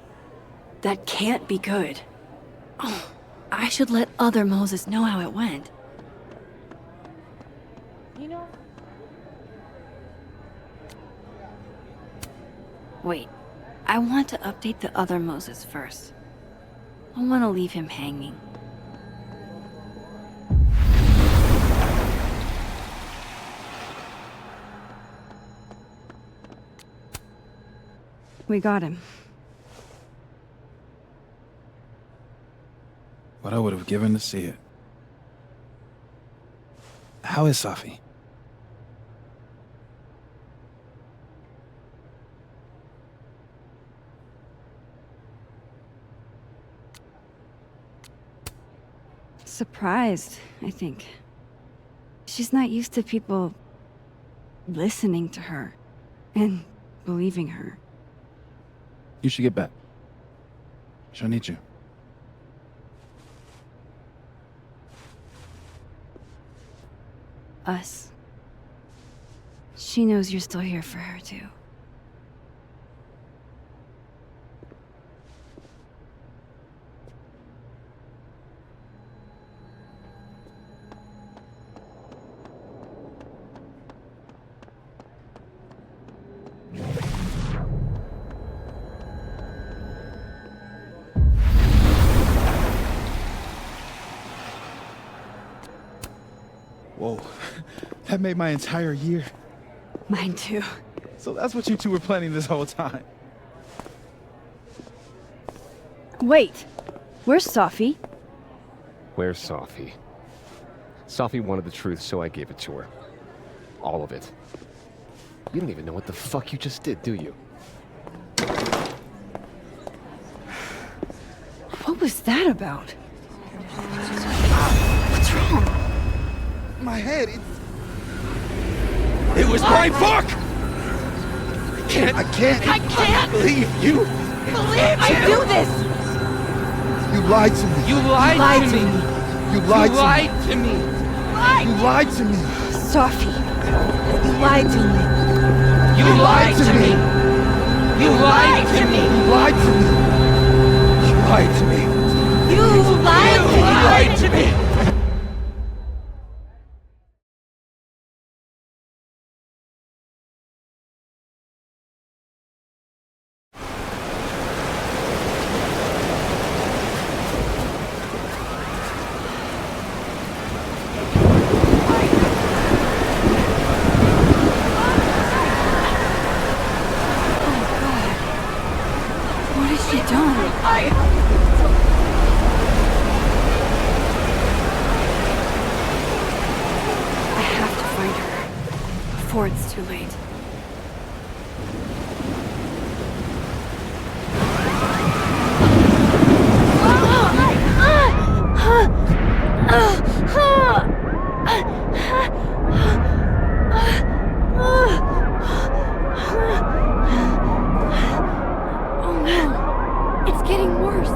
That can't be good. Oh, I should let other Moses know how it went. You know... Wait, I want to update the other Moses first. I don't want to leave him hanging. We got him. What I would have given to see it. How is Safi? Surprised, I think. She's not used to people listening to her and believing her. You should get back. She'll need you. Us. She knows you're still here for her, too. Whoa, that made my entire year. Mine too. So that's what you two were planning this whole time. Wait, where's Safi? Where's Safi? Safi wanted the truth, so I gave it to her. All of it. You don't even know what the fuck you just did, do you? What was that about? What's wrong? My head, it was my book! I can't believe you! Believe I do this! You lied to me. You lied to me! You lied to me! You lied to me. Safi, you lied to me. You lied to me! You lied to me! You lied to me. You lied to me. You lied to me! What has she done? I have to find her before it's too late. Oh no, it's getting worse.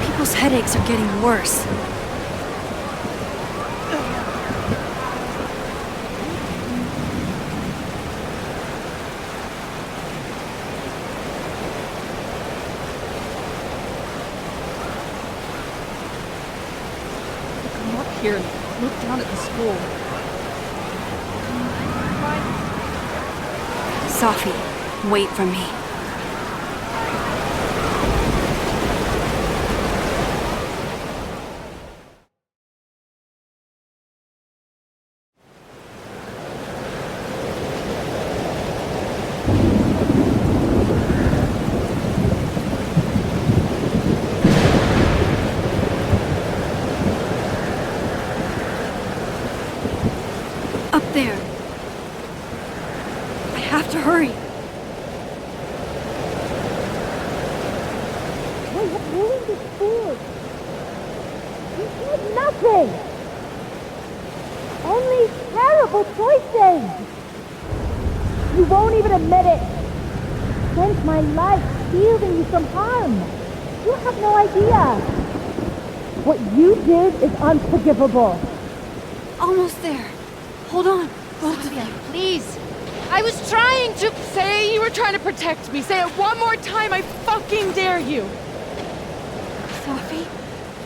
People's headaches are getting worse. Come up here and look down at the school. Safi, wait for me. Up there. I have to hurry. Why have ruined this food? You did nothing! Only terrible choices! You won't even admit it! Spent my life shielding you from harm! You have no idea! What you did is unforgivable! Almost there. Hold on, both of you. Please. I was trying to say you were trying to protect me. Say it one more time. I fucking dare you. Safi,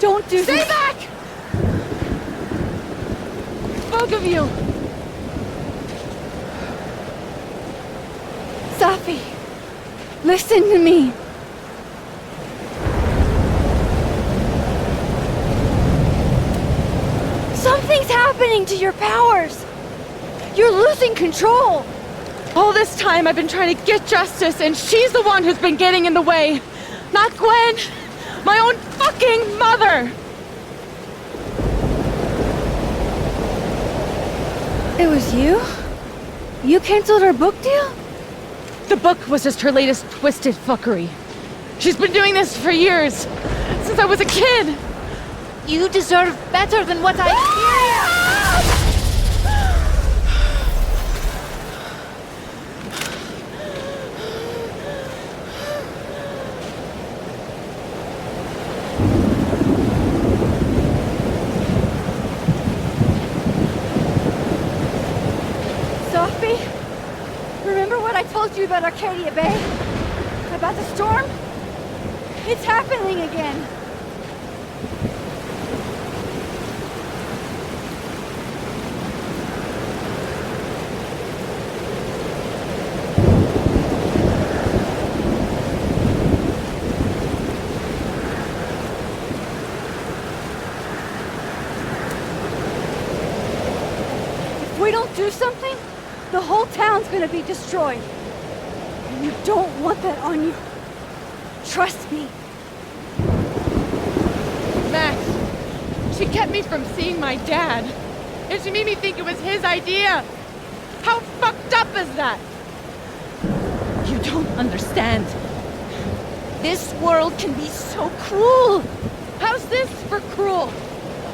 don't do Stay this. back! Both of you. Safi, listen to me. Something's happening to your powers. You're losing control. All this time I've been trying to get justice, and she's the one who's been getting in the way. Not Gwen. My own fucking mother. It was you? You canceled her book deal? The book was just her latest twisted fuckery. She's been doing this for years. Since I was a kid. You deserve better than what I experienced! Sophie? Remember what I told you about Arcadia Bay? About the storm? It's happening again. If we don't do something, the whole town's gonna be destroyed. And you don't want that on you. Trust me. Max, she kept me from seeing my dad. And she made me think it was his idea. How fucked up is that? You don't understand. This world can be so cruel. How's this for cruel?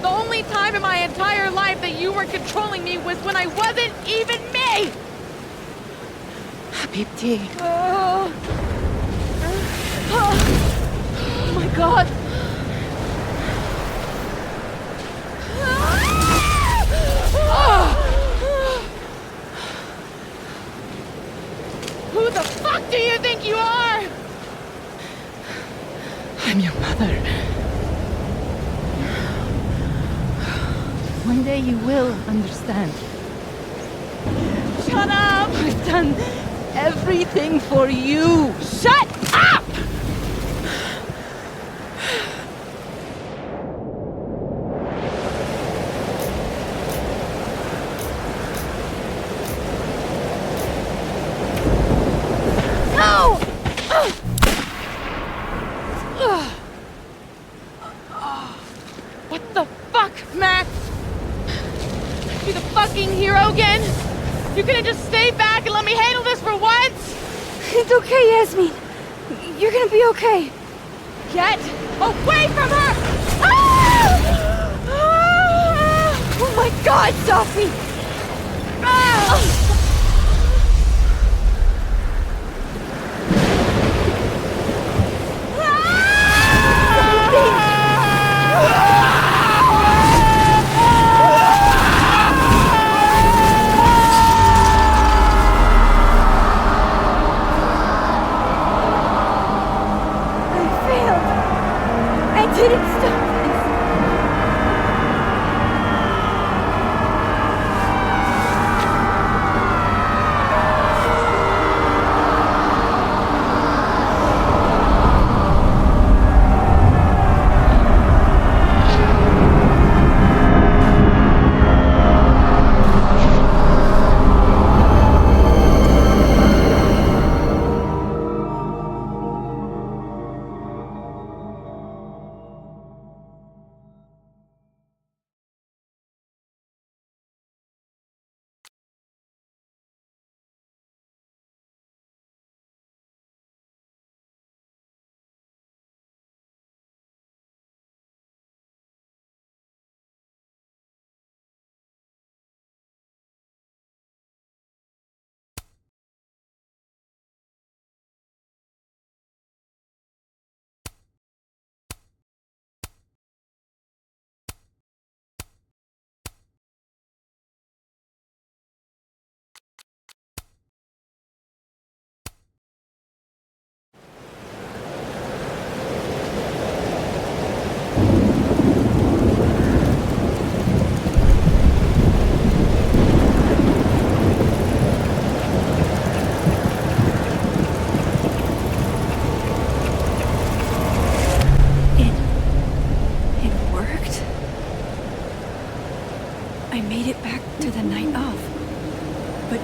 The only time in my entire life that you were controlling me was when I wasn't even me! Habibti. Oh my god. fuck do you think you are? I'm your mother. One day you will understand. Shut up! I've done everything for you. Shut up! No! What the fuck, Max? You the fucking hero again? You couldn't just stay back and let me handle this for once? It's okay, Yasmin. You're gonna be okay. Get away from her! Ah! Ah! Oh my god, Sophie! Ah! Didn't stop this. I made it back to the night of. But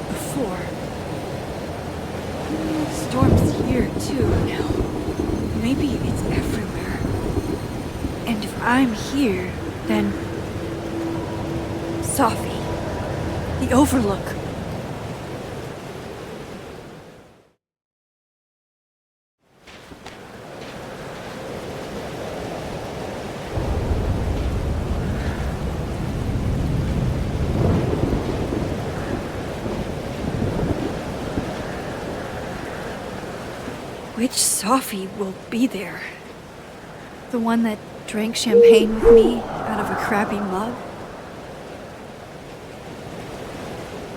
before... Storm's here too now. Maybe it's everywhere. And if I'm here, then... Sophie. The Overlook. Which Sophie will be there? The one that drank champagne with me out of a crappy mug?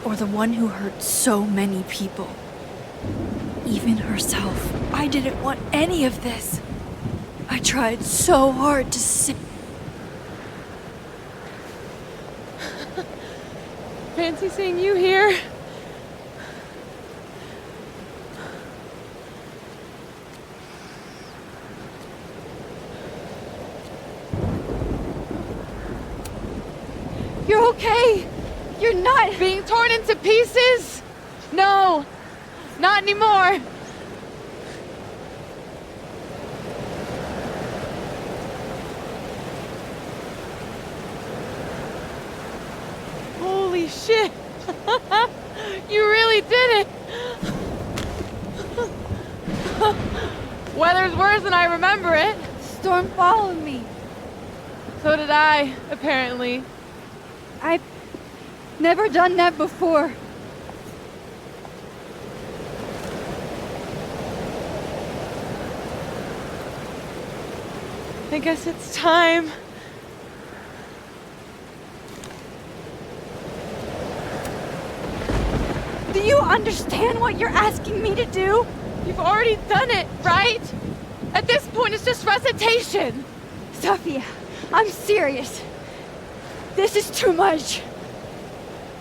Or the one who hurt so many people? Even herself. I didn't want any of this. I tried so hard to Fancy seeing you here. You're okay! You're not being torn into pieces? No, not anymore. Holy shit! You really did it! Weather's worse than I remember it. Storm followed me. So did I, apparently. I've never done that before. I guess it's time. Do you understand what you're asking me to do? You've already done it, right? At this point, it's just recitation. Sophia, I'm serious. This is too much.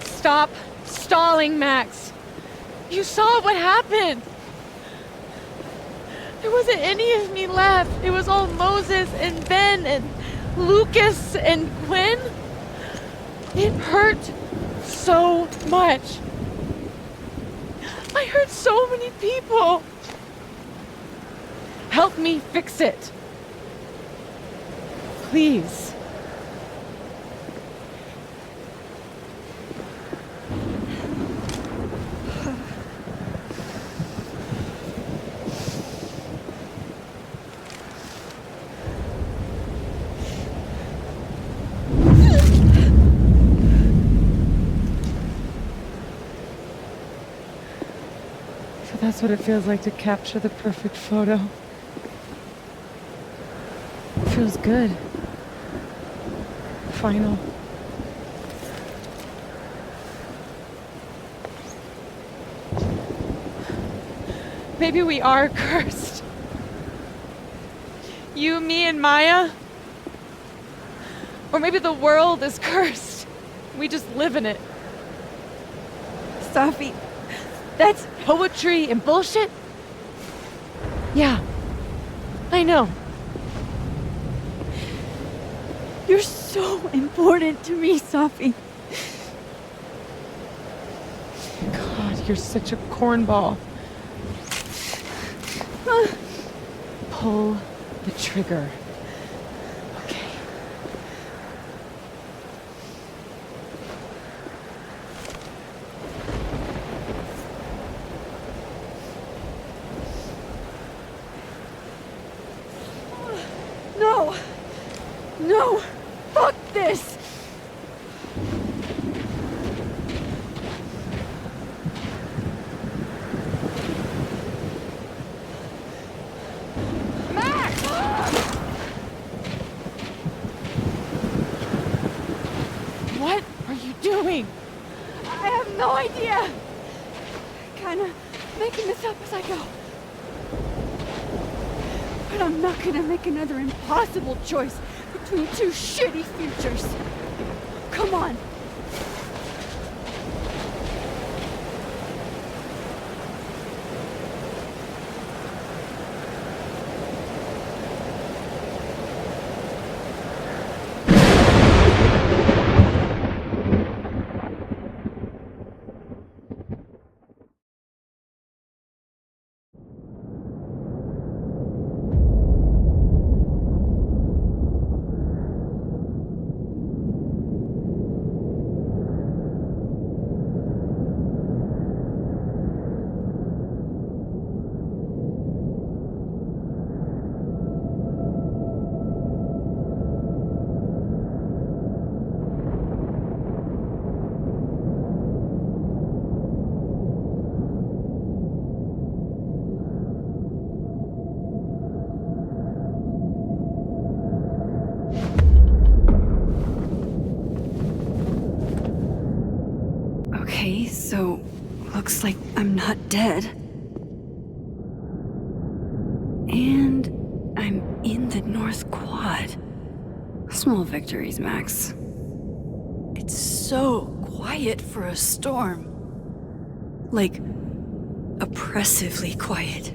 Stop stalling, Max. You saw what happened. There wasn't any of me left. It was all Moses and Ben and Lucas and Gwen. It hurt so much. I hurt so many people. Help me fix it. Please. So that's what it feels like to capture the perfect photo. It feels good. Final. Maybe we are cursed. You, me, and Maya. Or maybe the world is cursed. We just live in it. Sophie, that's poetry and bullshit? Yeah, I know. You're so important to me, Sophie. God, you're such a cornball. Pull the trigger. Okay. No! No! Fuck this! What are you doing? I have no idea! Kinda making this up as I go. But I'm not gonna make another impossible choice between two shitty futures. Come on. Okay, so looks like I'm not dead. And I'm in the North Quad. Small victories, Max. It's so quiet for a storm. Like, oppressively quiet.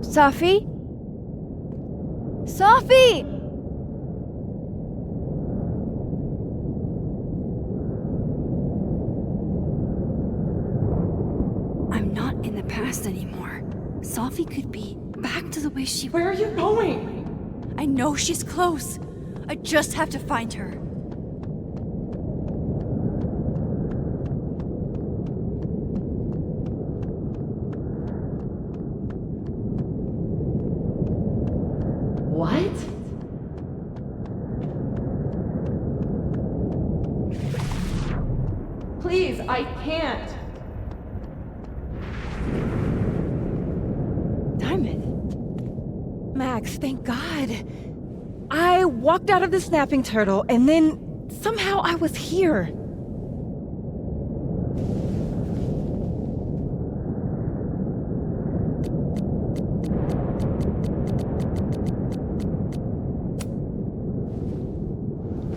Sophie? Sophie! I'm not in the past anymore. Sophie could be back to the way she... Where are you going? I know she's close. I just have to find her. What? Please, I can't. Diamond. Max, thank God. I walked out of the snapping turtle, and then somehow I was here.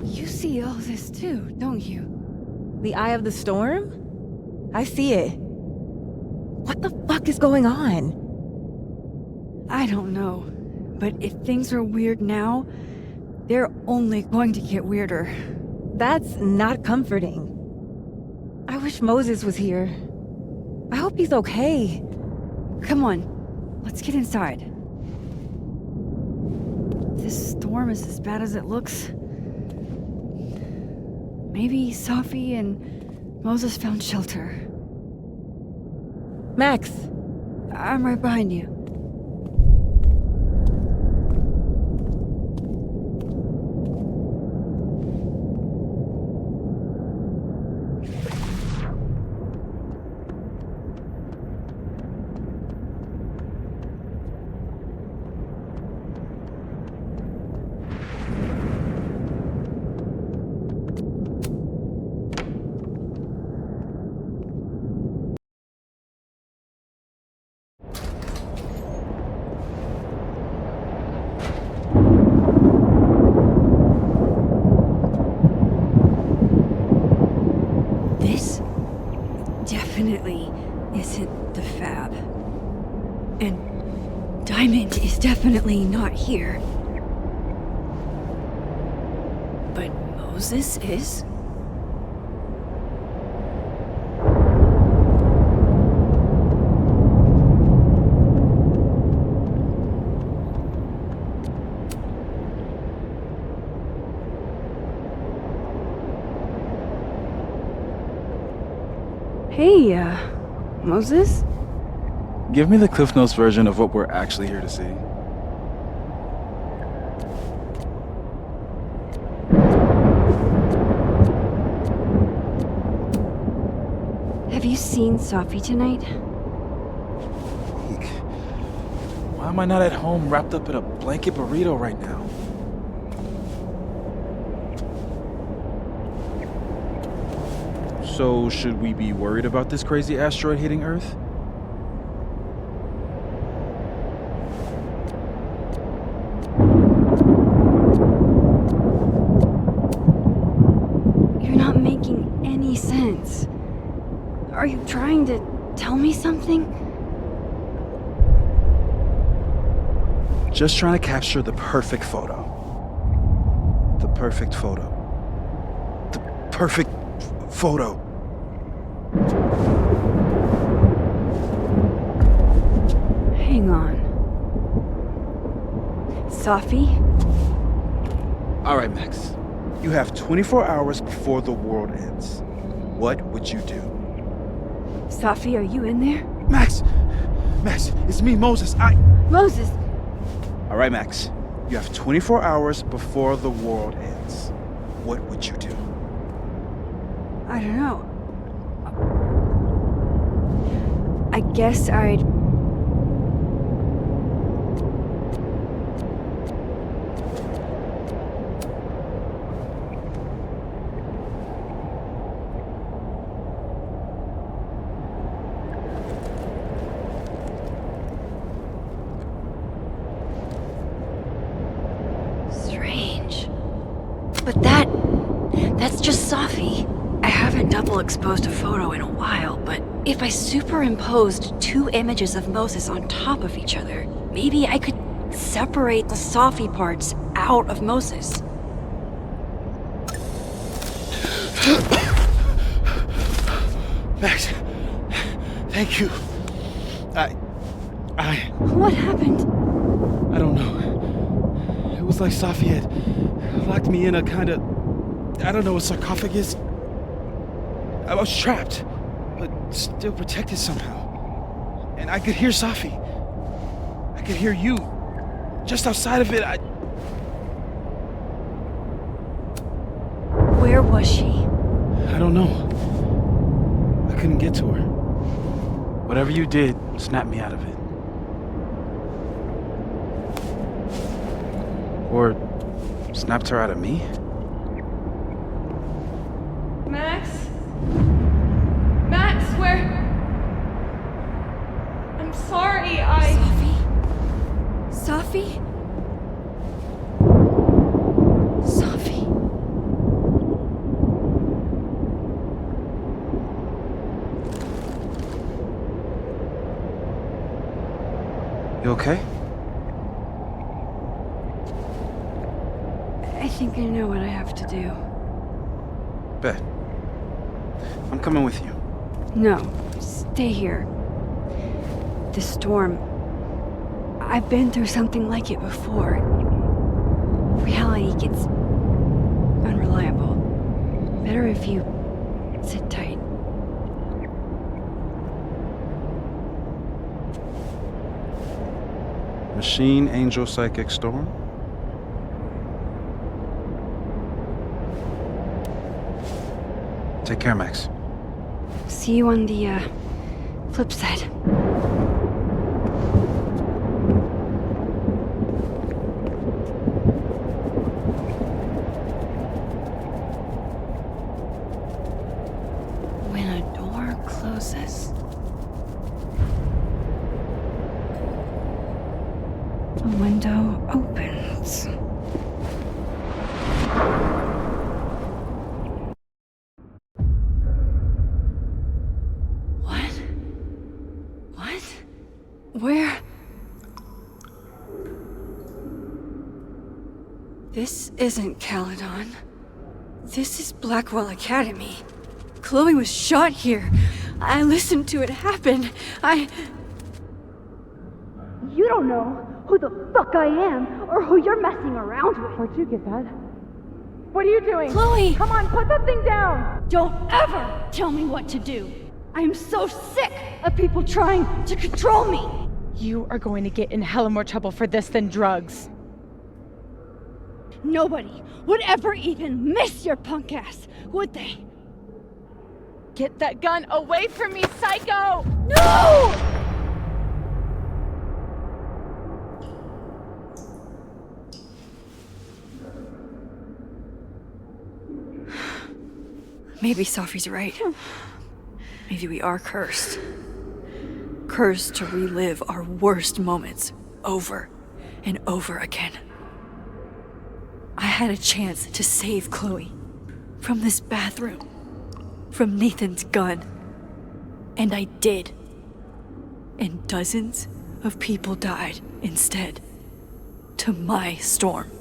You see all this too, don't you? The eye of the storm? I see it. What the fuck is going on? I don't know, but if things are weird now, they're only going to get weirder. That's not comforting. I wish Moses was here. I hope he's okay. Come on, let's get inside. This storm is as bad as it looks. Maybe Safi and Moses found shelter. Max! I'm right behind you. This definitely isn't the Fab. And Diamond is definitely not here. But Moses is? Hey, Moses? Give me the Cliff Notes version of what we're actually here to see. Have you seen Safi tonight? Eek. Why am I not at home wrapped up in a blanket burrito right now? So, should we be worried about this crazy asteroid hitting Earth? You're not making any sense. Are you trying to tell me something? Just trying to capture the perfect photo. The perfect photo. The perfect photo. Hang on. Safi? All right, Max. You have 24 hours before the world ends. What would you do? Safi, are you in there? Max! Max, it's me, Moses. Moses! All right, Max. You have 24 hours before the world ends. What would you do? I don't know. I guess I'd... Strange. But that's just Safi. I haven't double exposed a photo in a while, but if I superimposed two images of Moses on top of each other, maybe I could separate the Safi parts out of Moses. Max, thank you. What happened? I don't know. It was like Safi had locked me in a kind of, I don't know, a sarcophagus. I was trapped, but still protected somehow. And I could hear Safi. I could hear you. Just outside of it, Where was she? I don't know. I couldn't get to her. Whatever you did, snap me out of it. Or Snapped her out of me? Max? Max, where? I'm sorry, Sophie? Sophie? You okay? I think I know what I have to do. Bet. I'm coming with you. No, stay here. The storm. I've been through something like it before. Reality gets unreliable. Better if you sit tight. Machine, angel, psychic, storm? Take care, Max. See you on the, flip side. When a door closes, a window opens. Where? This isn't Caledon. This is Blackwell Academy. Chloe was shot here. I listened to it happen. You don't know who the fuck I am or who you're messing around with. Where'd you get that? What are you doing? Chloe! Come on, put that thing down! Don't ever tell me what to do. I am so sick of people trying to control me. You are going to get in hella more trouble for this than drugs. Nobody would ever even miss your punk ass, would they? Get that gun away from me, psycho! No! Maybe Sophie's right. Maybe we are cursed. Cursed to relive our worst moments over and over again. I had a chance to save Chloe from this bathroom, from Nathan's gun, and I did. And dozens of people died instead, to my Storm.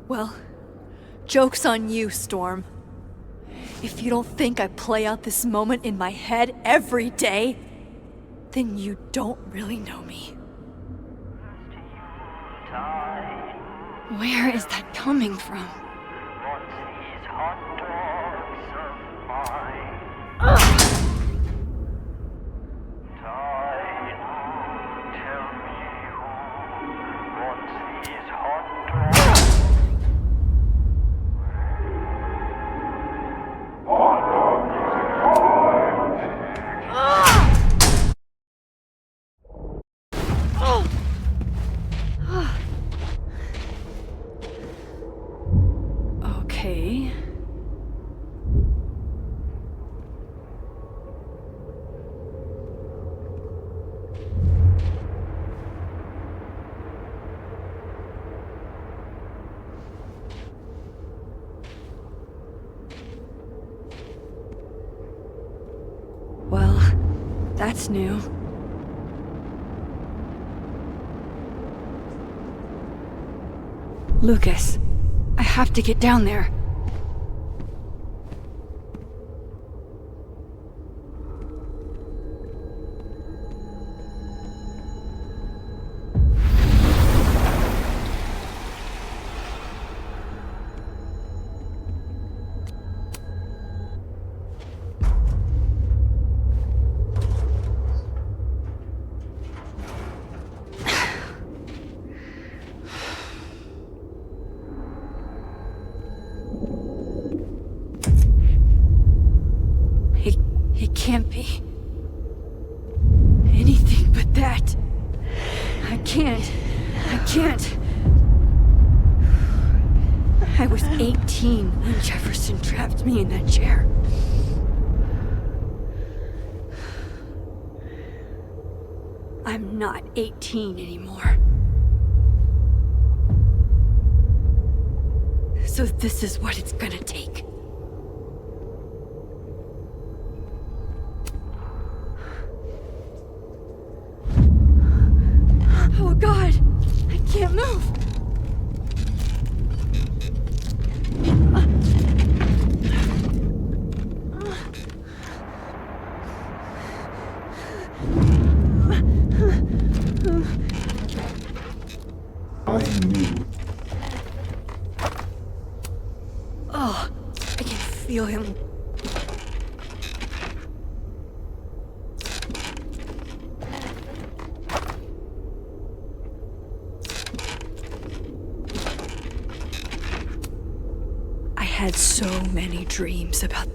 Well, joke's on you, Storm. If you don't think I play out this moment in my head every day, then you don't really know me. Where is that coming from? Okay. Well, that's new. Lucas, I have to get down there. It can't be anything but that. I can't. I was 18 when Jefferson trapped me in that chair. I'm not 18 anymore. So this is what it's gonna take. Oh God, I can't move. Oh, I can feel him. I had so many dreams about...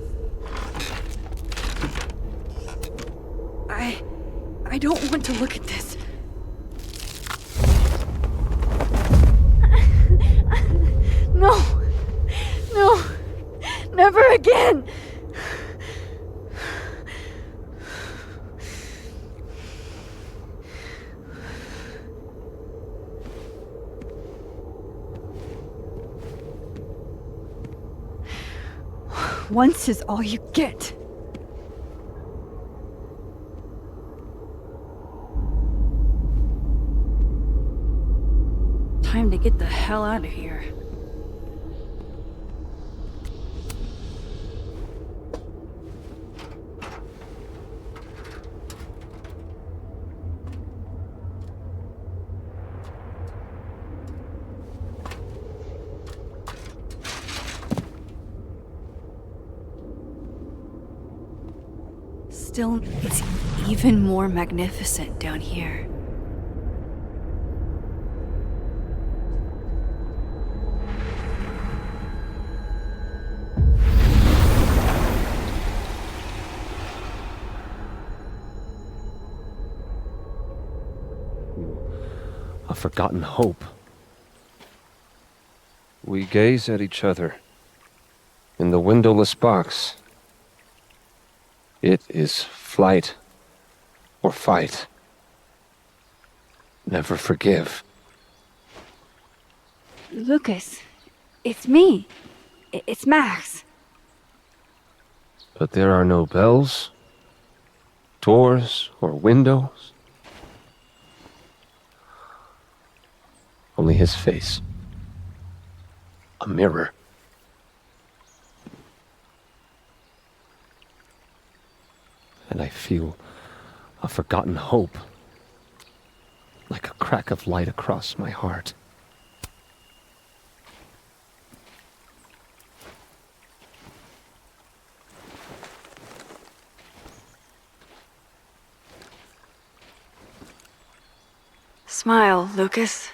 I don't want to look at this. No! No! Never again! Once is all you get. Time to get the hell out of here. Still, it's even more magnificent down here. A forgotten hope. We gaze at each other in the windowless box. It is flight or fight. Never forgive. Lucas, it's me. It's Max. But there are no bells, doors, or windows. Only his face. A mirror. And I feel a forgotten hope, like a crack of light across my heart. Smile, Lucas.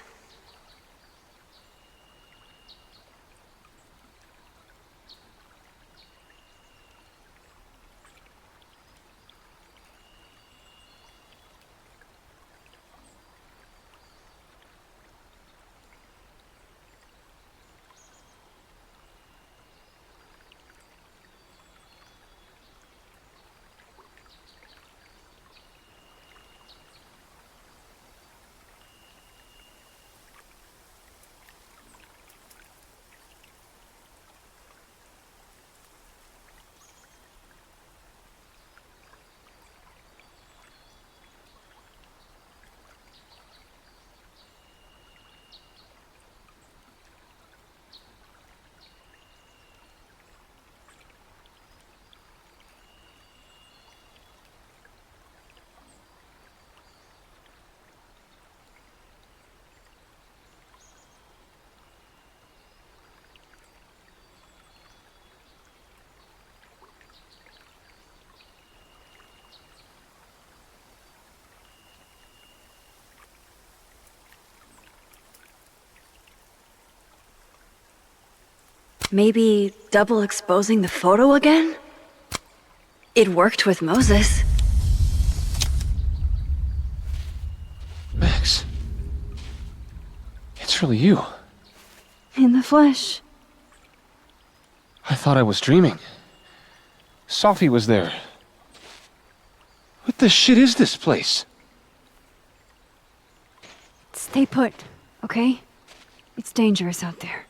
Maybe double exposing the photo again? It worked with Moses. Max. It's really you. In the flesh. I thought I was dreaming. Sophie was there. What the shit is this place? Stay put, okay? It's dangerous out there.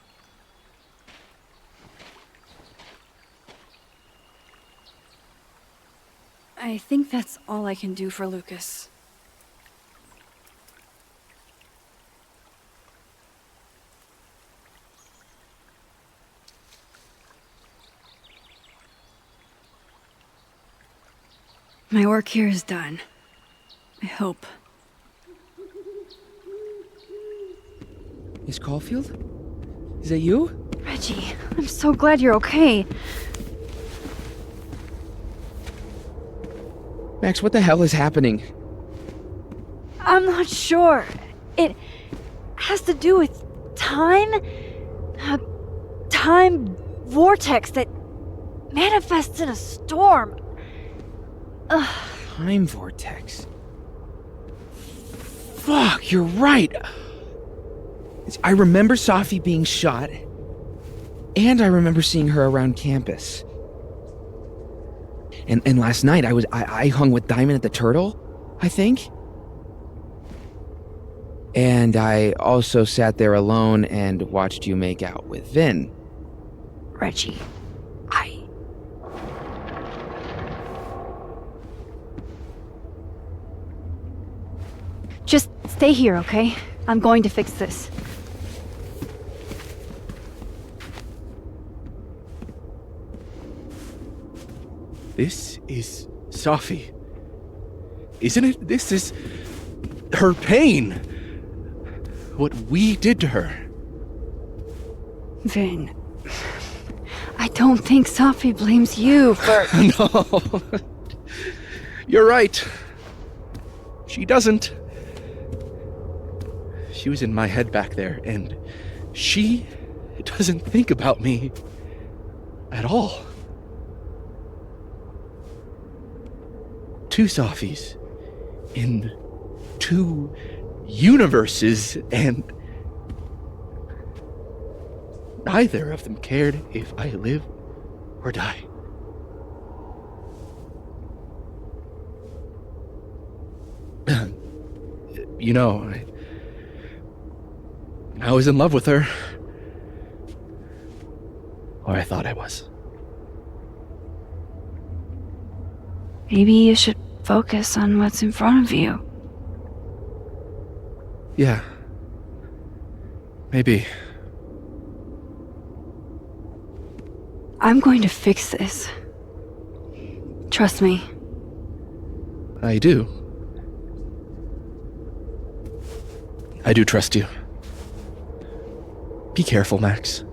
I think that's all I can do for Lucas. My work here is done. I hope. Miss Caulfield? Is that you? Reggie, I'm so glad you're okay. Max, what the hell is happening? I'm not sure. It has to do with time? A time vortex that manifests in a storm. Ugh. Time vortex. Fuck, you're right. I remember Sophie being shot, and I remember seeing her around campus. And last night I hung with Diamond at the Turtle, I think. And I also sat there alone and watched you make out with Vin. Reggie, Just stay here, okay? I'm going to fix this. This is Sophie. Isn't it? This is her pain. What we did to her. Vin, I don't think Sophie blames you for... No. You're right. She doesn't. She was in my head back there, and she doesn't think about me at all. Two Sophies in two universes, and neither of them cared if I live or die. You know, I was in love with her. Or I thought I was. Maybe you should focus on what's in front of you. Yeah. Maybe. I'm going to fix this. Trust me. I do. I do trust you. Be careful, Max.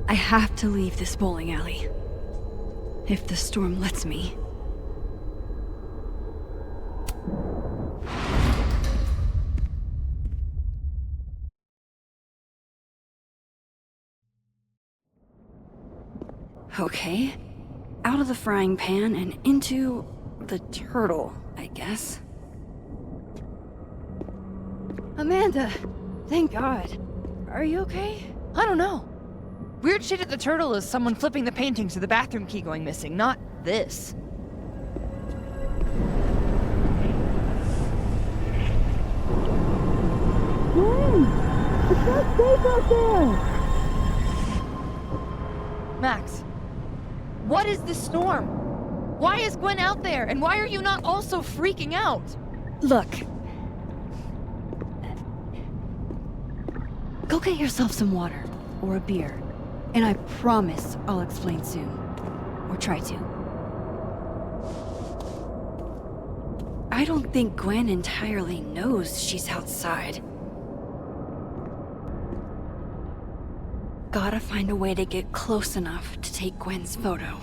I have to leave this bowling alley. If the storm lets me. Okay. Out of the frying pan and into the turtle, I guess. Amanda! Thank God. Are you okay? I don't know. Weird shit at the Turtle is someone flipping the paintings to the bathroom key going missing, not this. Gwen! It's not safe out there! Max, what is this storm? Why is Gwen out there, and why are you not also freaking out? Look. Go get yourself some water, or a beer. And I promise I'll explain soon. Or try to. I don't think Gwen entirely knows she's outside. Gotta find a way to get close enough to take Gwen's photo.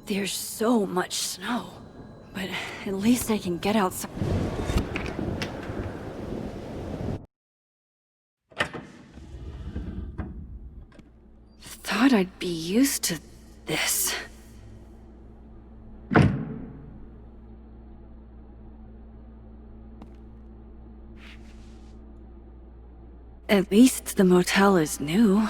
There's so much snow, but at least I can get outside. Thought I'd be used to this. At least the motel is new.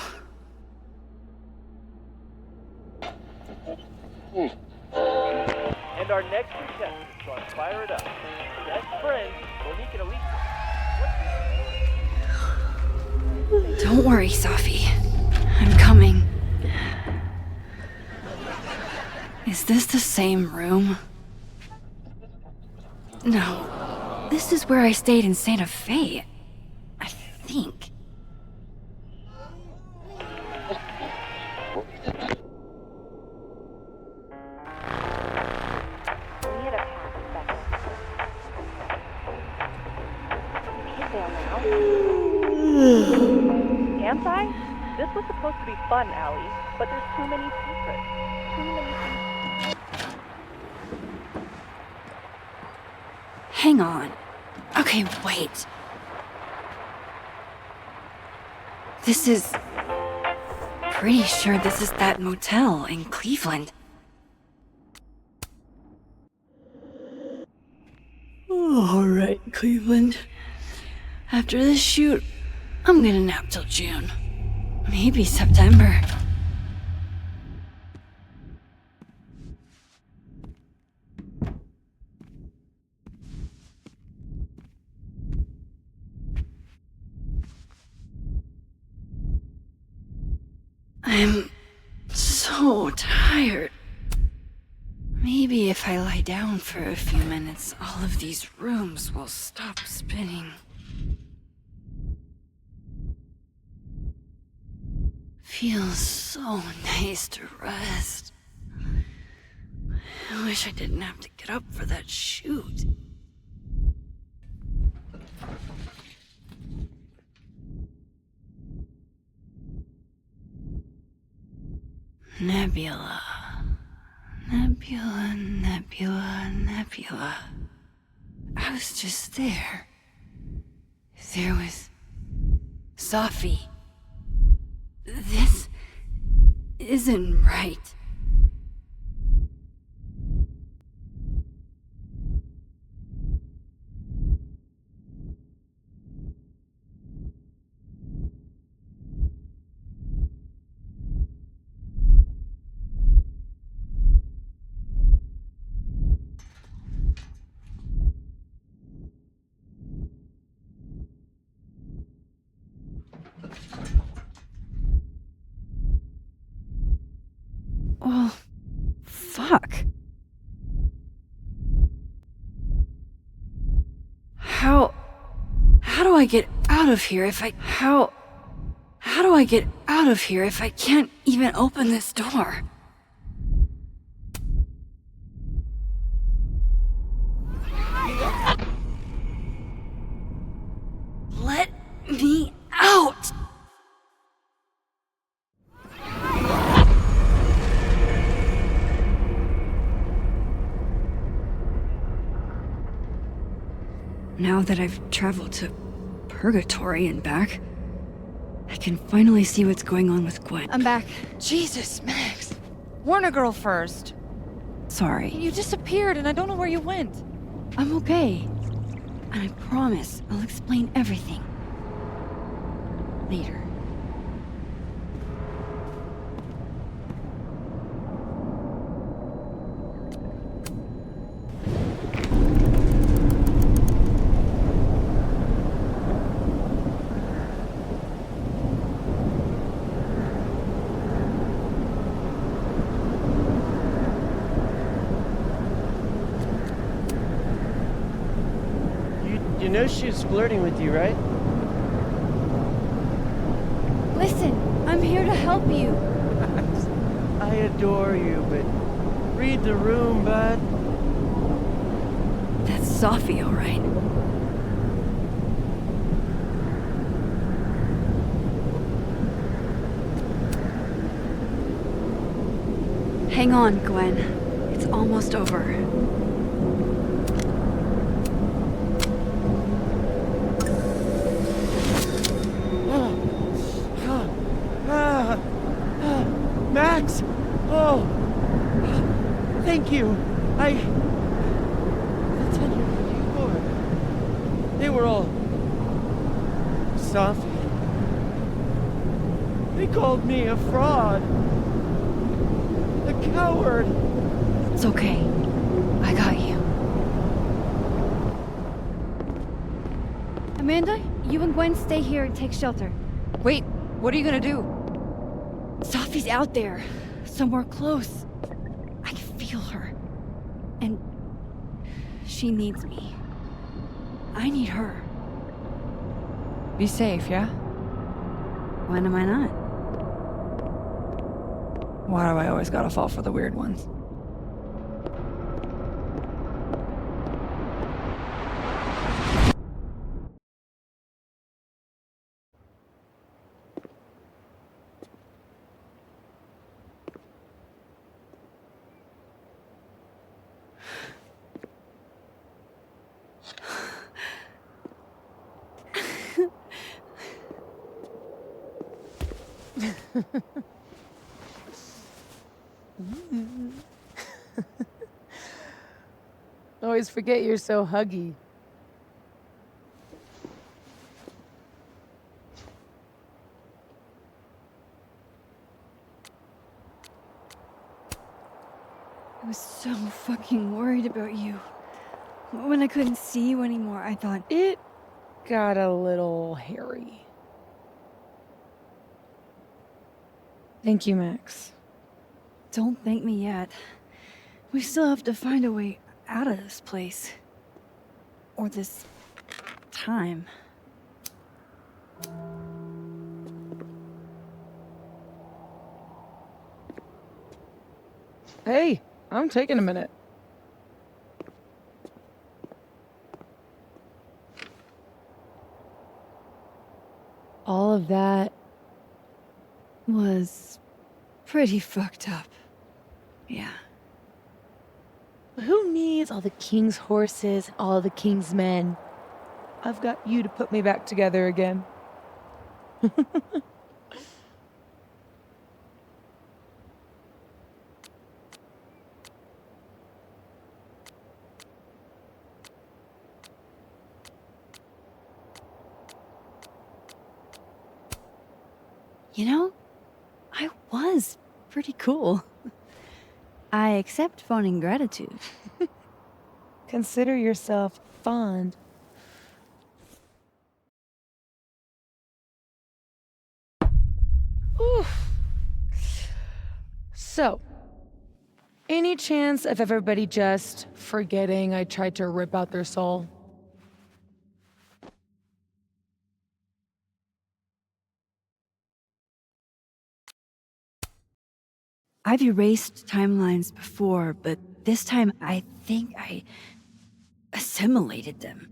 And our next contestant, so let's fire it up. Best friend, Monique and Elisa. Don't worry, Safi. I'm coming. Is this the same room? No. This is where I stayed in Santa Fe. I think. Can't I? This was supposed to be fun, Allie, but there's too many secrets. Too many secrets. Hang on. Okay, wait. This is... Pretty sure this is that motel in Cleveland. Alright, Cleveland. After this shoot, I'm gonna nap till June. Maybe September. I'm so tired. Maybe if I lie down for a few minutes, all of these rooms will stop spinning. Feels so nice to rest. I wish I didn't have to get up for that shoot. Nebula. Nebula, nebula, nebula. I was just there. There was... Safi. This... isn't right. Well, fuck. How do I get out of here if I... How do I get out of here if I can't even open this door? Let me out! Now that I've traveled to Purgatory and back, I can finally see what's going on with Gwen. I'm back. Jesus, Max. Warn a girl first. Sorry. You disappeared and I don't know where you went. I'm okay. And I promise I'll explain everything. Later. You know she was flirting with you, right? Listen, I'm here to help you. I adore you, but read the room, bud. That's Safi, all right. Hang on, Gwen. almost over. Max! Oh! Thank you. That's on your keyboard. They were all... Sophie. They called me a fraud. A coward. It's okay. I got you. Amanda, you and Gwen stay here and take shelter. Wait, what are you gonna do? Sophie's out there. Somewhere close. I can feel her. And she needs me. I need her. Be safe, yeah? When am I not? Why do I always gotta fall for the weird ones? Always forget you're so huggy. I was so fucking worried about you. When I couldn't see you anymore, I thought... It got a little hairy. Thank you, Max. Don't thank me yet. We still have to find a way out of this place. Or this... time. Hey, I'm taking a minute. All of that was pretty fucked up. Yeah. Who needs all the king's horses, all the king's men? I've got you to put me back together again. You know, I was pretty cool. I accept phoning gratitude. Consider yourself fond. Oof. So, any chance of everybody just forgetting I tried to rip out their soul? I've erased timelines before, but this time I think I assimilated them.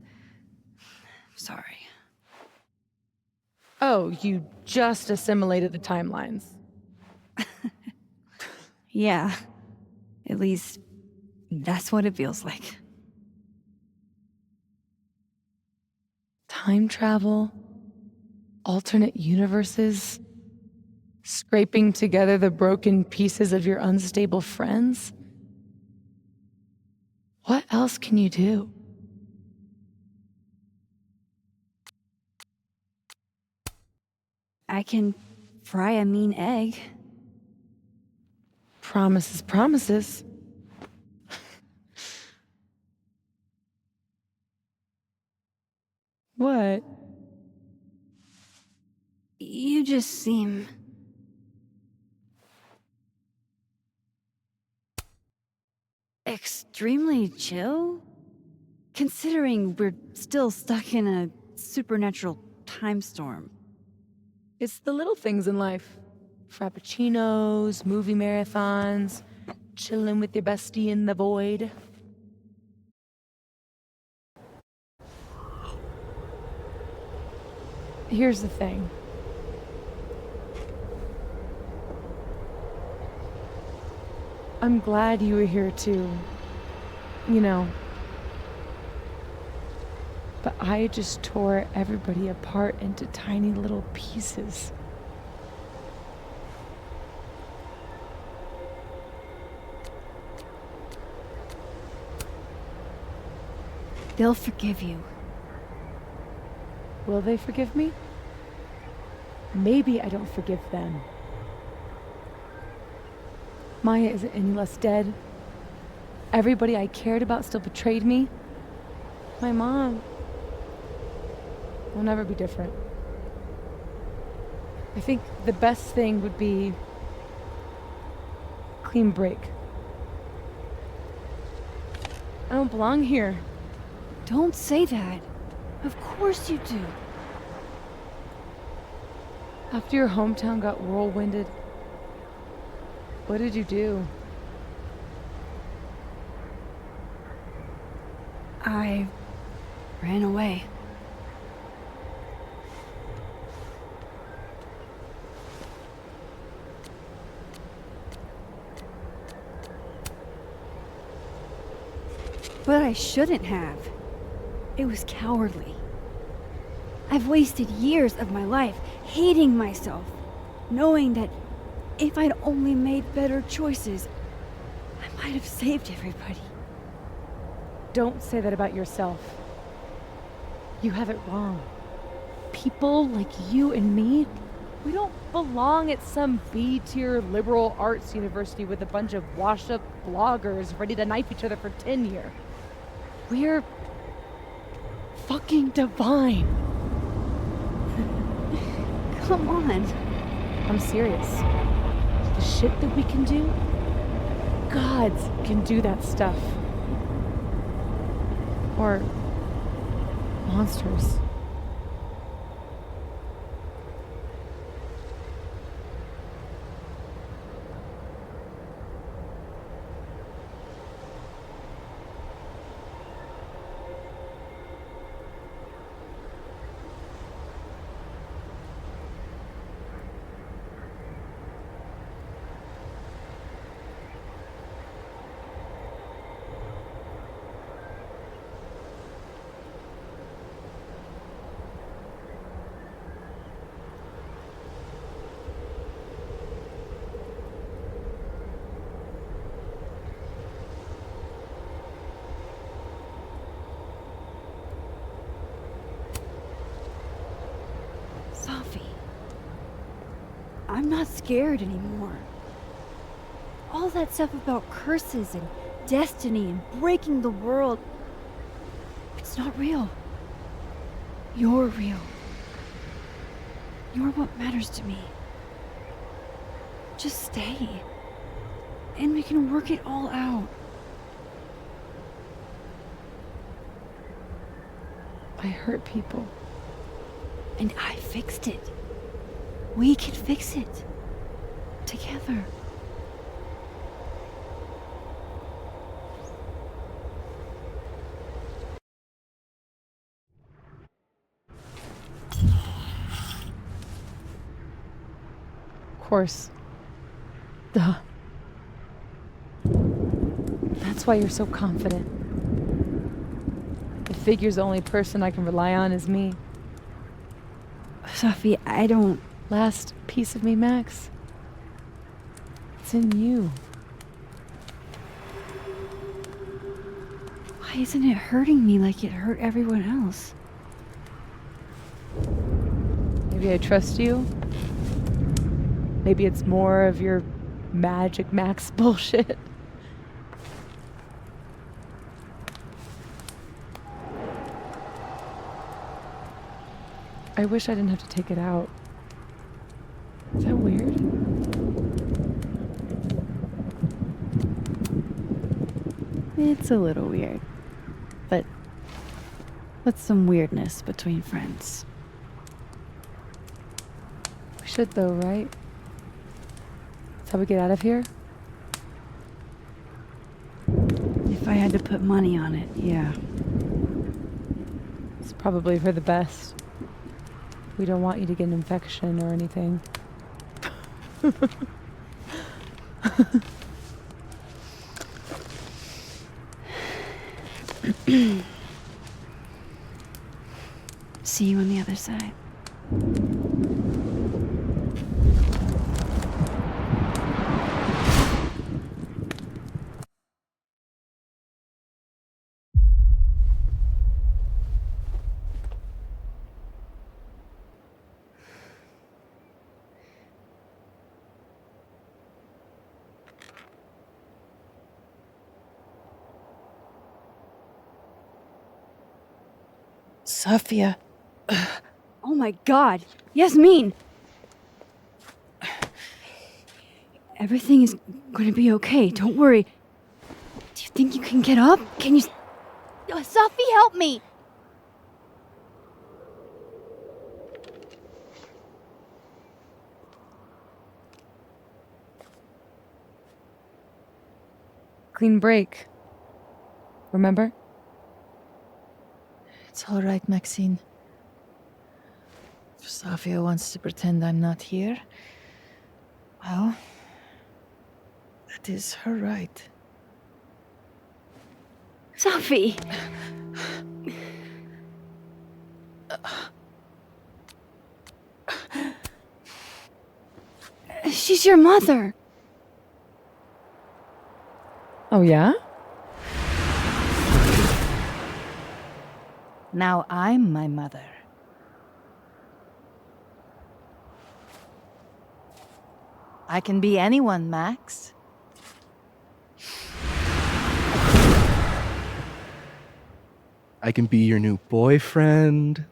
Sorry. Oh, you just assimilated the timelines. Yeah. At least, that's what it feels like. Time travel? Alternate universes? Scraping together the broken pieces of your unstable friends? What else can you do? I can fry a mean egg. Promises, promises. What? You just seem... extremely chill? Considering we're still stuck in a supernatural time storm. It's the little things in life. Frappuccinos, movie marathons, chilling with your bestie in the void. Here's the thing. I'm glad you were here too. You know. But I just tore everybody apart into tiny little pieces. They'll forgive you. Will they forgive me? Maybe I don't forgive them. Maya isn't any less dead. Everybody I cared about still betrayed me. My mom will never be different. I think the best thing would be clean break. I don't belong here. Don't say that. Of course you do. After your hometown got whirlwinded, what did you do? I ran away. But I shouldn't have. It was cowardly. I've wasted years of my life hating myself, knowing that if I'd only made better choices, I might have saved everybody. Don't say that about yourself. You have it wrong. People like you and me, we don't belong at some B-tier liberal arts university with a bunch of washed-up bloggers ready to knife each other for tenure. We're fucking divine. Come on. I'm serious. The shit that we can do, gods can do that stuff. Or monsters. I'm not scared anymore. All that stuff about curses and destiny and breaking the world, it's not real. You're real. You're what matters to me. Just stay, and we can work it all out. I hurt people. And I fixed it. We can fix it. Together. Of course. Duh. That's why you're so confident. It figures the only person I can rely on is me. Sophie, I don't... Last piece of me, Max. It's in you. Why isn't it hurting me like it hurt everyone else? Maybe I trust you. Maybe it's more of your Magic Max bullshit. I wish I didn't have to take it out. Is that weird? It's a little weird. But what's some weirdness between friends? We should though, right? That's how we get out of here? If I had to put money on it, yeah. It's probably for the best. We don't want you to get an infection or anything. See you on the other side. Sophia. Oh my god! Yasmin! Everything is gonna be okay, don't worry. Do you think you can get up? Can you... Sophie, help me! Clean break. Remember? It's all right, Maxine. If Sophia wants to pretend I'm not here, well, that is her right. Sophie! She's your mother. Oh, yeah? Now I'm my mother. I can be anyone, Max. I can be your new boyfriend.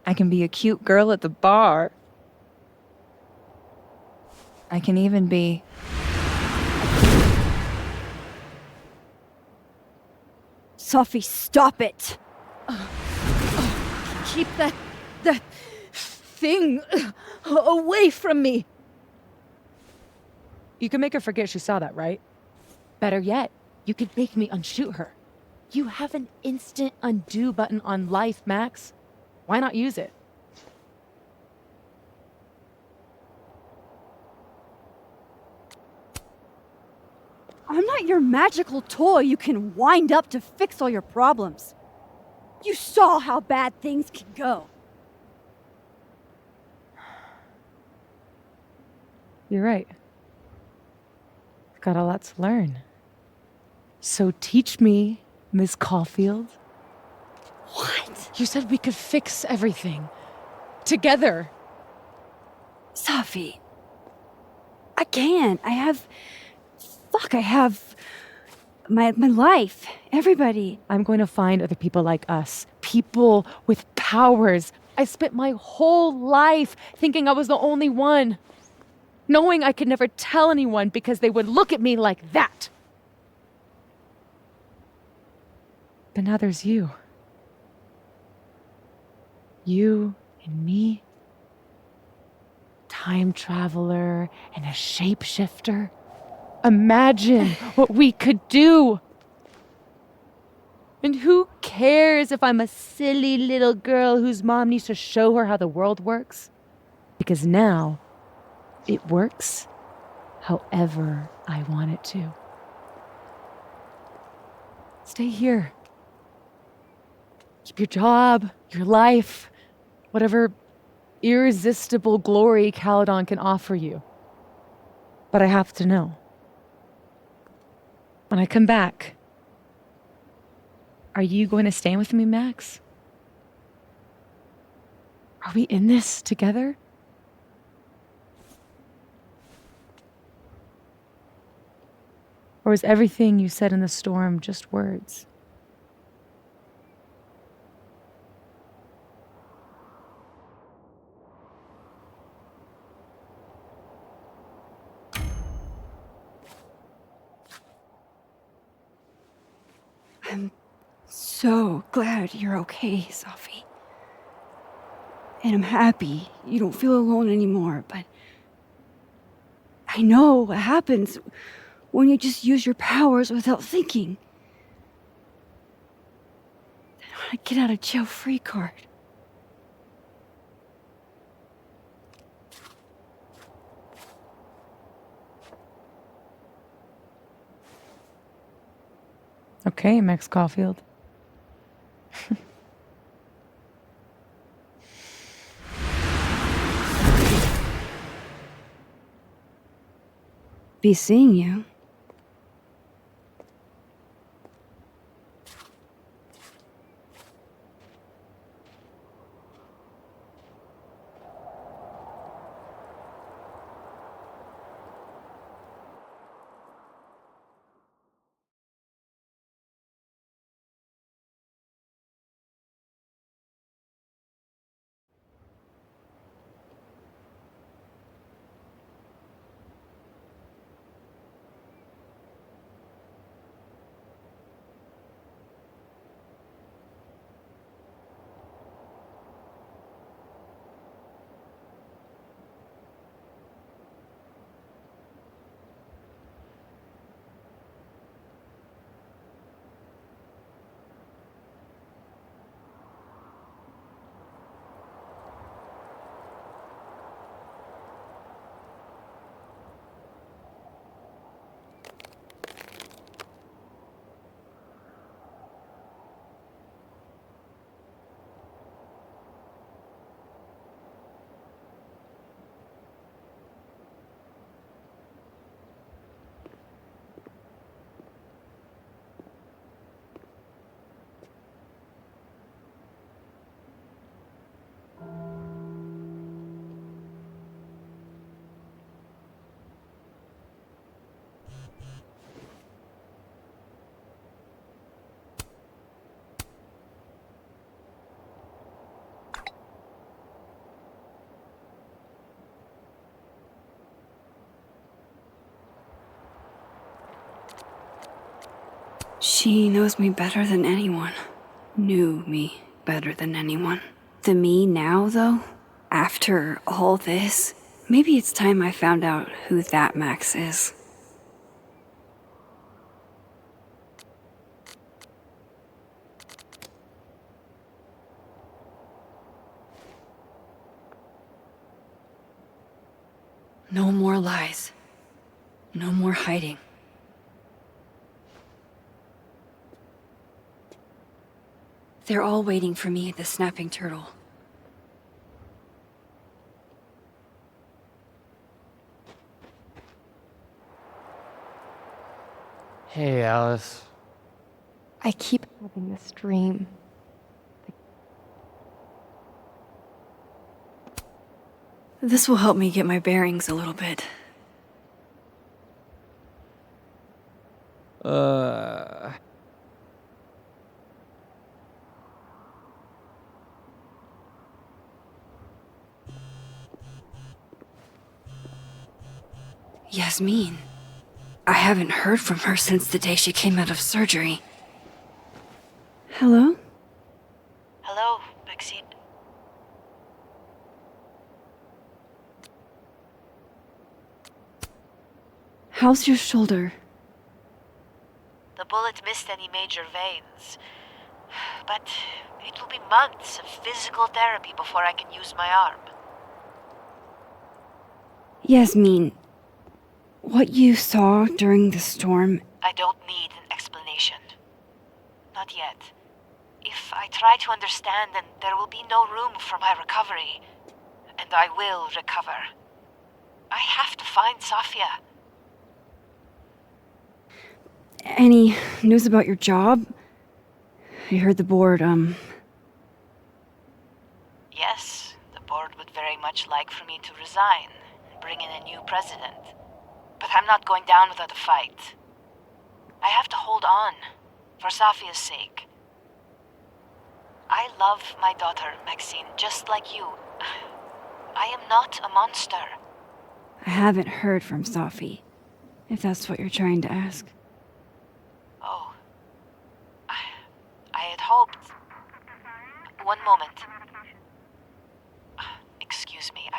I can be a cute girl at the bar. I can even be... Sophie, stop it! Keep that thing away from me. You can make her forget she saw that, right? Better yet, you could make me unshoot her. You have an instant undo button on life, Max. Why not use it? I'm not your magical toy you can wind up to fix all your problems. You saw how bad things can go. You're right. I've got a lot to learn. So teach me, Miss Caulfield. What? You said we could fix everything. Together. Sophie. I can't. I have my life. Everybody. I'm going to find other people like us. People with powers. I spent my whole life thinking I was the only one. Knowing I could never tell anyone because they would look at me like that. But now there's you. You and me. Time traveler and a shapeshifter. Imagine what we could do. And who cares if I'm a silly little girl whose mom needs to show her how the world works? Because now, it works however I want it to. Stay here. Keep your job, your life, whatever irresistible glory Caledon can offer you. But I have to know. When I come back, are you going to stand with me, Max? Are we in this together? Or is everything you said in the storm just words? I'm so glad you're okay, Sophie. And I'm happy you don't feel alone anymore, but I know what happens when you just use your powers without thinking. I want to get out of jail free card. Okay, Max Caulfield. Be seeing you. She knows me better than anyone. Knew me better than anyone. The me now, though, after all this, maybe it's time I found out who that Max is. No more lies. No more hiding. They're all waiting for me at the Snapping Turtle. Hey, Alice. I keep having this dream. This will help me get my bearings a little bit. Yasmin. I haven't heard from her since the day she came out of surgery. Hello? Hello, Maxine. How's your shoulder? The bullet missed any major veins, but it will be months of physical therapy before I can use my arm. Yasmin, what you saw during the storm... I don't need an explanation. Not yet. If I try to understand, then there will be no room for my recovery. And I will recover. I have to find Safia. Any news about your job? I heard the board, Yes, the board would very much like for me to resign, bring in a new president. But I'm not going down without a fight. I have to hold on, for Safia's sake. I love my daughter, Maxine, just like you. I am not a monster. I haven't heard from Safi, if that's what you're trying to ask. Oh. I had hoped... One moment. Excuse me,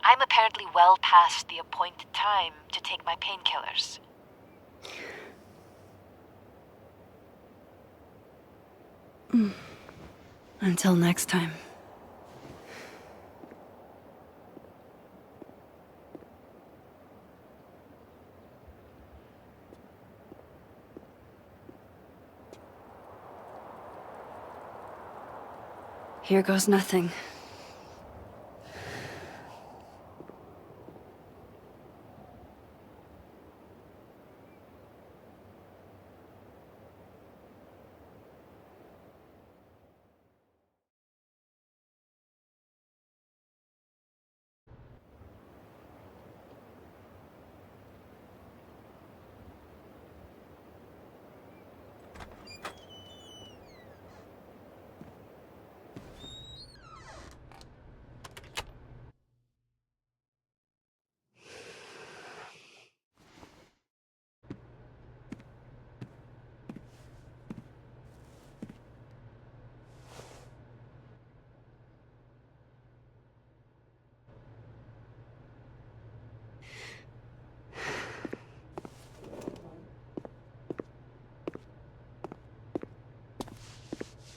I'm apparently well past the appointed time to take my painkillers. Until next time. Here goes nothing.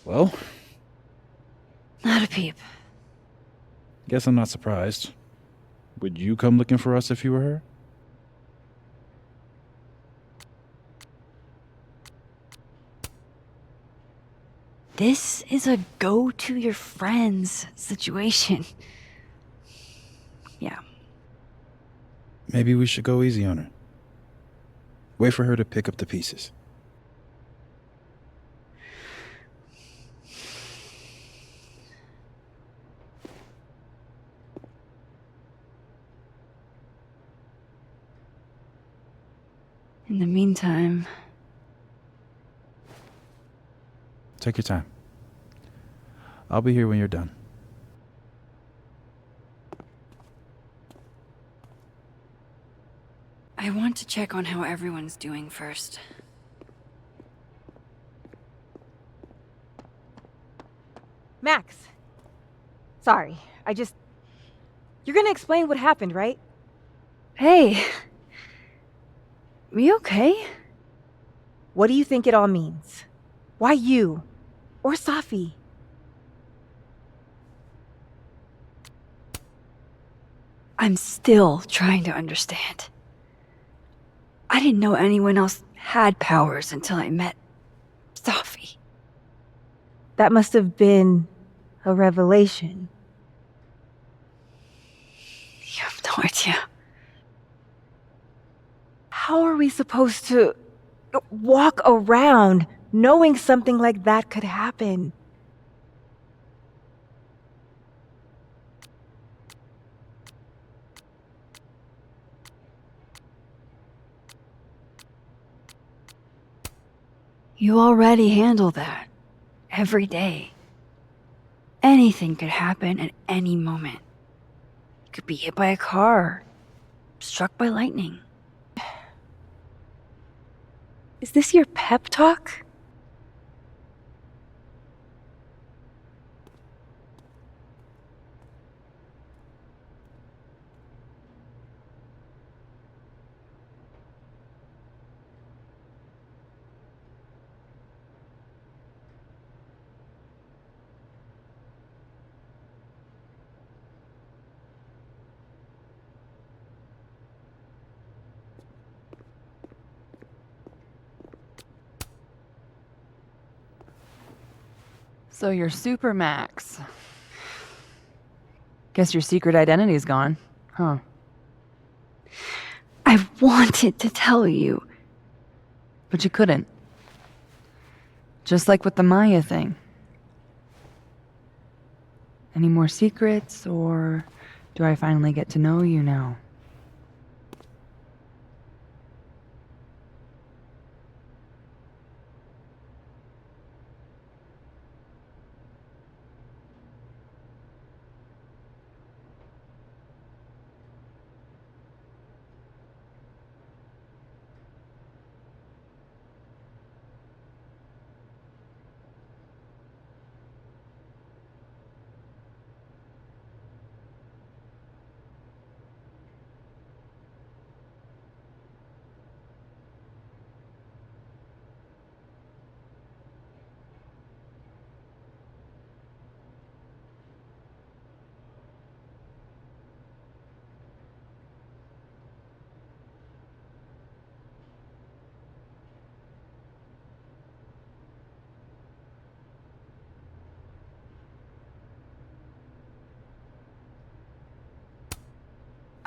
Well, Not a peep. guess I'm not surprised. Would you come looking for us if you were her? This is a go to your friends situation. Yeah. Maybe we should go easy on her. Wait for her to pick up the pieces. In the meantime, Take your time. I'll be here when you're done. I want to check on how everyone's doing first. Max! Sorry, You're gonna explain what happened, right? Hey! You okay? What do you think it all means? Why you? Or Safi? I'm still trying to understand. I didn't know anyone else had powers until I met Safi. That must have been a revelation. You have no idea. How are we supposed to walk around knowing something like that could happen? You already handle that. Every day. Anything could happen at any moment. You could be hit by a car. Struck by lightning. Is this your pep talk? So you're Super Max. Guess your secret identity's gone, huh? I wanted to tell you. But you couldn't. Just like with the Maya thing. Any more secrets, or do I finally get to know you now?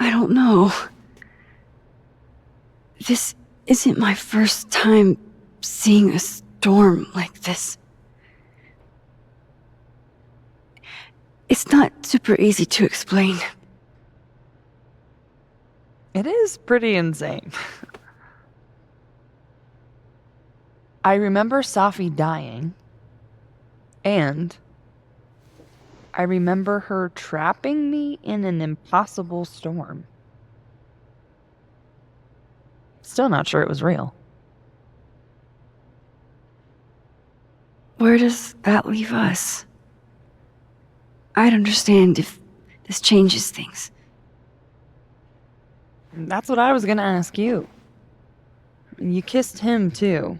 I don't know. This isn't my first time seeing a storm like this. It's not super easy to explain. It is pretty insane. I remember Safi dying, and I remember her trapping me in an impossible storm. Still not sure it was real. Where does that leave us? I'd understand if this changes things. That's what I was gonna ask you. You kissed him, too.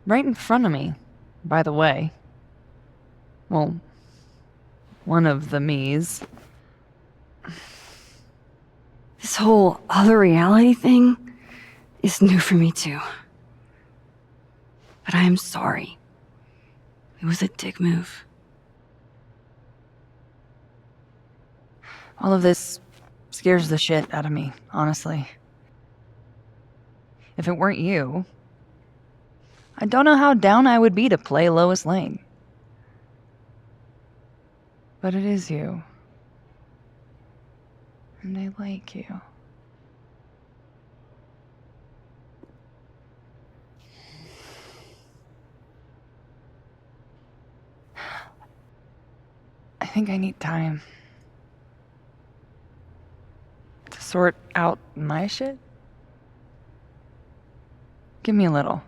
Right in front of me, by the way. Well, one of the me's. This whole other reality thing is new for me, too. But I am sorry. It was a dick move. All of this scares the shit out of me, honestly. If it weren't you, I don't know how down I would be to play Lois Lane. But it is you. And I like you. I think I need time to sort out my shit. Give me a little.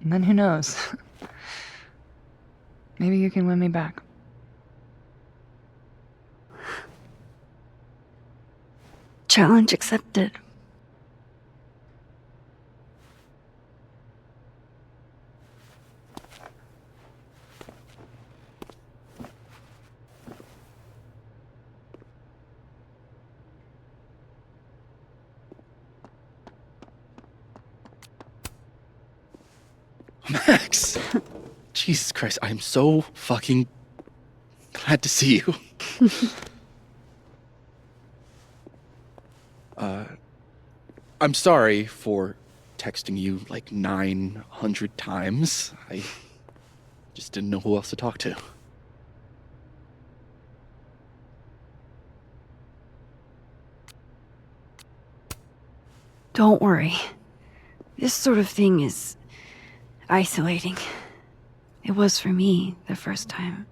And then who knows? Maybe you can win me back. Challenge accepted. Max! Jesus Christ, I'm so fucking glad to see you. I'm sorry for texting you like 900 times. I just didn't know who else to talk to. Don't worry. This sort of thing is isolating. It was for me the first time.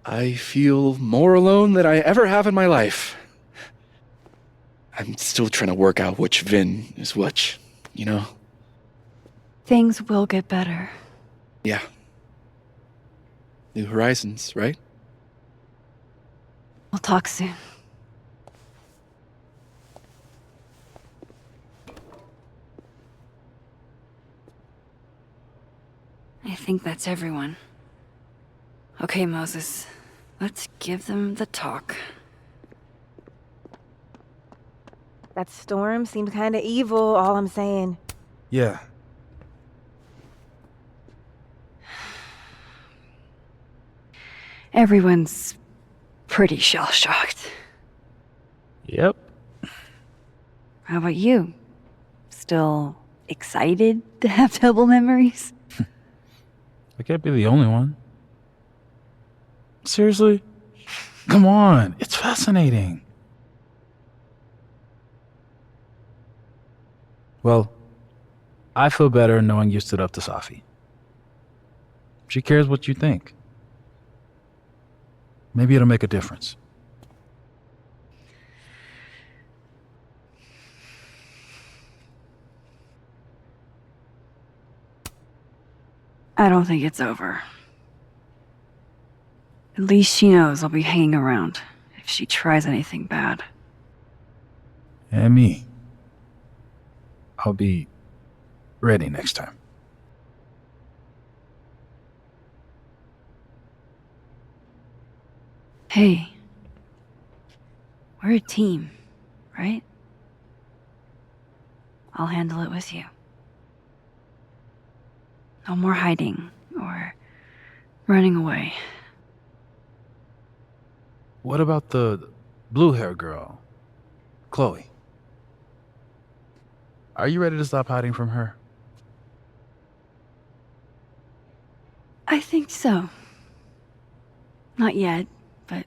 I feel more alone than I ever have in my life. I'm still trying to work out which Vin is which, you know? Things will get better. Yeah. New horizons, right? We'll talk soon. I think that's everyone. Okay, Moses. Let's give them the talk. That storm seemed kind of evil, all I'm saying. Yeah. Everyone's pretty shell-shocked. Yep. How about you? Still excited to have double memories? I can't be the only one. Seriously? Come on, it's fascinating. Well, I feel better knowing you stood up to Safi. She cares what you think. Maybe it'll make a difference. I don't think it's over. At least she knows I'll be hanging around if she tries anything bad. And me. I'll be ready next time. Hey. We're a team, right? I'll handle it with you. No more hiding or running away. What about the blue hair girl, Chloe? Are you ready to stop hiding from her? I think so. Not yet, but...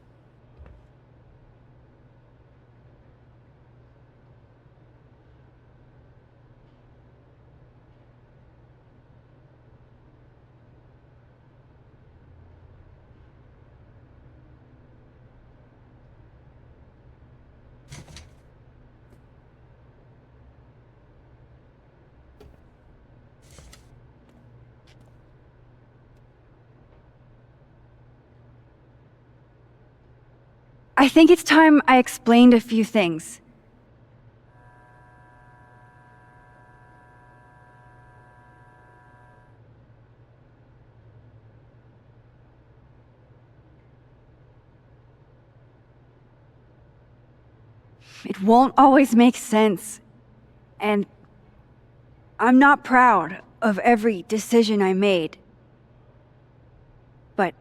I think it's time I explained a few things. It won't always make sense, and I'm not proud of every decision I made. But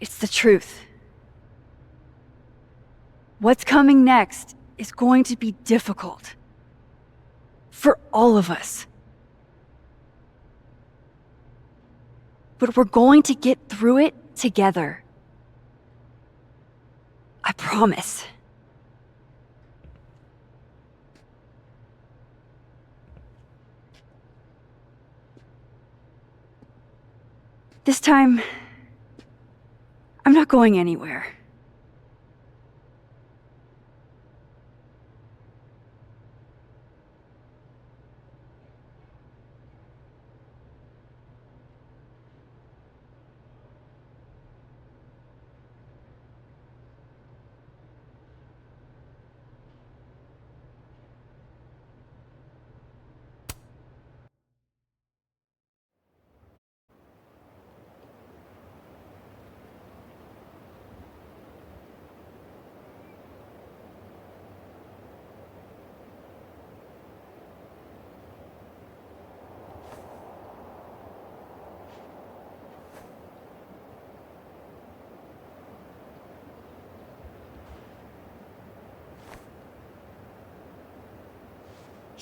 it's the truth. What's coming next is going to be difficult. For all of us. But we're going to get through it together. I promise. This time, I'm not going anywhere.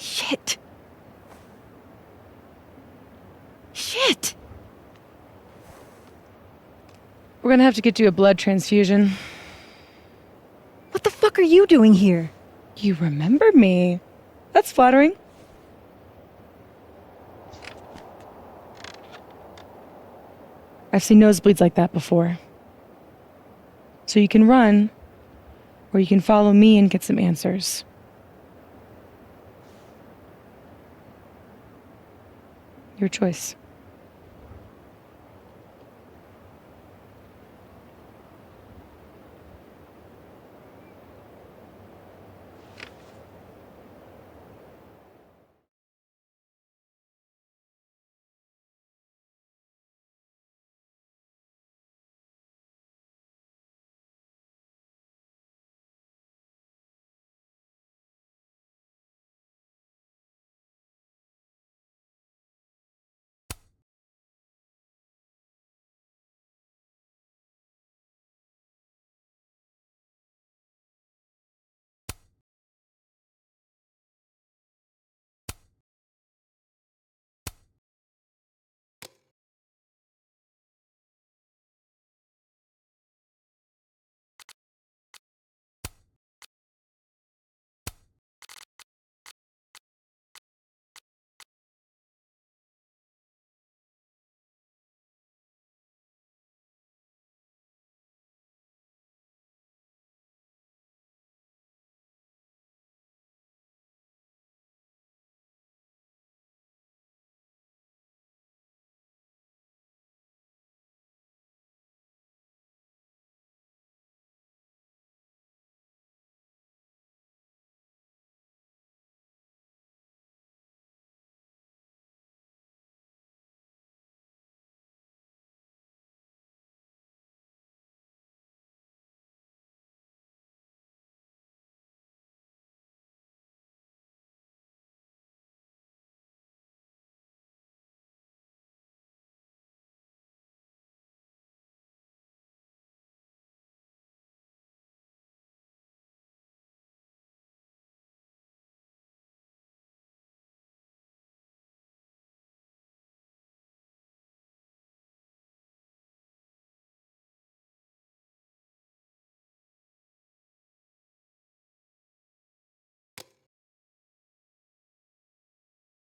Shit. Shit! We're gonna have to get you a blood transfusion. What the fuck are you doing here? You remember me. That's flattering. I've seen nosebleeds like that before. So you can run, or you can follow me and get some answers. Your choice.